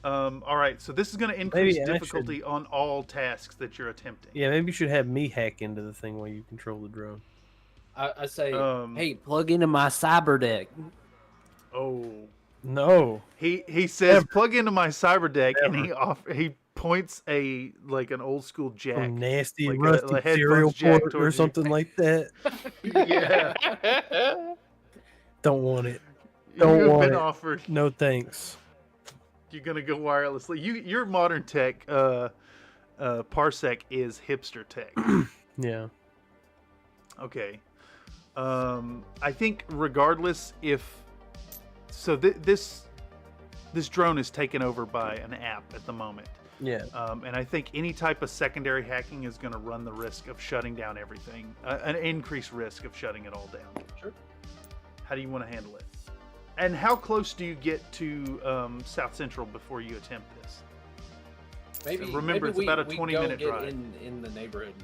[SPEAKER 1] All right, so this is going to increase
[SPEAKER 3] Maybe I
[SPEAKER 1] difficulty on all tasks that you're attempting.
[SPEAKER 3] Yeah, maybe you should have me hack into the thing while you control the drone.
[SPEAKER 2] I say,
[SPEAKER 1] Um,
[SPEAKER 2] hey, plug into my cyber deck.
[SPEAKER 1] Oh,
[SPEAKER 3] No.
[SPEAKER 1] he says
[SPEAKER 3] Never.
[SPEAKER 1] plug into my cyber deck, and
[SPEAKER 3] Never.
[SPEAKER 1] he points an old school jack.
[SPEAKER 3] Some nasty,
[SPEAKER 1] like a
[SPEAKER 3] rusty
[SPEAKER 1] headphones
[SPEAKER 3] cereal
[SPEAKER 1] jack
[SPEAKER 3] port or
[SPEAKER 1] towards you.
[SPEAKER 3] something like that.
[SPEAKER 1] Yeah,
[SPEAKER 3] Don't want it.
[SPEAKER 1] you
[SPEAKER 3] Don't
[SPEAKER 1] have
[SPEAKER 3] want
[SPEAKER 1] been
[SPEAKER 3] it.
[SPEAKER 1] offered.
[SPEAKER 3] No thanks.
[SPEAKER 1] You're gonna go wirelessly. Your modern tech, Parsec is hipster tech.
[SPEAKER 3] Yeah.
[SPEAKER 1] Okay. I think regardless if so, this drone is taken over by an app at the moment,
[SPEAKER 3] Yeah.
[SPEAKER 1] and I think any type of secondary hacking is going to run the risk of shutting down everything, an increased risk of shutting it all down.
[SPEAKER 2] Sure.
[SPEAKER 1] How do you want to handle it? And how close do you get to South Central before you attempt this?
[SPEAKER 2] Maybe
[SPEAKER 1] Remember,
[SPEAKER 2] maybe
[SPEAKER 1] it's about a
[SPEAKER 2] we
[SPEAKER 1] 20-minute
[SPEAKER 2] go
[SPEAKER 1] drive.
[SPEAKER 2] get in the neighborhood.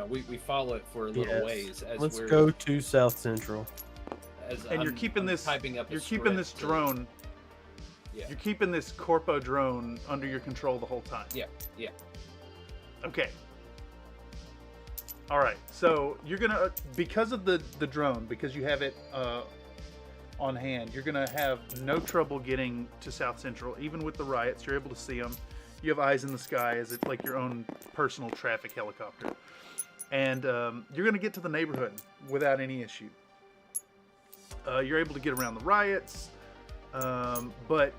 [SPEAKER 2] We follow it for a little
[SPEAKER 3] Yes.
[SPEAKER 2] ways as
[SPEAKER 3] Let's
[SPEAKER 2] we're
[SPEAKER 3] go to South Central.
[SPEAKER 1] And you're keeping this.
[SPEAKER 2] typing up.
[SPEAKER 1] You're keeping this drone.
[SPEAKER 2] Yeah.
[SPEAKER 1] You're keeping this Corpo drone under your control the whole time.
[SPEAKER 2] Yeah.
[SPEAKER 1] Okay. All right. So you're gonna, because of the drone, because you have it on hand, you're gonna have no trouble getting to South Central, even with the riots. You're able to see them. You have eyes in the sky as it's like your own personal traffic helicopter, and you're gonna get to the neighborhood without any issue. You're able to get around the riots, but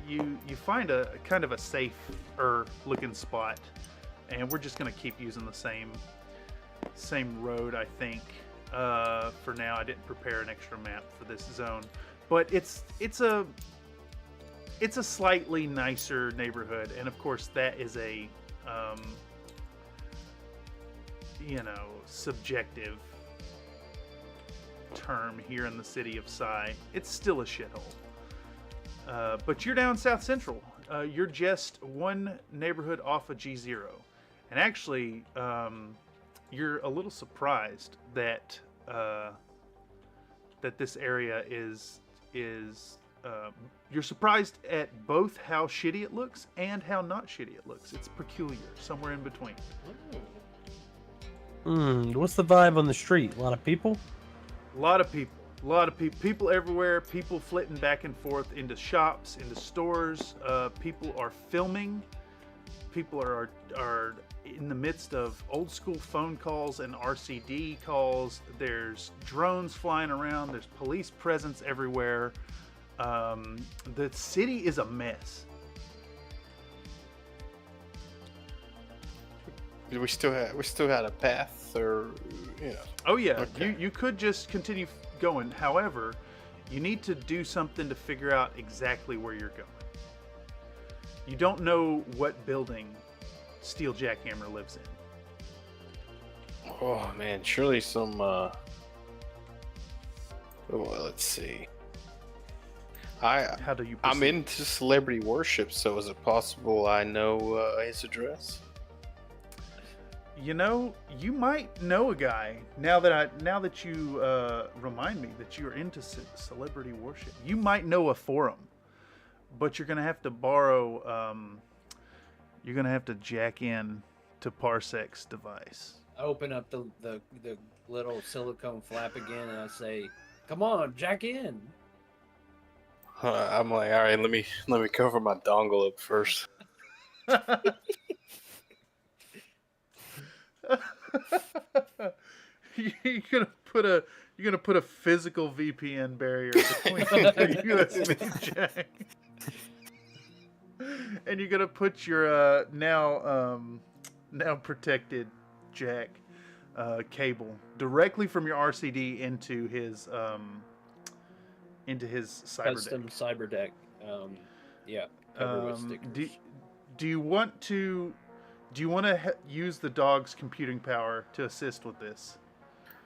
[SPEAKER 1] you find a kind of a safer looking spot, and we're just gonna keep using the same road, I think. For now, I didn't prepare an extra map for this zone, but it's a slightly nicer neighborhood, and of course that is a subjective term here in the city of Psy. It's still a shithole. But you're down South Central. You're just one neighborhood off of G0. And actually, you're a little surprised that this area is you're surprised at both how shitty it looks and how not shitty it looks. It's peculiar, somewhere in between.
[SPEAKER 3] What's the vibe on the street? A lot of people?
[SPEAKER 1] A lot of people everywhere. People flitting back and forth into shops, into stores. People are filming. People are in the midst of old school phone calls and RCD calls. There's drones flying around. There's police presence everywhere. The city is a mess.
[SPEAKER 4] We still had a path, or
[SPEAKER 1] Oh yeah,
[SPEAKER 4] Okay.
[SPEAKER 1] you could just continue going. However, you need to do something to figure out exactly where you're going. You don't know what building Steel Jackhammer lives in.
[SPEAKER 4] Oh man, surely some. Well, let's see.
[SPEAKER 1] How do you
[SPEAKER 4] I'm
[SPEAKER 1] proceed?
[SPEAKER 4] into celebrity worship, so is it possible I know his address?
[SPEAKER 1] You know, you might know a guy now that you remind me that you're into celebrity worship. You might know a forum, but you're gonna have to borrow. You're gonna have to jack in to Parsek's device.
[SPEAKER 2] I open up the little silicone flap again, and I say, "Come on, jack in."
[SPEAKER 4] I'm like, all right, let me cover my dongle up first.
[SPEAKER 1] You're gonna put a physical VPN barrier between your USB jack, and you're gonna put your now protected jack cable directly from your RCD into his cyber
[SPEAKER 2] Custom
[SPEAKER 1] deck.
[SPEAKER 2] cyber deck. Yeah, covered with stickers.
[SPEAKER 1] Do you want to use the dog's computing power to assist with this?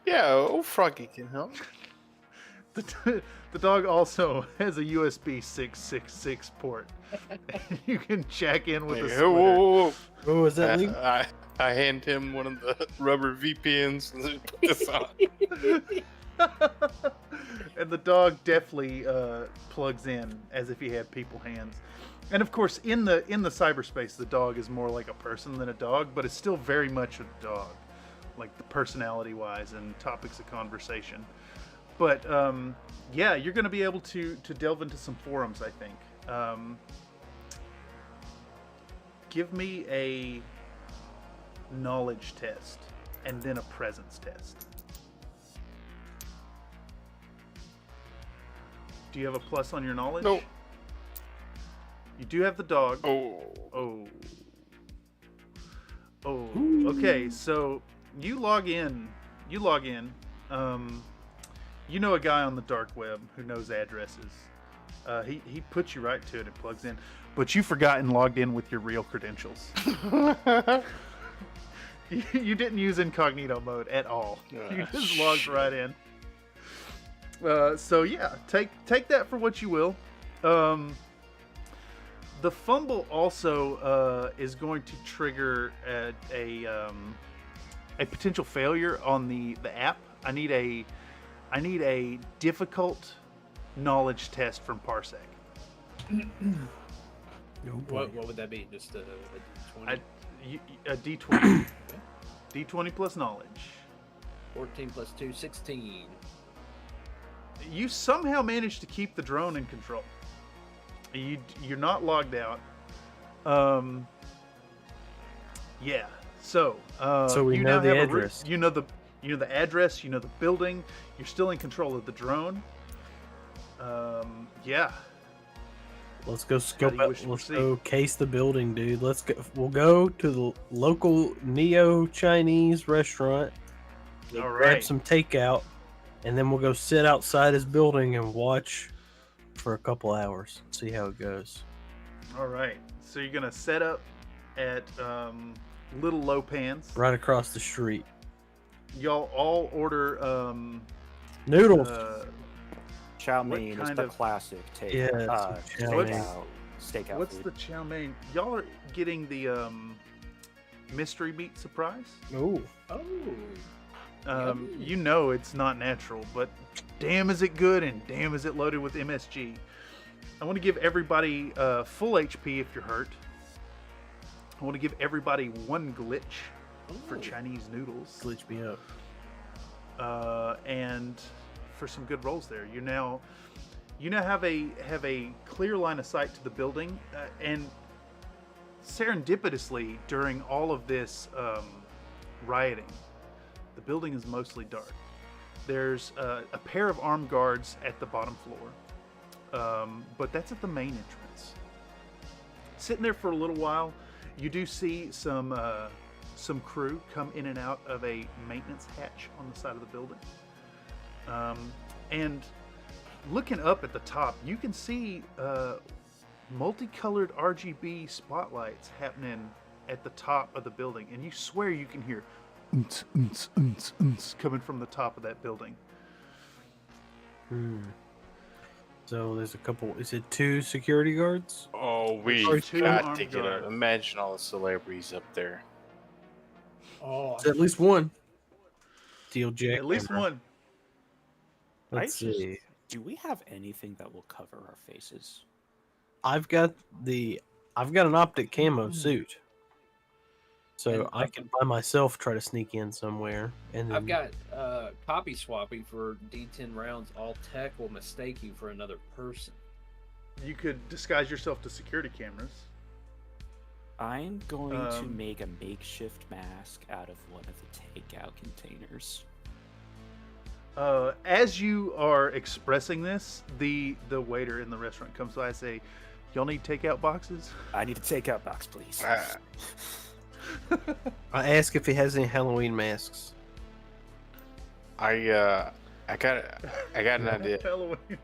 [SPEAKER 4] Yeah, old Froggy can help.
[SPEAKER 1] The dog also has a USB 666 port. You can jack in with a
[SPEAKER 4] Whoa,
[SPEAKER 1] splitter.
[SPEAKER 4] whoa, whoa.
[SPEAKER 3] Oh, is that legal?
[SPEAKER 4] I hand him one of the rubber VPNs and put this on.
[SPEAKER 1] And the dog definitely plugs in as if he had people hands. And of course, in the cyberspace, the dog is more like a person than a dog, but it's still very much a dog, like the personality-wise and topics of conversation. But yeah, you're going to be able to delve into some forums, I think. Give me a knowledge test and then a presence test. Do you have a plus on your knowledge?
[SPEAKER 4] Nope.
[SPEAKER 1] You do have the dog.
[SPEAKER 4] Oh.
[SPEAKER 1] Okay, so you log in. You know a guy on the dark web who knows addresses. He puts you right to it and plugs in. But you forgot and logged in with your real credentials. You didn't use incognito mode at all. You just logged right in. So yeah, take that for what you will. The fumble also is going to trigger a potential failure on the app. I need a difficult knowledge test from Parsec.
[SPEAKER 2] What would that be? Just a D20?
[SPEAKER 1] A D20. D20 plus knowledge.
[SPEAKER 2] 14 plus 2, 16.
[SPEAKER 1] You somehow managed to keep the drone in control. You're not logged out. Yeah. So
[SPEAKER 3] we
[SPEAKER 1] you
[SPEAKER 3] know
[SPEAKER 1] now
[SPEAKER 3] the
[SPEAKER 1] have
[SPEAKER 3] address.
[SPEAKER 1] You know the address. You know the building. You're still in control of the drone. Yeah.
[SPEAKER 3] Let's go
[SPEAKER 1] How
[SPEAKER 3] scope
[SPEAKER 1] do you
[SPEAKER 3] out.
[SPEAKER 1] wish to
[SPEAKER 3] Let's
[SPEAKER 1] proceed?
[SPEAKER 3] go case the building, dude. Let's go. We'll go to the local neo-Chinese restaurant.
[SPEAKER 1] All
[SPEAKER 3] Grab
[SPEAKER 1] right.
[SPEAKER 3] some takeout, and then we'll go sit outside his building and watch for a couple hours. See how it goes.
[SPEAKER 1] All right. So you're gonna set up at Little Low Pans.
[SPEAKER 3] Right across the street.
[SPEAKER 1] Y'all all order
[SPEAKER 3] Noodles.
[SPEAKER 5] Chow
[SPEAKER 1] What
[SPEAKER 5] mein is
[SPEAKER 1] kind
[SPEAKER 5] the
[SPEAKER 1] of-
[SPEAKER 5] classic take.
[SPEAKER 3] Yeah, some chow mein.
[SPEAKER 5] Steakout
[SPEAKER 1] What's
[SPEAKER 5] food.
[SPEAKER 1] the chow mein? Y'all are getting the mystery meat surprise.
[SPEAKER 3] Oh,
[SPEAKER 2] Oh. Yummy.
[SPEAKER 1] You know it's not natural, but damn is it good and damn is it loaded with MSG. I want to give everybody full HP if you're hurt. I want to give everybody one glitch for
[SPEAKER 2] Ooh.
[SPEAKER 1] Chinese noodles.
[SPEAKER 3] glitch me up.
[SPEAKER 1] And for some good rolls there. You now have a clear line of sight to the building, and serendipitously during all of this rioting, the building is mostly dark. There's a pair of armed guards at the bottom floor, but that's at the main entrance. Sitting there for a little while, you do see some crew come in and out of a maintenance hatch on the side of the building. And looking up at the top, you can see multicolored RGB spotlights happening at the top of the building, and you swear you can hear coming from the top of that building.
[SPEAKER 3] So there's a couple. Is it 2 security guards?
[SPEAKER 4] Oh, we
[SPEAKER 1] Or 2
[SPEAKER 4] got
[SPEAKER 1] armed
[SPEAKER 4] to get
[SPEAKER 1] guards.
[SPEAKER 4] it. Imagine all the celebrities up there.
[SPEAKER 2] Oh,
[SPEAKER 3] It's at least one. Steel jack.
[SPEAKER 1] At least one.
[SPEAKER 3] Let's see.
[SPEAKER 5] Do we have anything that will cover our faces?
[SPEAKER 3] I've got an optic camo suit. So
[SPEAKER 2] And
[SPEAKER 3] I can by myself try to sneak in somewhere. And then,
[SPEAKER 2] I've got copy swapping for D10 rounds. All tech will mistake you for another person.
[SPEAKER 1] You could disguise yourself to security cameras.
[SPEAKER 5] I'm going to make a makeshift mask out of one of the takeout containers.
[SPEAKER 1] As you are expressing this, the waiter in the restaurant comes by and say, "Y'all need takeout boxes?"
[SPEAKER 5] I need a takeout box, please.
[SPEAKER 3] I ask if he has any Halloween masks.
[SPEAKER 4] I got an idea.
[SPEAKER 1] Halloween.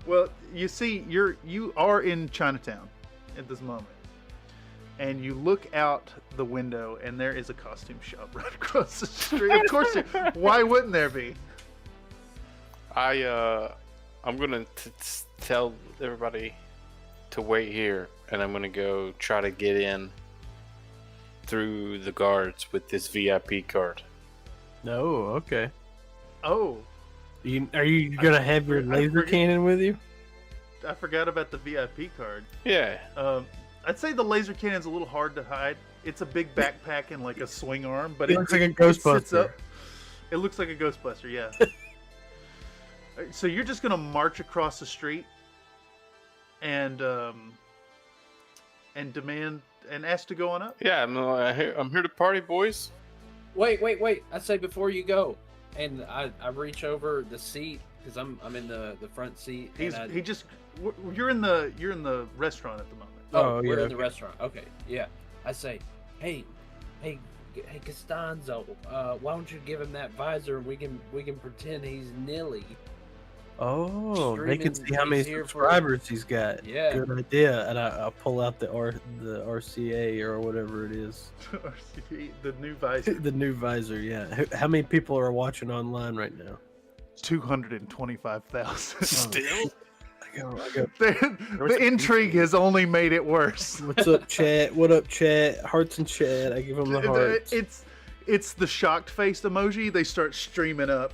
[SPEAKER 1] Well, you see, you are in Chinatown at this moment, and you look out the window, and there is a costume shop right across the street. Of course, why wouldn't there be?
[SPEAKER 4] I'm gonna tell everybody to wait here, and I'm gonna go try to get in through the guards with this VIP card.
[SPEAKER 3] No, okay.
[SPEAKER 1] Oh,
[SPEAKER 3] Are you gonna have your laser cannon with you?
[SPEAKER 1] I forgot about the VIP card.
[SPEAKER 4] Yeah.
[SPEAKER 1] I'd say the laser cannon's a little hard to hide. It's a big backpack and like a swing arm, but
[SPEAKER 3] It looks like a
[SPEAKER 1] It, sits
[SPEAKER 3] Ghostbuster.
[SPEAKER 1] up. It looks like a Ghostbuster, yeah. Alright, so you're just gonna march across the street and demand and ask to go on up.
[SPEAKER 4] Yeah, no, I'm here to party, boys.
[SPEAKER 2] Wait! I say before you go, and I reach over the seat because I'm in the front seat. And
[SPEAKER 1] You're in the restaurant at the moment.
[SPEAKER 3] Oh,
[SPEAKER 2] we're
[SPEAKER 3] yeah,
[SPEAKER 2] in the restaurant. Okay, yeah. I say, hey, Costanzo, why don't you give him that visor and we can pretend he's Nilly.
[SPEAKER 3] Oh, they can see how many
[SPEAKER 2] He's here for-
[SPEAKER 3] subscribers he's got.
[SPEAKER 2] Yeah.
[SPEAKER 3] Good idea. And I'll pull out the RCA or whatever it is.
[SPEAKER 1] The new visor.
[SPEAKER 3] The new visor, yeah. How many people are watching online right now?
[SPEAKER 1] 225,000.
[SPEAKER 4] Still?
[SPEAKER 3] I go.
[SPEAKER 1] The intrigue has only made it worse.
[SPEAKER 3] What's up, chat? What up, chat? Hearts and chat. I give them the hearts.
[SPEAKER 1] It's the shocked faced emoji. They start streaming up,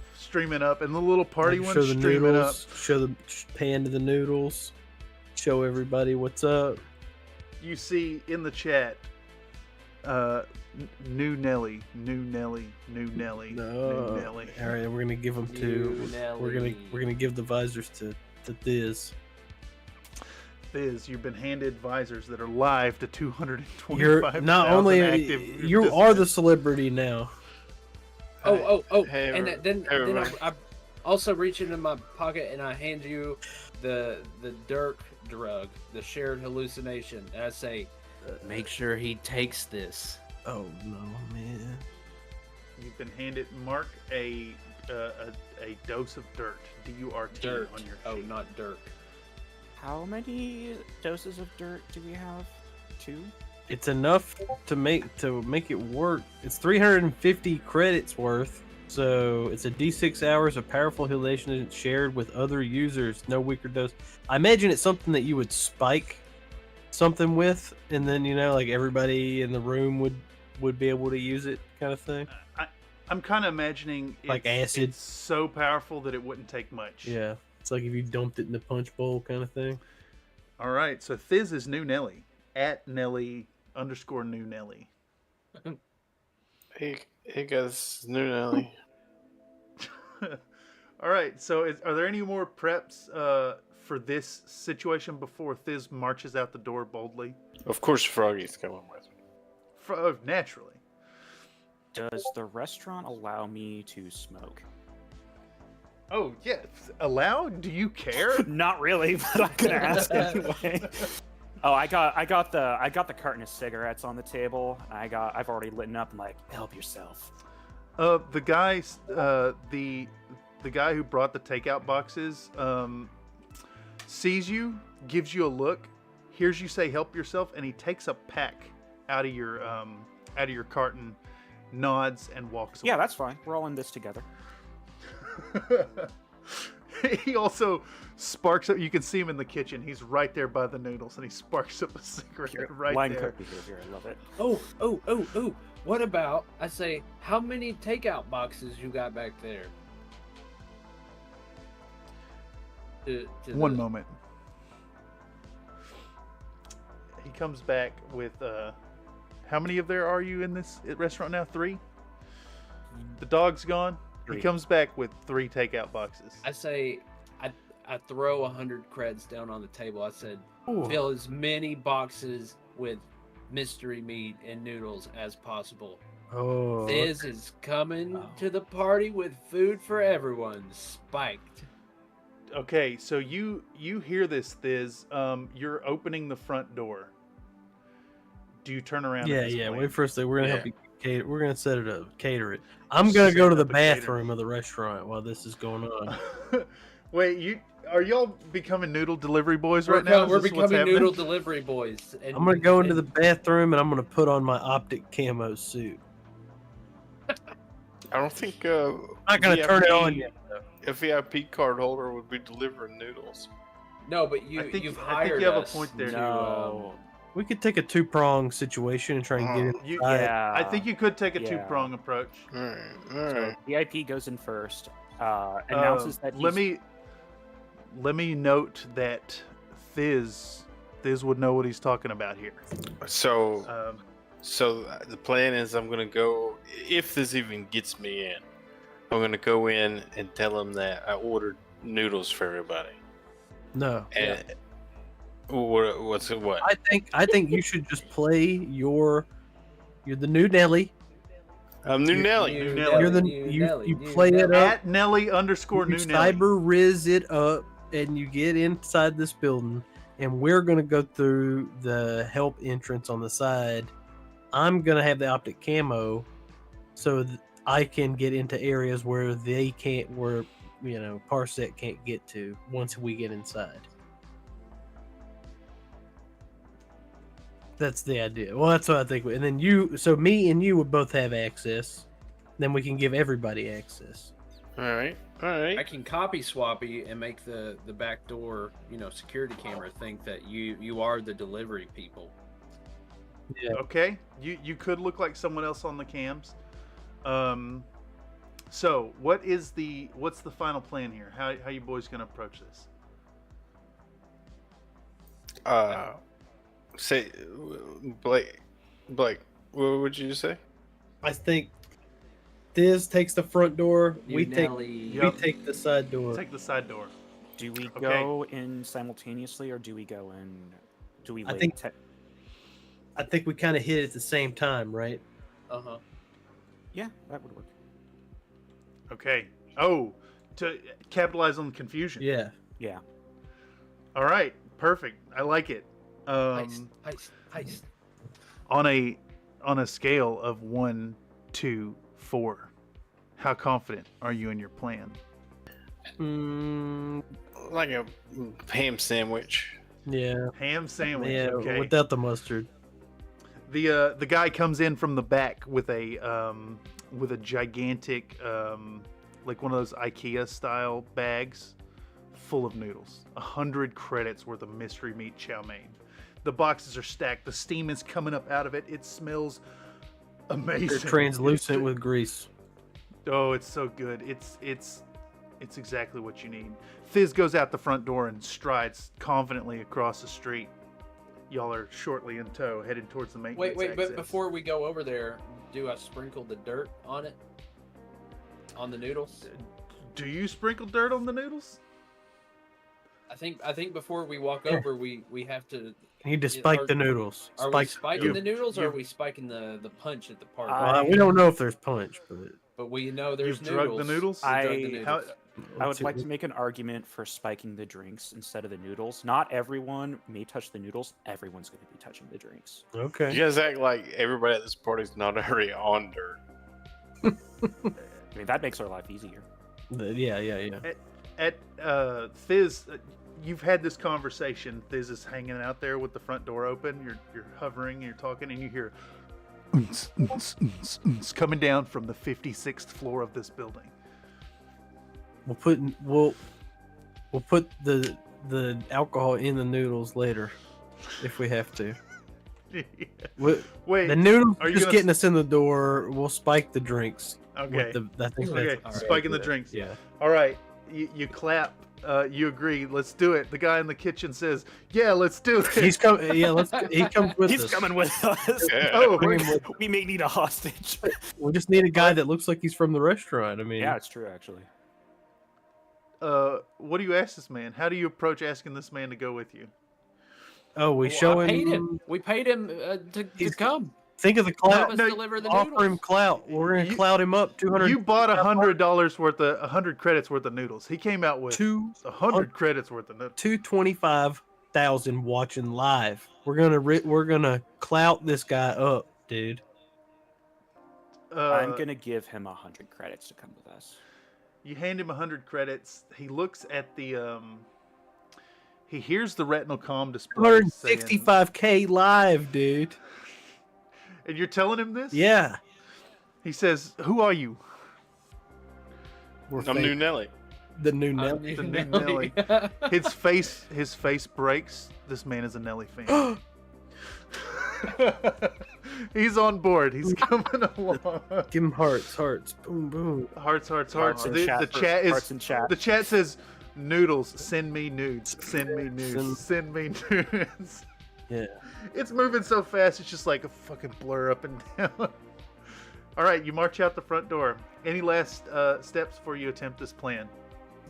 [SPEAKER 1] and the little party
[SPEAKER 3] Show
[SPEAKER 1] one's
[SPEAKER 3] the
[SPEAKER 1] streaming
[SPEAKER 3] noodles. Show the pan to the noodles. Show everybody what's up.
[SPEAKER 1] up. You see in the chat, new Nelly.
[SPEAKER 3] No.
[SPEAKER 1] New Nelly.
[SPEAKER 3] All right, we're gonna give them to. We're gonna give the visors to Thiz.
[SPEAKER 1] Fizz, you've been handed visors that are live to 225,000
[SPEAKER 3] You're not only
[SPEAKER 1] active
[SPEAKER 3] you are the
[SPEAKER 1] participants.
[SPEAKER 3] celebrity now.
[SPEAKER 2] Oh!
[SPEAKER 4] Hey,
[SPEAKER 2] And then
[SPEAKER 4] everybody.
[SPEAKER 2] I also reach into my pocket and I hand you the Dirk drug, the shared hallucination, and I say, make sure he takes this.
[SPEAKER 3] Oh no, man.
[SPEAKER 1] You've been handed Mark a dose of dirt. DURT
[SPEAKER 2] Dirt.
[SPEAKER 1] on your
[SPEAKER 2] Oh,
[SPEAKER 1] sheet.
[SPEAKER 2] not Dirk.
[SPEAKER 5] How many doses of dirt do we have? 2?
[SPEAKER 3] It's enough to make it work. It's 350 credits worth. So it's a D6 hours of powerful hallucination shared with other users. No weaker dose. I imagine it's something that you would spike something with, and then like everybody in the room would be able to use it, kind of thing.
[SPEAKER 1] I'm kind of imagining
[SPEAKER 3] Like acid.
[SPEAKER 1] It's so powerful that it wouldn't take much.
[SPEAKER 3] Yeah, it's like if you dumped it in the punch bowl, kind of thing.
[SPEAKER 1] All right. So Thiz is new Nelly at Nelly_new Nelly.
[SPEAKER 4] Hey guys, new Nelly.
[SPEAKER 1] All right. So are there any more preps for this situation before Thiz marches out the door boldly?
[SPEAKER 4] Of course, Froggy's coming with me.
[SPEAKER 1] Naturally.
[SPEAKER 5] Does the restaurant allow me to smoke?
[SPEAKER 1] Oh yeah. Allowed? Do you care?
[SPEAKER 5] Not really, but I'm gonna ask anyway. Oh, I got the carton of cigarettes on the table. I've already lit up. I'm like, help yourself.
[SPEAKER 1] The guys, the the guy who brought the takeout boxes sees you, gives you a look, hears you say help yourself, and he takes a pack out of your carton, nods, and walks away.
[SPEAKER 5] Yeah, that's fine. We're all in this together.
[SPEAKER 1] He also sparks up. You can see him in the kitchen. He's right there by the noodles, and he sparks up a cigarette right
[SPEAKER 5] Line
[SPEAKER 1] there.
[SPEAKER 5] cook behavior. I love it.
[SPEAKER 2] Oh. What about, I say, how many takeout boxes you got back there?
[SPEAKER 1] One moment. He comes back with, how many of there are you in this restaurant now? 3? The dog's gone.
[SPEAKER 5] 3.
[SPEAKER 1] He comes back with 3 takeout boxes.
[SPEAKER 2] I say, I throw 100 creds down on the table. I said,
[SPEAKER 3] Ooh.
[SPEAKER 2] fill as many boxes with mystery meat and noodles as possible.
[SPEAKER 3] Oh,
[SPEAKER 2] Thiz is coming to the party with food for everyone. Spiked.
[SPEAKER 1] Okay, so you hear this, Thiz. You're opening the front door. Do you turn around?
[SPEAKER 3] yeah,
[SPEAKER 1] at this
[SPEAKER 3] yeah.
[SPEAKER 1] point?
[SPEAKER 3] Wait for a second. We're gonna
[SPEAKER 4] Yeah.
[SPEAKER 3] help you cater. We're gonna set it up, cater it. I'm gonna go to the
[SPEAKER 1] Set up a cater.
[SPEAKER 3] bathroom of the restaurant while this is going on.
[SPEAKER 1] Wait, are y'all becoming noodle delivery boys
[SPEAKER 2] We're,
[SPEAKER 1] right now? Is
[SPEAKER 2] we're
[SPEAKER 1] this what's
[SPEAKER 2] becoming noodle
[SPEAKER 1] happening?
[SPEAKER 2] delivery boys. And,
[SPEAKER 3] I'm gonna go into the bathroom and I'm gonna put on my optic camo suit.
[SPEAKER 4] I don't think
[SPEAKER 3] I'm not gonna turn it on yet.
[SPEAKER 4] a VIP card holder would be delivering noodles.
[SPEAKER 2] No, but
[SPEAKER 1] I think
[SPEAKER 2] you've
[SPEAKER 1] you
[SPEAKER 2] hired
[SPEAKER 1] have a
[SPEAKER 2] us
[SPEAKER 1] point there.
[SPEAKER 2] to,
[SPEAKER 5] No.
[SPEAKER 3] We could take a 2-prong situation and try and get it.
[SPEAKER 1] You-
[SPEAKER 5] Yeah.
[SPEAKER 1] I think you could take a
[SPEAKER 5] Yeah.
[SPEAKER 1] 2-prong approach.
[SPEAKER 4] All right.
[SPEAKER 5] So VIP goes in first. Announces that he's...
[SPEAKER 1] Let me note that Thiz would know what he's talking about here.
[SPEAKER 4] So,
[SPEAKER 1] Um,
[SPEAKER 4] the plan is I'm gonna go, if this even gets me in, I'm gonna go in and tell him that I ordered noodles for everybody.
[SPEAKER 3] No,
[SPEAKER 4] And what's it? What?
[SPEAKER 3] I think you should just play you're the new Nelly.
[SPEAKER 4] I'm New Nelly.
[SPEAKER 2] you-
[SPEAKER 1] Nelly.
[SPEAKER 3] You're the
[SPEAKER 2] New Nelly,
[SPEAKER 3] you
[SPEAKER 2] New
[SPEAKER 3] play it
[SPEAKER 2] Nelly.
[SPEAKER 3] up.
[SPEAKER 1] at Nelly _
[SPEAKER 3] You
[SPEAKER 1] new Nelly.
[SPEAKER 3] cyber riz it up, and you get inside this building, and we're gonna go through the help entrance on the side. I'm gonna have the optic camo, so I can get into areas where they can't, where Parsec can't get to once we get inside. That's the idea. Well, that's what I think. And then me and you would both have access. Then we can give everybody access.
[SPEAKER 4] All right.
[SPEAKER 2] I can copy Swappy and make the back door, security camera think that you are the delivery people.
[SPEAKER 3] Yeah.
[SPEAKER 1] Okay, you could look like someone else on the cams. So what's the final plan here? How you boys gonna approach this?
[SPEAKER 4] Say, Blake, what would you say?
[SPEAKER 3] I think Thiz takes the front door. We
[SPEAKER 2] Nelly.
[SPEAKER 3] take the side door.
[SPEAKER 1] Take the side door.
[SPEAKER 5] Do we
[SPEAKER 1] Okay.
[SPEAKER 5] go in simultaneously, or do we go in? Do we
[SPEAKER 3] I
[SPEAKER 5] wait?
[SPEAKER 3] think- I think we kind of hit it at the same time, right?
[SPEAKER 2] Uh-huh.
[SPEAKER 5] Yeah, that would work.
[SPEAKER 1] Okay. Oh, to capitalize on the confusion.
[SPEAKER 3] Yeah.
[SPEAKER 5] Yeah.
[SPEAKER 1] All right. Perfect. I like it.
[SPEAKER 2] Heist.
[SPEAKER 1] On a scale of 1 to 4, how confident are you in your plan?
[SPEAKER 4] Like a ham sandwich.
[SPEAKER 3] Yeah.
[SPEAKER 1] Ham sandwich.
[SPEAKER 3] Yeah.
[SPEAKER 1] Okay.
[SPEAKER 3] Without the mustard.
[SPEAKER 1] The guy comes in from the back with a gigantic like one of those IKEA style bags full of noodles. 100 credits worth of mystery meat chow mein. The boxes are stacked. The steam is coming up out of it. It smells amazing.
[SPEAKER 3] They're translucent with grease.
[SPEAKER 1] Oh, it's so good. It's exactly what you need. Thiz goes out the front door and strides confidently across the street. Y'all are shortly in tow, headed towards the maintenance
[SPEAKER 2] Wait, but
[SPEAKER 1] access.
[SPEAKER 2] before we go over there, do I sprinkle the dirt on it? On the noodles?
[SPEAKER 1] Do you sprinkle dirt on the noodles?
[SPEAKER 2] I think before we walk over, we have to.
[SPEAKER 3] You need to spike the noodles.
[SPEAKER 2] Are we
[SPEAKER 3] Spike.
[SPEAKER 2] spiking the noodles, or
[SPEAKER 1] you-
[SPEAKER 2] are we spiking the punch at the party?
[SPEAKER 3] We don't know if there's punch, but
[SPEAKER 2] But we know there's
[SPEAKER 1] You've drugged the noodles?
[SPEAKER 2] We drugged the
[SPEAKER 5] I-
[SPEAKER 2] noodles.
[SPEAKER 1] How,
[SPEAKER 5] I would like to make an argument for spiking the drinks instead of the noodles. Not everyone may touch the noodles. Everyone's going to be touching the drinks.
[SPEAKER 3] okay.
[SPEAKER 4] You guys act like everybody at this party's not already on dirt.
[SPEAKER 5] I mean, that makes our life easier.
[SPEAKER 3] Yeah.
[SPEAKER 1] At Thiz, you've had this conversation. Thiz is hanging out there with the front door open. You're hovering, you're talking, and you hear coming down from the 56th floor of this building.
[SPEAKER 3] We'll put the alcohol in the noodles later, if we have to.
[SPEAKER 1] Wait,
[SPEAKER 3] the noodles
[SPEAKER 1] are you
[SPEAKER 3] just
[SPEAKER 1] gonna
[SPEAKER 3] getting us in the door. We'll spike the drinks.
[SPEAKER 1] Okay.
[SPEAKER 3] I think
[SPEAKER 1] Okay,
[SPEAKER 3] that's
[SPEAKER 1] spiking the drinks.
[SPEAKER 3] Yeah.
[SPEAKER 1] All right, you clap. You agree. Let's do it. The guy in the kitchen says, "Yeah, let's do it."
[SPEAKER 3] He's coming. Yeah, he comes with us.
[SPEAKER 5] He's coming with us.
[SPEAKER 1] Oh,
[SPEAKER 3] Bring him with-
[SPEAKER 5] We may need a hostage.
[SPEAKER 3] we just need a guy that looks like he's from the restaurant. I mean,
[SPEAKER 5] Yeah, it's true actually.
[SPEAKER 1] what do you ask this man? How do you approach asking this man to go with you?
[SPEAKER 3] oh, we
[SPEAKER 2] Well,
[SPEAKER 3] show
[SPEAKER 2] I
[SPEAKER 3] him.
[SPEAKER 2] paid him. We paid him to
[SPEAKER 3] He's-
[SPEAKER 2] come.
[SPEAKER 3] Think of the
[SPEAKER 2] Help
[SPEAKER 3] clout.
[SPEAKER 2] us
[SPEAKER 1] no,
[SPEAKER 2] deliver the
[SPEAKER 3] Offer him
[SPEAKER 2] noodles.
[SPEAKER 3] clout. We're gonna
[SPEAKER 1] You-
[SPEAKER 3] clout him up. 200.
[SPEAKER 1] You bought $100 worth of 100 credits worth of noodles. He came out with 100 credits worth of noodles.
[SPEAKER 3] 225,000 watching live. We're gonna clout this guy up, dude.
[SPEAKER 5] I'm gonna give him 100 credits to come with us.
[SPEAKER 1] You hand him 100 credits. He looks at the he hears the retinal comm display saying,
[SPEAKER 3] 165K live, dude.
[SPEAKER 1] and you're telling him this?
[SPEAKER 3] Yeah.
[SPEAKER 1] He says, "Who are you?"
[SPEAKER 3] We're
[SPEAKER 4] I'm
[SPEAKER 3] fake.
[SPEAKER 4] New Nelly.
[SPEAKER 3] The new
[SPEAKER 2] I'm
[SPEAKER 3] Nelly.
[SPEAKER 1] The new Nelly. His face breaks. This man is a Nelly fan. He's on board. He's coming along.
[SPEAKER 3] Give him hearts. Boom, boom.
[SPEAKER 1] Hearts.
[SPEAKER 5] Hearts in
[SPEAKER 1] The
[SPEAKER 5] chat
[SPEAKER 1] chat is
[SPEAKER 5] hearts in chat.
[SPEAKER 1] the chat says, "Noodles, send me nudes. Send me nudes. Send me nudes."
[SPEAKER 3] Yeah.
[SPEAKER 1] It's moving so fast. It's just like a fucking blur up and down. All right, you march out the front door. Any last steps before you attempt this plan?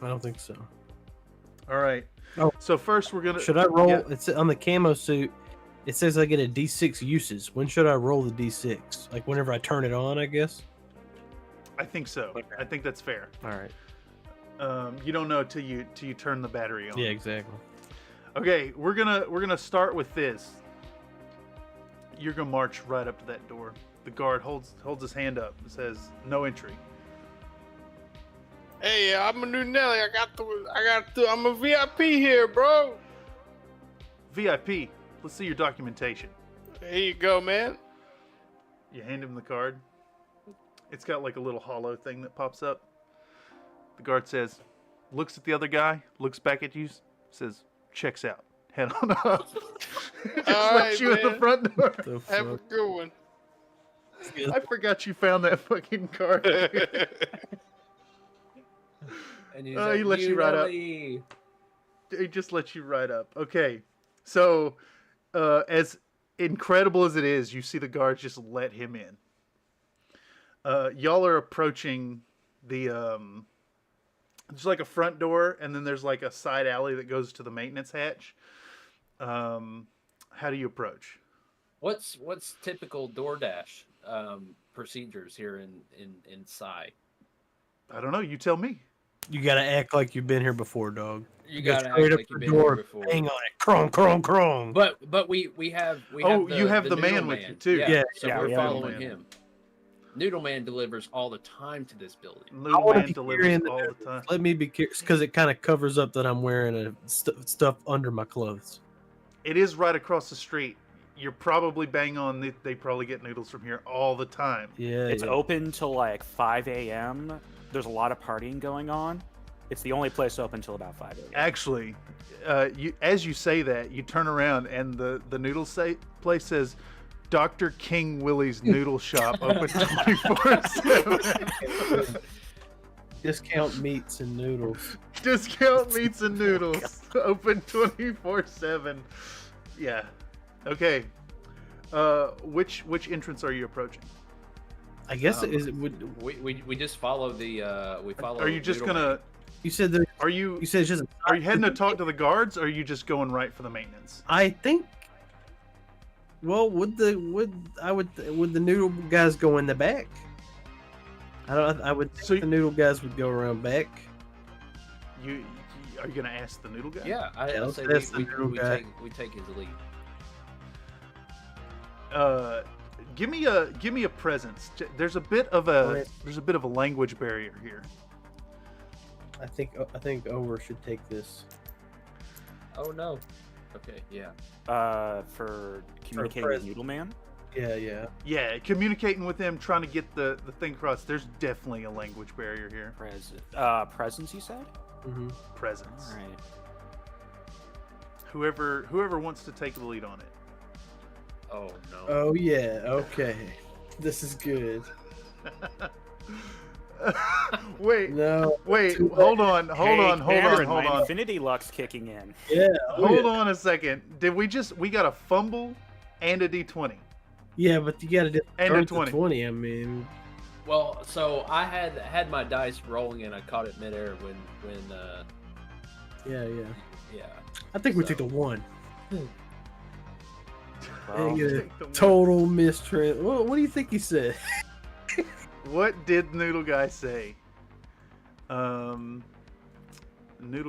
[SPEAKER 3] I don't think so.
[SPEAKER 1] All right.
[SPEAKER 3] Oh.
[SPEAKER 1] So first we're gonna.
[SPEAKER 3] Should I roll?
[SPEAKER 1] Yeah.
[SPEAKER 3] It's on the camo suit. It says I get a D6 uses. When should I roll the D6? Like whenever I turn it on, I guess.
[SPEAKER 1] I think so. I think that's fair.
[SPEAKER 3] All right.
[SPEAKER 1] You don't know till you turn the battery on.
[SPEAKER 3] Yeah, exactly.
[SPEAKER 1] Okay, we're gonna start with this. You're gonna march right up to that door. The guard holds his hand up and says, "No entry."
[SPEAKER 4] Hey, I'm a New Nelly. I'm a VIP here, bro.
[SPEAKER 1] VIP. Let's see your documentation.
[SPEAKER 4] Here you go, man.
[SPEAKER 1] You hand him the card. It's got like a little hollow thing that pops up. The guard says, looks at the other guy, looks back at you, says, "Checks out. Head on up." Just
[SPEAKER 4] All
[SPEAKER 1] left
[SPEAKER 4] right,
[SPEAKER 1] you at the
[SPEAKER 4] man.
[SPEAKER 1] front door.
[SPEAKER 3] The
[SPEAKER 4] Have a
[SPEAKER 3] fuck?
[SPEAKER 4] good one.
[SPEAKER 1] I forgot you found that fucking card.
[SPEAKER 2] And he's
[SPEAKER 1] He lets you right up. He just lets you right up. Okay. So, as incredible as it is, you see the guards just let him in. Y'all are approaching the there's like a front door, and then there's like a side alley that goes to the maintenance hatch. How do you approach?
[SPEAKER 2] What's typical DoorDash procedures here in Psy?
[SPEAKER 1] I don't know. You tell me.
[SPEAKER 3] You gotta act like you've been here before, dog.
[SPEAKER 2] You
[SPEAKER 3] Go
[SPEAKER 2] gotta act
[SPEAKER 3] straight up
[SPEAKER 2] like
[SPEAKER 3] the
[SPEAKER 2] you've been
[SPEAKER 3] door,
[SPEAKER 2] here before.
[SPEAKER 3] hang on it, crong.
[SPEAKER 2] But we have
[SPEAKER 1] You have the man
[SPEAKER 2] noodle
[SPEAKER 1] with you, too.
[SPEAKER 2] Yeah,
[SPEAKER 3] Yeah,
[SPEAKER 2] so
[SPEAKER 5] yeah,
[SPEAKER 2] we're
[SPEAKER 5] we have the
[SPEAKER 2] following
[SPEAKER 1] man.
[SPEAKER 2] him. Noodle Man delivers all the time to this building.
[SPEAKER 1] Little
[SPEAKER 3] wanna
[SPEAKER 1] man
[SPEAKER 3] be
[SPEAKER 1] delivers
[SPEAKER 3] carrying the
[SPEAKER 1] all the time.
[SPEAKER 3] Let me be curious, because it kind of covers up that I'm wearing a stuff under my clothes.
[SPEAKER 1] It is right across the street. You're probably bang on. They probably get noodles from here all the time.
[SPEAKER 3] Yeah,
[SPEAKER 5] It's
[SPEAKER 3] yeah.
[SPEAKER 5] open till like 5 a.m. There's a lot of partying going on. It's the only place open till about 5 a.m.
[SPEAKER 1] Actually, as you say that, you turn around and the noodle place says, "Dr. King Willie's Noodle Shop, open 24/7.
[SPEAKER 3] Discount meats and noodles.
[SPEAKER 1] Discount meats and noodles, open 24/7." Yeah. Okay. Which entrance are you approaching?
[SPEAKER 3] I guess it is. It would,
[SPEAKER 2] We just follow the we follow.
[SPEAKER 1] Are you just
[SPEAKER 2] Noodle
[SPEAKER 1] gonna?
[SPEAKER 3] you said there.
[SPEAKER 1] Are you?
[SPEAKER 3] You said it's just.
[SPEAKER 1] Are you heading to talk to the guards, or are you just going right for the maintenance?
[SPEAKER 3] I think. Well, would the noodle guys go in the back? I would think
[SPEAKER 1] So
[SPEAKER 3] the noodle guys would go around back.
[SPEAKER 1] You are you gonna ask the noodle guy?
[SPEAKER 2] Yeah, I
[SPEAKER 3] let's
[SPEAKER 2] say
[SPEAKER 3] ask the noodle guy.
[SPEAKER 2] we take his lead.
[SPEAKER 1] Give me a presence. There's a bit of a language barrier here.
[SPEAKER 3] I think Over should take this.
[SPEAKER 2] Oh no. Okay, yeah.
[SPEAKER 5] For communicating with
[SPEAKER 3] present.
[SPEAKER 5] Noodleman.
[SPEAKER 3] Yeah.
[SPEAKER 1] Yeah, communicating with them, trying to get the thing across. There's definitely a language barrier here.
[SPEAKER 5] Presence, you said?
[SPEAKER 3] Mm-hmm.
[SPEAKER 1] Presence.
[SPEAKER 5] All right.
[SPEAKER 1] Whoever wants to take the lead on it.
[SPEAKER 2] Oh no.
[SPEAKER 3] Oh yeah. Okay. This is good.
[SPEAKER 1] Wait,
[SPEAKER 3] No.
[SPEAKER 1] wait,
[SPEAKER 3] too
[SPEAKER 1] hold on.
[SPEAKER 5] Cameron, my Infinity Luck's kicking in.
[SPEAKER 3] Yeah.
[SPEAKER 1] Hold on a second. Did we got a fumble and a D20?
[SPEAKER 3] Yeah, but you gotta
[SPEAKER 1] And a
[SPEAKER 3] discard the 20. I mean,
[SPEAKER 2] Well, so I had my dice rolling and I caught it midair when
[SPEAKER 3] yeah.
[SPEAKER 2] yeah.
[SPEAKER 3] I think we
[SPEAKER 2] So-
[SPEAKER 3] took the 1.
[SPEAKER 5] Well,
[SPEAKER 3] Yeah,
[SPEAKER 1] Take the one.
[SPEAKER 3] total mistrust. What do you think he said?
[SPEAKER 1] What did Noodle Guy say? Noodle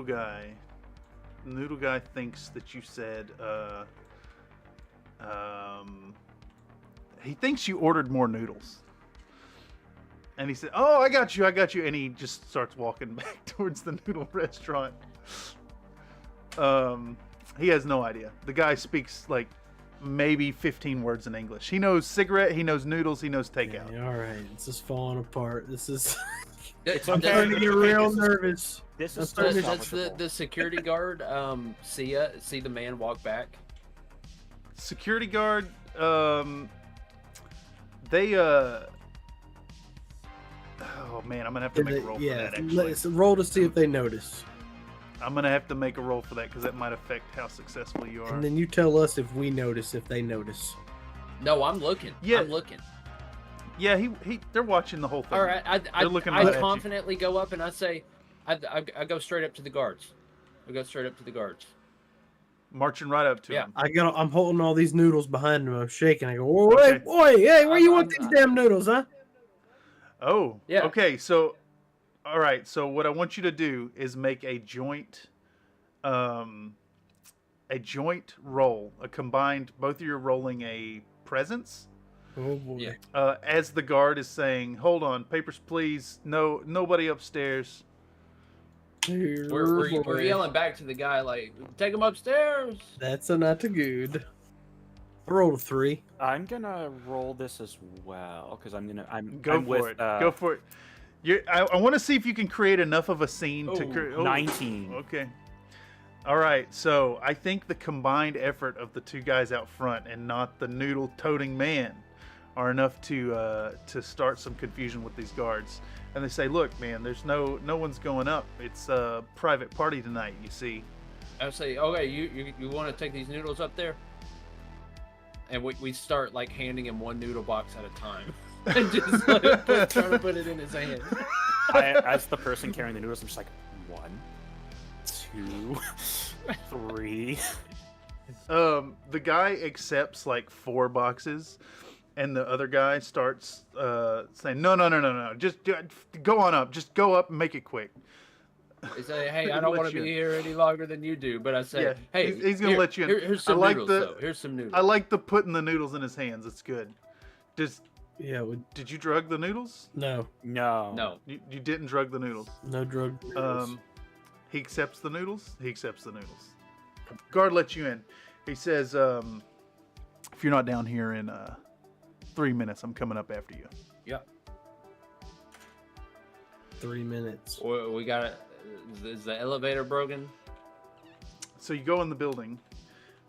[SPEAKER 1] Guy thinks that you said he thinks you ordered more noodles. And he said, "Oh, I got you," and he just starts walking back towards the noodle restaurant. He has no idea. The guy speaks like maybe 15 words in English. He knows cigarette, he knows noodles, he knows takeout.
[SPEAKER 3] Yeah, all right, this is falling apart. This is.
[SPEAKER 2] It's
[SPEAKER 3] I'm starting to get real nervous.
[SPEAKER 5] This
[SPEAKER 3] I'm
[SPEAKER 5] is
[SPEAKER 3] starting to-
[SPEAKER 2] Does the security guard see the man walk back?
[SPEAKER 1] Security guard, they oh man, I'm gonna have to make a roll for that actually.
[SPEAKER 3] Let's roll to see if they notice,
[SPEAKER 1] I'm gonna have to make a roll for that because that might affect how successful you are.
[SPEAKER 3] and then you tell us if we notice, if they notice.
[SPEAKER 2] No, I'm looking.
[SPEAKER 1] Yeah.
[SPEAKER 2] I'm looking.
[SPEAKER 1] Yeah, they're watching the whole thing.
[SPEAKER 2] All right,
[SPEAKER 1] They're looking
[SPEAKER 2] I
[SPEAKER 1] right at you.
[SPEAKER 2] confidently go up and I say, I go straight up to the guards. I go straight up to the guards.
[SPEAKER 1] Marching right up to
[SPEAKER 2] Yeah.
[SPEAKER 1] him.
[SPEAKER 3] I'm holding all these noodles behind him. I'm shaking. I go, "Oh,
[SPEAKER 1] Okay.
[SPEAKER 3] wait, boy, hey, where you
[SPEAKER 2] I'm-
[SPEAKER 3] want these damn noodles, huh?"
[SPEAKER 1] Oh,
[SPEAKER 2] Yeah.
[SPEAKER 1] Okay, so, all right. So what I want you to do is make a joint roll, a combined. Both of you are rolling a presence.
[SPEAKER 3] Oh boy.
[SPEAKER 2] Yeah.
[SPEAKER 1] As the guard is saying, "Hold on, papers, please. No, nobody upstairs."
[SPEAKER 2] We're yelling back to the guy like, take him upstairs.
[SPEAKER 3] That's a not too good. I rolled a 3.
[SPEAKER 5] I'm gonna roll this as well because I'm
[SPEAKER 1] Go for
[SPEAKER 5] with,
[SPEAKER 1] it. Go for it. I want to see if you can create enough of a scene to
[SPEAKER 2] Oh,
[SPEAKER 1] create.
[SPEAKER 5] 19.
[SPEAKER 1] Okay. All right. So I think the combined effort of the two guys out front and not the noodle-toting man are enough to start some confusion with these guards. And they say, "Look, man, there's no one's going up. It's a private party tonight. You see."
[SPEAKER 2] I say, okay, you want to take these noodles up there? And we start like handing him one noodle box at a time, and just like, trying to put it in his hand.
[SPEAKER 5] As the person carrying the noodles, I'm just like 1, 2, 3.
[SPEAKER 1] The guy accepts like 4 boxes, and the other guy starts saying, No. Just go on up. Just go up and make it quick.
[SPEAKER 2] They say, hey, I don't want to be here any longer than you do. But I say,
[SPEAKER 1] Yeah,
[SPEAKER 2] hey,
[SPEAKER 1] he's gonna let you in.
[SPEAKER 2] Here's some
[SPEAKER 1] I like
[SPEAKER 2] noodles,
[SPEAKER 1] the-
[SPEAKER 2] though. Here's some noodles.
[SPEAKER 1] I like the putting the noodles in his hands. It's good.
[SPEAKER 3] Yeah,
[SPEAKER 1] Did you drug the noodles?
[SPEAKER 3] no
[SPEAKER 2] No.
[SPEAKER 1] You didn't drug the noodles.
[SPEAKER 3] drug noodles.
[SPEAKER 1] He accepts the noodles. He accepts the noodles. Guard lets you in. He says, "If you're not down here in 3 minutes, I'm coming up after you."
[SPEAKER 2] Yep.
[SPEAKER 3] 3 minutes.
[SPEAKER 2] We got it. Is the elevator broken?
[SPEAKER 1] So you go in the building.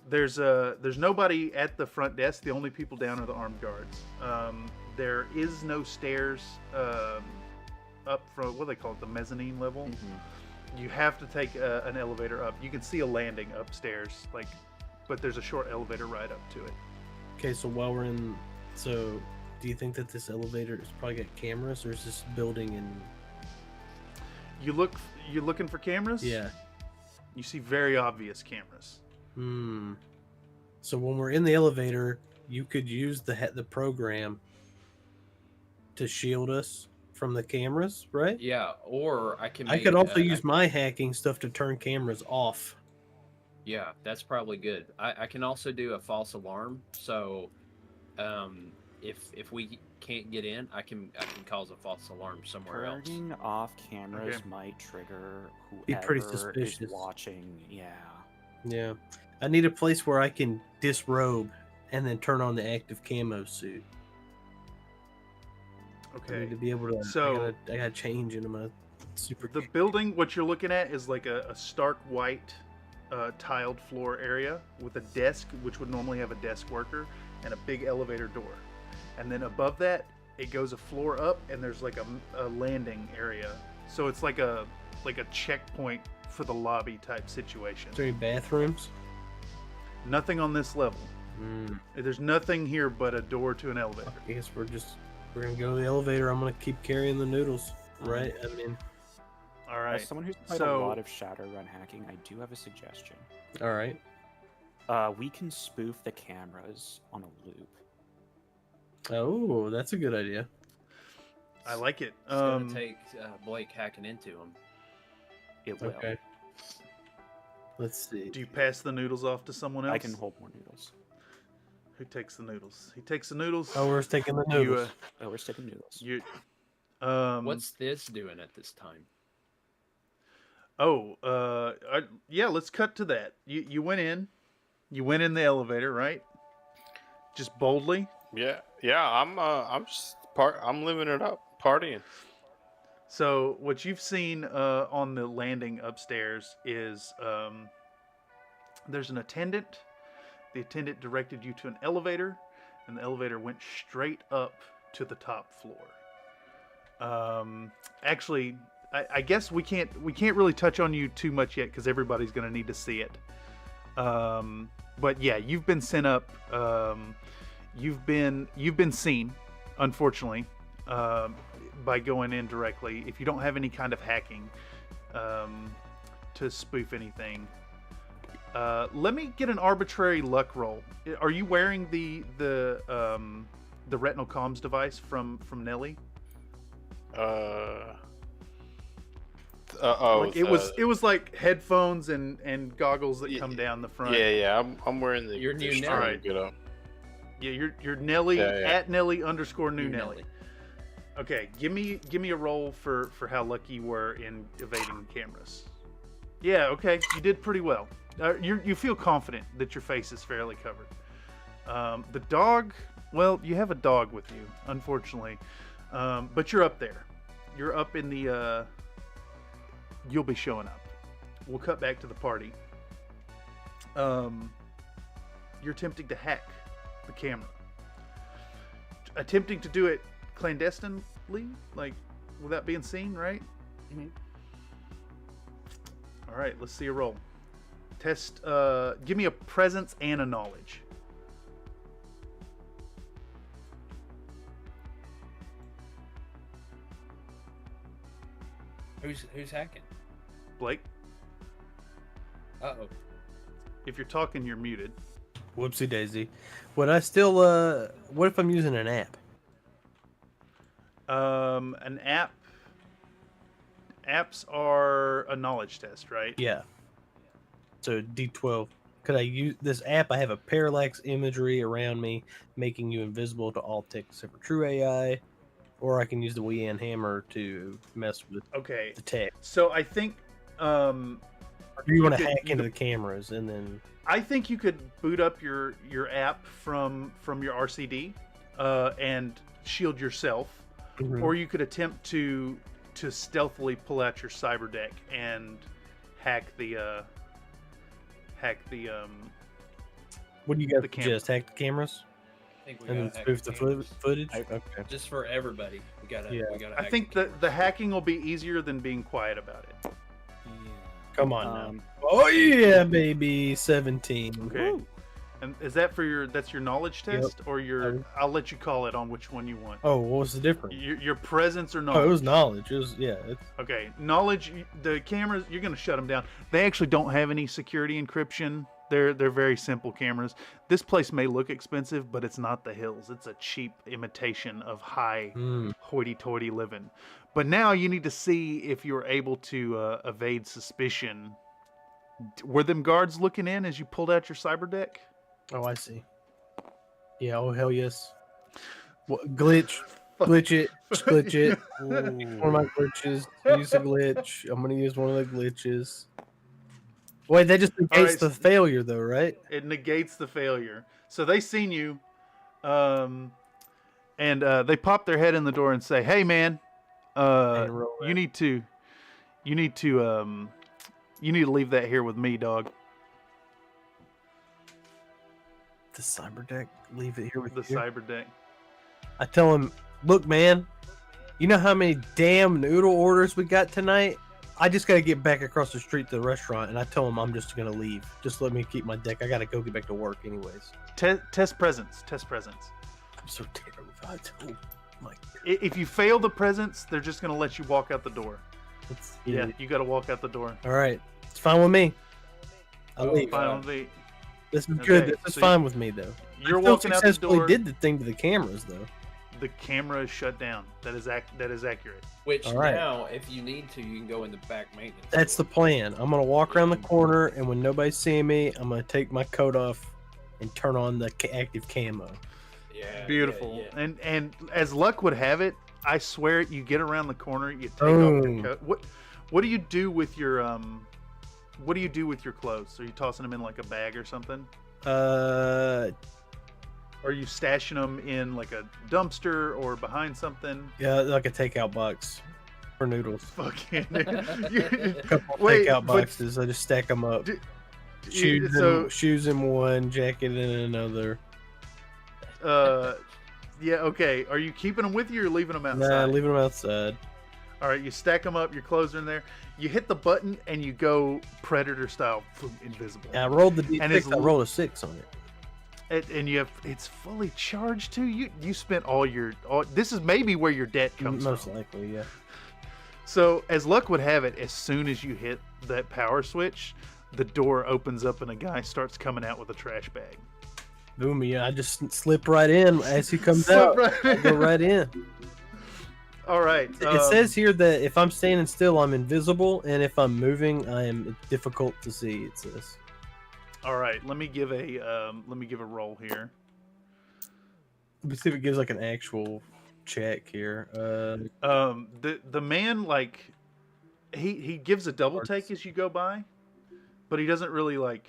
[SPEAKER 1] There's nobody at the front desk. The only people down are the armed guards. There is no stairs up from what do they call it, the mezzanine level.
[SPEAKER 2] Mm-hmm.
[SPEAKER 1] You have to take an elevator up. You can see a landing upstairs, but there's a short elevator ride up to it.
[SPEAKER 3] Okay, so do you think that this elevator is probably got cameras, or is this building in?
[SPEAKER 1] You're looking for cameras?
[SPEAKER 3] Yeah.
[SPEAKER 1] You see very obvious cameras.
[SPEAKER 3] So when we're in the elevator, you could use the program to shield us from the cameras, right?
[SPEAKER 2] Yeah. Or I can.
[SPEAKER 3] I could also use my hacking stuff to turn cameras off.
[SPEAKER 2] Yeah, that's probably good. I can also do a false alarm. So, if we can't get in, I can cause a false alarm somewhere else.
[SPEAKER 5] Turning off cameras
[SPEAKER 1] Okay.
[SPEAKER 5] might trigger
[SPEAKER 3] Be pretty
[SPEAKER 5] whoever is
[SPEAKER 3] suspicious.
[SPEAKER 5] watching. Yeah.
[SPEAKER 3] Yeah. I need a place where I can disrobe and then turn on the active camo suit. I
[SPEAKER 1] Okay.
[SPEAKER 3] need to be able to.
[SPEAKER 1] So-
[SPEAKER 3] I gotta change into my super.
[SPEAKER 1] The building, what you're looking at, is like a stark white tiled floor area with a desk, which would normally have a desk worker, and a big elevator door. And then above that, it goes a floor up, and there's like a landing area. So it's like a checkpoint for the lobby type situation.
[SPEAKER 3] Is there any bathrooms?
[SPEAKER 1] Nothing on this level.
[SPEAKER 3] Mm.
[SPEAKER 1] There's nothing here but a door to an elevator.
[SPEAKER 3] I guess we're gonna go to the elevator. I'm gonna keep carrying the noodles, right? I mean,
[SPEAKER 1] All right.
[SPEAKER 5] As someone who's played
[SPEAKER 1] So-
[SPEAKER 5] a lot of Shadowrun hacking, I do have a suggestion.
[SPEAKER 3] all right.
[SPEAKER 5] We can spoof the cameras on a loop.
[SPEAKER 3] Oh, that's a good idea.
[SPEAKER 1] I like it.
[SPEAKER 2] It's gonna take Blake hacking into him.
[SPEAKER 5] It will.
[SPEAKER 3] Okay. Let's see.
[SPEAKER 1] Do you pass the noodles off to someone else?
[SPEAKER 5] I can hold more noodles.
[SPEAKER 1] Who takes the noodles? He takes the noodles.
[SPEAKER 3] Oh, we're taking the
[SPEAKER 1] You,
[SPEAKER 3] noodles.
[SPEAKER 5] Oh, we're sticking noodles.
[SPEAKER 1] you,
[SPEAKER 2] What's this doing at this time?
[SPEAKER 1] Oh, yeah. Let's cut to that. You went in the elevator, right? Just boldly.
[SPEAKER 4] Yeah, I'm just I'm living it up, partying.
[SPEAKER 1] So what you've seen on the landing upstairs is there's an attendant. The attendant directed you to an elevator, and the elevator went straight up to the top floor. Actually, I guess we can't really touch on you too much yet because everybody's going to need to see it. But yeah, you've been sent up. You've been seen, unfortunately, by going in directly. If you don't have any kind of hacking to spoof anything, let me get an arbitrary luck roll. Are you wearing the retinal comms device from Nelly? Like it was like headphones and goggles that come down the front.
[SPEAKER 4] Yeah. I'm wearing the.
[SPEAKER 2] Your new
[SPEAKER 4] the
[SPEAKER 2] Nelly.
[SPEAKER 4] strong get up.
[SPEAKER 1] Yeah, you're Nelly
[SPEAKER 4] Yeah.
[SPEAKER 1] at Nelly _new
[SPEAKER 2] New
[SPEAKER 1] Nelly. Okay, give me a roll for how lucky you were in evading cameras. Yeah, okay, you did pretty well. You feel confident that your face is fairly covered. The dog, well, you have a dog with you, unfortunately, but you're up there. You're up in the. You'll be showing up. We'll cut back to the party. You're attempting to hack the camera. Attempting to do it clandestinely, like without being seen, right?
[SPEAKER 5] Mhm.
[SPEAKER 1] All right, let's see a roll. Test. Give me a presence and a knowledge.
[SPEAKER 2] Who's hacking?
[SPEAKER 1] Blake,
[SPEAKER 2] Uh-oh.
[SPEAKER 1] if you're talking, you're muted.
[SPEAKER 3] Whoopsie daisy. Would I still? What if I'm using an app?
[SPEAKER 1] An app. Apps are a knowledge test, right?
[SPEAKER 3] Yeah. So D12. Could I use this app? I have a parallax imagery around me, making you invisible to all tech except for true AI, or I can use the Wean hammer to mess with
[SPEAKER 1] Okay.
[SPEAKER 3] the tech.
[SPEAKER 1] So I think.
[SPEAKER 3] Or do you want to
[SPEAKER 1] could-
[SPEAKER 3] hack
[SPEAKER 1] you
[SPEAKER 3] into
[SPEAKER 1] could-
[SPEAKER 3] the cameras and then?
[SPEAKER 1] I think you could boot up your app from your RCD and shield yourself, or you could attempt to stealthily pull out your cyber deck and hack the
[SPEAKER 3] What do you guys
[SPEAKER 1] the camera.
[SPEAKER 3] suggest? Hack the cameras
[SPEAKER 2] I think we
[SPEAKER 3] and then
[SPEAKER 2] gotta hack
[SPEAKER 3] spoof the
[SPEAKER 2] cameras.
[SPEAKER 3] footage?
[SPEAKER 5] I-
[SPEAKER 3] Okay.
[SPEAKER 2] Just for everybody. We gotta
[SPEAKER 1] I think the hacking will be easier than being quiet about it.
[SPEAKER 5] Yeah.
[SPEAKER 3] Come on now. Oh yeah, baby. 17.
[SPEAKER 1] Okay.
[SPEAKER 3] Woo.
[SPEAKER 1] And is that for that's your knowledge
[SPEAKER 3] Yep.
[SPEAKER 1] test or your? I'll let you call it on which one you want.
[SPEAKER 3] Oh, what was the difference?
[SPEAKER 1] Your presence or
[SPEAKER 3] Oh,
[SPEAKER 1] knowledge?
[SPEAKER 3] it was knowledge. It was It's,
[SPEAKER 1] Okay, knowledge. The cameras, you're gonna shut them down. They actually don't have any security encryption. They're very simple cameras. This place may look expensive, but it's not the hills. It's a cheap imitation of high hoity-toity living. But now you need to see if you're able to evade suspicion. Were them guards looking in as you pulled out your cyber deck?
[SPEAKER 3] Oh, I see. Yeah. Oh hell yes. Glitch it, glitch it. One of my glitches. Use a glitch. I'm gonna use one of the glitches. Wait, that just negates the failure, though, right?
[SPEAKER 1] It negates the failure. So they seen you, and they pop their head in the door and say, "Hey, man, you need to leave that here with me, dog."
[SPEAKER 3] The cyber deck, leave it here with
[SPEAKER 1] the
[SPEAKER 3] you.
[SPEAKER 1] cyber deck.
[SPEAKER 3] I tell him, look, man, you know how many damn noodle orders we got tonight? I just got to get back across the street to the restaurant, and I tell him I'm just going to leave. Just let me keep my deck. I got to go get back to work anyways.
[SPEAKER 1] Test presence.
[SPEAKER 3] I'm so terrified. Oh, my God.
[SPEAKER 1] If you fail the presence, they're just going to let you walk out the door. Yeah, you got to walk out the door.
[SPEAKER 3] All right. It's fine with me. I'll leave.
[SPEAKER 1] Fine with me.
[SPEAKER 3] This is good. This is fine with me, though.
[SPEAKER 1] You're walking out the door.
[SPEAKER 3] Did the thing to the cameras, though.
[SPEAKER 1] The camera is shut down. That is accurate.
[SPEAKER 2] Which now, if you need to, you can go in the back maintenance.
[SPEAKER 3] That's the plan. I'm gonna walk around the corner, and when nobody's seeing me, I'm gonna take my coat off and turn on the active camo.
[SPEAKER 2] Yeah.
[SPEAKER 1] Beautiful. Yeah. And as luck would have it, I swear, you get around the corner, you take off your coat. What do you do with your What do you do with your clothes? Are you tossing them in like a bag or something? Or are you stashing them in like a dumpster or behind something?
[SPEAKER 3] Yeah, like a takeout box for noodles.
[SPEAKER 1] Fucking.
[SPEAKER 3] A couple takeout boxes. I just stack them up. Shoes in one, jacket in another.
[SPEAKER 1] Yeah. Okay. Are you keeping them with you or leaving them outside?
[SPEAKER 3] Nah, leaving them outside.
[SPEAKER 1] All right. You stack them up. Your clothes are in there. You hit the button and you go Predator style, invisible.
[SPEAKER 3] Yeah, I rolled the D6. I rolled a 6 on it.
[SPEAKER 1] And you have it's fully charged too. You spent all this is maybe where your debt comes
[SPEAKER 3] Most
[SPEAKER 1] from.
[SPEAKER 3] likely, yeah.
[SPEAKER 1] So as luck would have it, as soon as you hit that power switch, the door opens up and a guy starts coming out with a trash bag.
[SPEAKER 3] Boom! Yeah, I just slip right in as he comes out. I go right in.
[SPEAKER 1] All right.
[SPEAKER 3] It says here that if I'm standing still, I'm invisible, and if I'm moving, I am difficult to see. It says.
[SPEAKER 1] All right, let me give a roll here.
[SPEAKER 3] Let me see if it gives like an actual check here.
[SPEAKER 1] The man, like, he gives a double take as you go by, but he doesn't really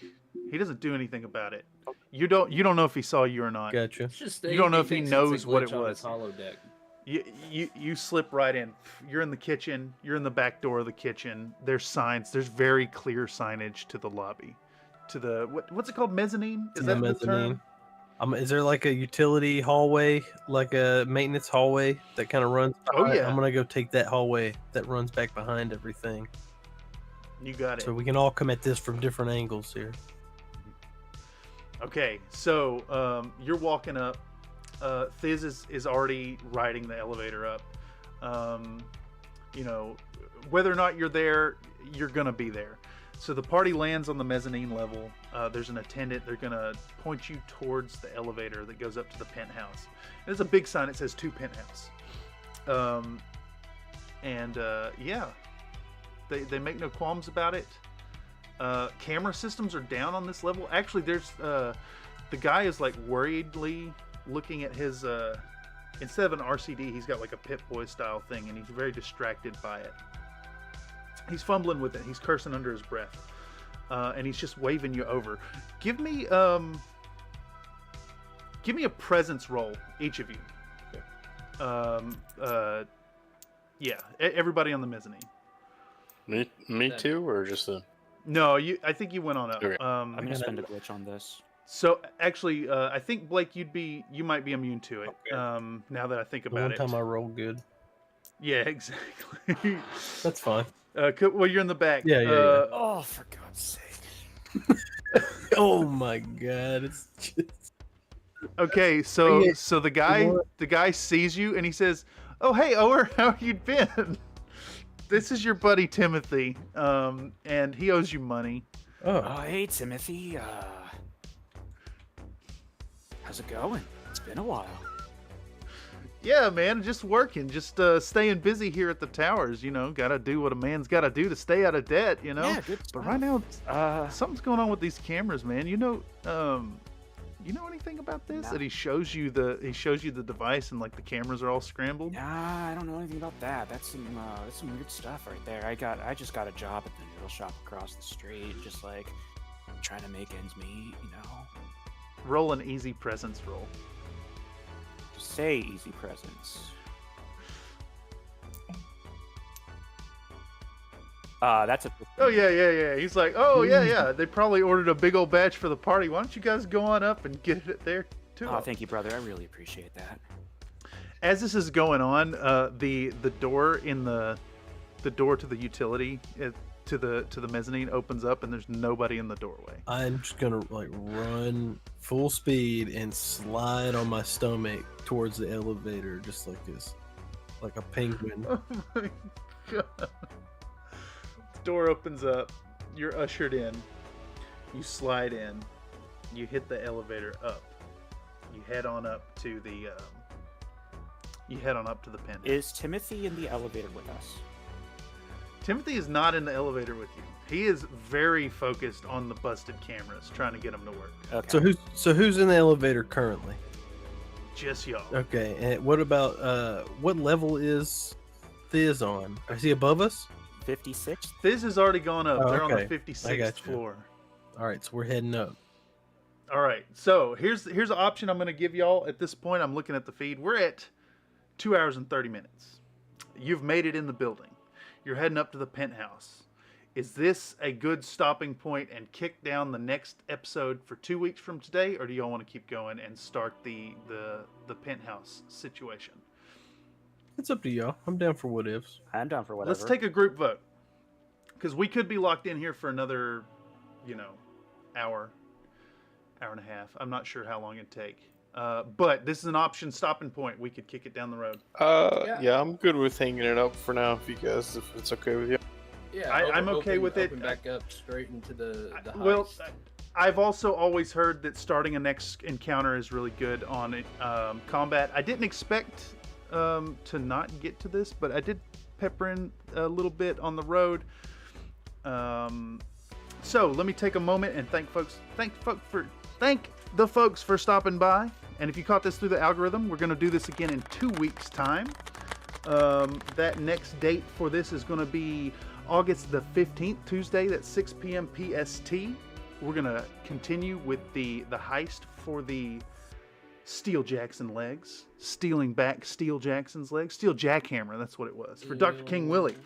[SPEAKER 1] he doesn't do anything about it. You don't know if he saw you or not.
[SPEAKER 3] Gotcha.
[SPEAKER 1] You don't know if he knows what it was.
[SPEAKER 2] Holodeck.
[SPEAKER 1] You slip right in. You're in the kitchen. You're in the back door of the kitchen. There's signs. There's very clear signage to the lobby. To the what's it called? Mezzanine? Is that the term?
[SPEAKER 3] Is there like a utility hallway, like a maintenance hallway that kind of runs behind?
[SPEAKER 1] Oh yeah.
[SPEAKER 3] I'm gonna go take that hallway that runs back behind everything.
[SPEAKER 1] You got it.
[SPEAKER 3] So we can all come at this from different angles here.
[SPEAKER 1] Okay, so you're walking up. Thiz is already riding the elevator up. Whether or not you're there, you're gonna be there. So the party lands on the mezzanine level. There's an attendant. They're going to point you towards the elevator that goes up to the penthouse. There's a big sign that says 2 penthouse. Yeah, they make no qualms about it. Camera systems are down on this level. Actually, there's the guy is like worriedly looking at his instead of an RCD, he's got like a Pip-Boy style thing, and he's very distracted by it. He's fumbling with it. He's cursing under his breath, and he's just waving you over. Give me a presence roll, each of you. Yeah, everybody on the mezzanine.
[SPEAKER 4] Me too, or just the?
[SPEAKER 1] No, I think you went on up.
[SPEAKER 4] Okay.
[SPEAKER 5] I'm gonna spend a glitch on this.
[SPEAKER 1] So actually, I think Blake, you might be immune to it.
[SPEAKER 3] Okay.
[SPEAKER 1] Now that I think about it.
[SPEAKER 3] One time I rolled good.
[SPEAKER 1] Yeah, exactly.
[SPEAKER 3] That's fine.
[SPEAKER 1] Well, you're in the back.
[SPEAKER 3] Yeah.
[SPEAKER 5] Oh, for God's sake!
[SPEAKER 3] Oh my God! It's just...
[SPEAKER 1] Okay, so the guy sees you and he says, "Oh, hey, Ower, how you been? This is your buddy Timothy, and he owes you money."
[SPEAKER 5] Oh, hey, Timothy. How's it going? It's been a while.
[SPEAKER 1] Yeah, man, just working, just staying busy here at the towers. Gotta do what a man's gotta do to stay out of debt.
[SPEAKER 5] Yeah, good
[SPEAKER 1] But
[SPEAKER 5] stuff.
[SPEAKER 1] right now, something's going on with these cameras, man. You know anything about this?
[SPEAKER 5] No.
[SPEAKER 1] That he shows you the device and like the cameras are all scrambled.
[SPEAKER 5] Nah, I don't know anything about that. That's some weird stuff right there. I just got a job at the noodle shop across the street, just like trying to make ends meet, you know.
[SPEAKER 1] Roll an easy presence roll.
[SPEAKER 5] Say easy presence. That's a.
[SPEAKER 1] Oh yeah. He's like, oh yeah. They probably ordered a big old batch for the party. Why don't you guys go on up and get it there too?
[SPEAKER 5] Oh, thank you, brother. I really appreciate that.
[SPEAKER 1] As this is going on, the door in the door to the utility to the mezzanine opens up, and there's nobody in the doorway.
[SPEAKER 3] I'm just gonna like run full speed and slide on my stomach towards the elevator, just like this, like a penguin.
[SPEAKER 1] Oh my god. Door opens up, you're ushered in, you slide in, you hit the elevator up, you head on up to the penthouse.
[SPEAKER 5] Is Timothy in the elevator with us?
[SPEAKER 1] Timothy is not in the elevator with you. He is very focused on the busted cameras, trying to get them to work.
[SPEAKER 5] Okay.
[SPEAKER 3] So who's in the elevator currently?
[SPEAKER 1] Just y'all.
[SPEAKER 3] Okay, and what about what level is Thiz on? Is he above us?
[SPEAKER 5] 56.
[SPEAKER 1] This has already gone up.
[SPEAKER 3] Oh,
[SPEAKER 1] They're
[SPEAKER 3] okay.
[SPEAKER 1] on the 56th
[SPEAKER 3] I got you.
[SPEAKER 1] floor.
[SPEAKER 3] All right, so we're heading up.
[SPEAKER 1] All right, so here's an option I'm going to give y'all at this point. I'm looking at the feed. We're at 2 hours and 30 minutes. You've made it in the building. You're heading up to the penthouse. Is this a good stopping point and kick down the next episode for 2 weeks from today, or do y'all want to keep going and start the penthouse situation?
[SPEAKER 3] It's up to y'all. I'm down for what ifs.
[SPEAKER 5] I'm down for whatever.
[SPEAKER 1] Let's take a group vote, because we could be locked in here for another, hour and a half. I'm not sure how long it'd take. But this is an option stopping point. We could kick it down the road.
[SPEAKER 4] Yeah, I'm good with hanging it up for now, if it's okay with you.
[SPEAKER 2] Yeah,
[SPEAKER 1] I'm okay with it.
[SPEAKER 2] Open back up straight into the heist.
[SPEAKER 1] Well, I've also always heard that starting a next encounter is really good on combat. I didn't expect to not get to this, but I did pepper in a little bit on the road. So let me take a moment and thank the folks for stopping by. And if you caught this through the algorithm, we're going to do this again in 2 weeks' time. That next date for this is going to be August the 15th, Tuesday. That's 6 p.m. PST. We're going to continue with the heist for the Steel Jackson legs. Stealing back Steel Jackson's legs. Steel Jackhammer, that's what it was. For Dr. King Willie.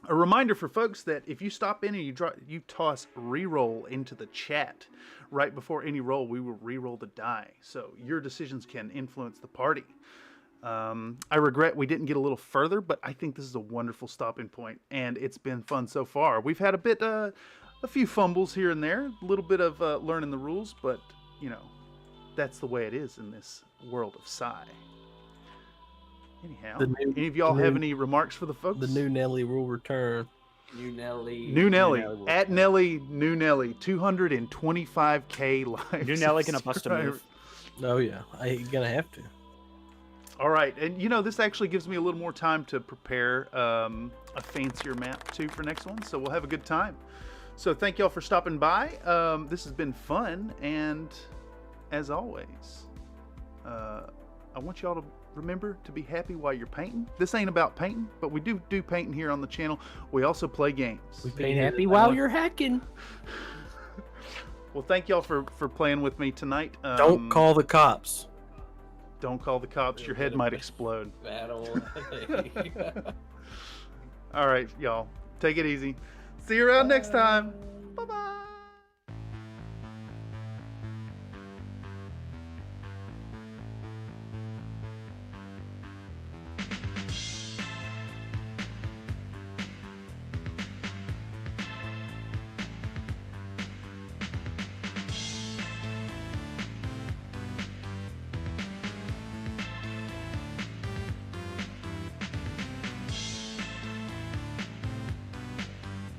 [SPEAKER 1] A reminder for folks that if you stop in and you toss reroll into the chat right before any roll, we will reroll the die. So your decisions can influence the party. I regret we didn't get a little further, but I think this is a wonderful stopping point, and it's been fun so far. We've had a few fumbles here and there, a little bit of learning the rules, but that's the way it is in this world of sci. Anyhow, any of y'all have any remarks for the folks?
[SPEAKER 3] The new Nelly will return.
[SPEAKER 2] New Nelly.
[SPEAKER 1] New Nelly.
[SPEAKER 5] will
[SPEAKER 1] At Nelly, New Nelly. 225K live.
[SPEAKER 5] New Nelly gonna bust a move.
[SPEAKER 3] Oh yeah, you're gonna have to.
[SPEAKER 1] All right, and this actually gives me a little more time to prepare a fancier map too for next one, so we'll have a good time. So thank y'all for stopping by. This has been fun, and as always, I want y'all to remember to be happy while you're painting. This ain't about painting, but we do painting here on the channel. We also play games.
[SPEAKER 2] Be happy while you're hacking.
[SPEAKER 1] Well, thank y'all for playing with me tonight.
[SPEAKER 3] Don't call the cops.
[SPEAKER 1] Don't call the cops. Your head might explode.
[SPEAKER 2] Battle.
[SPEAKER 1] All right, y'all. Take it easy. See you around next time. Bye-bye.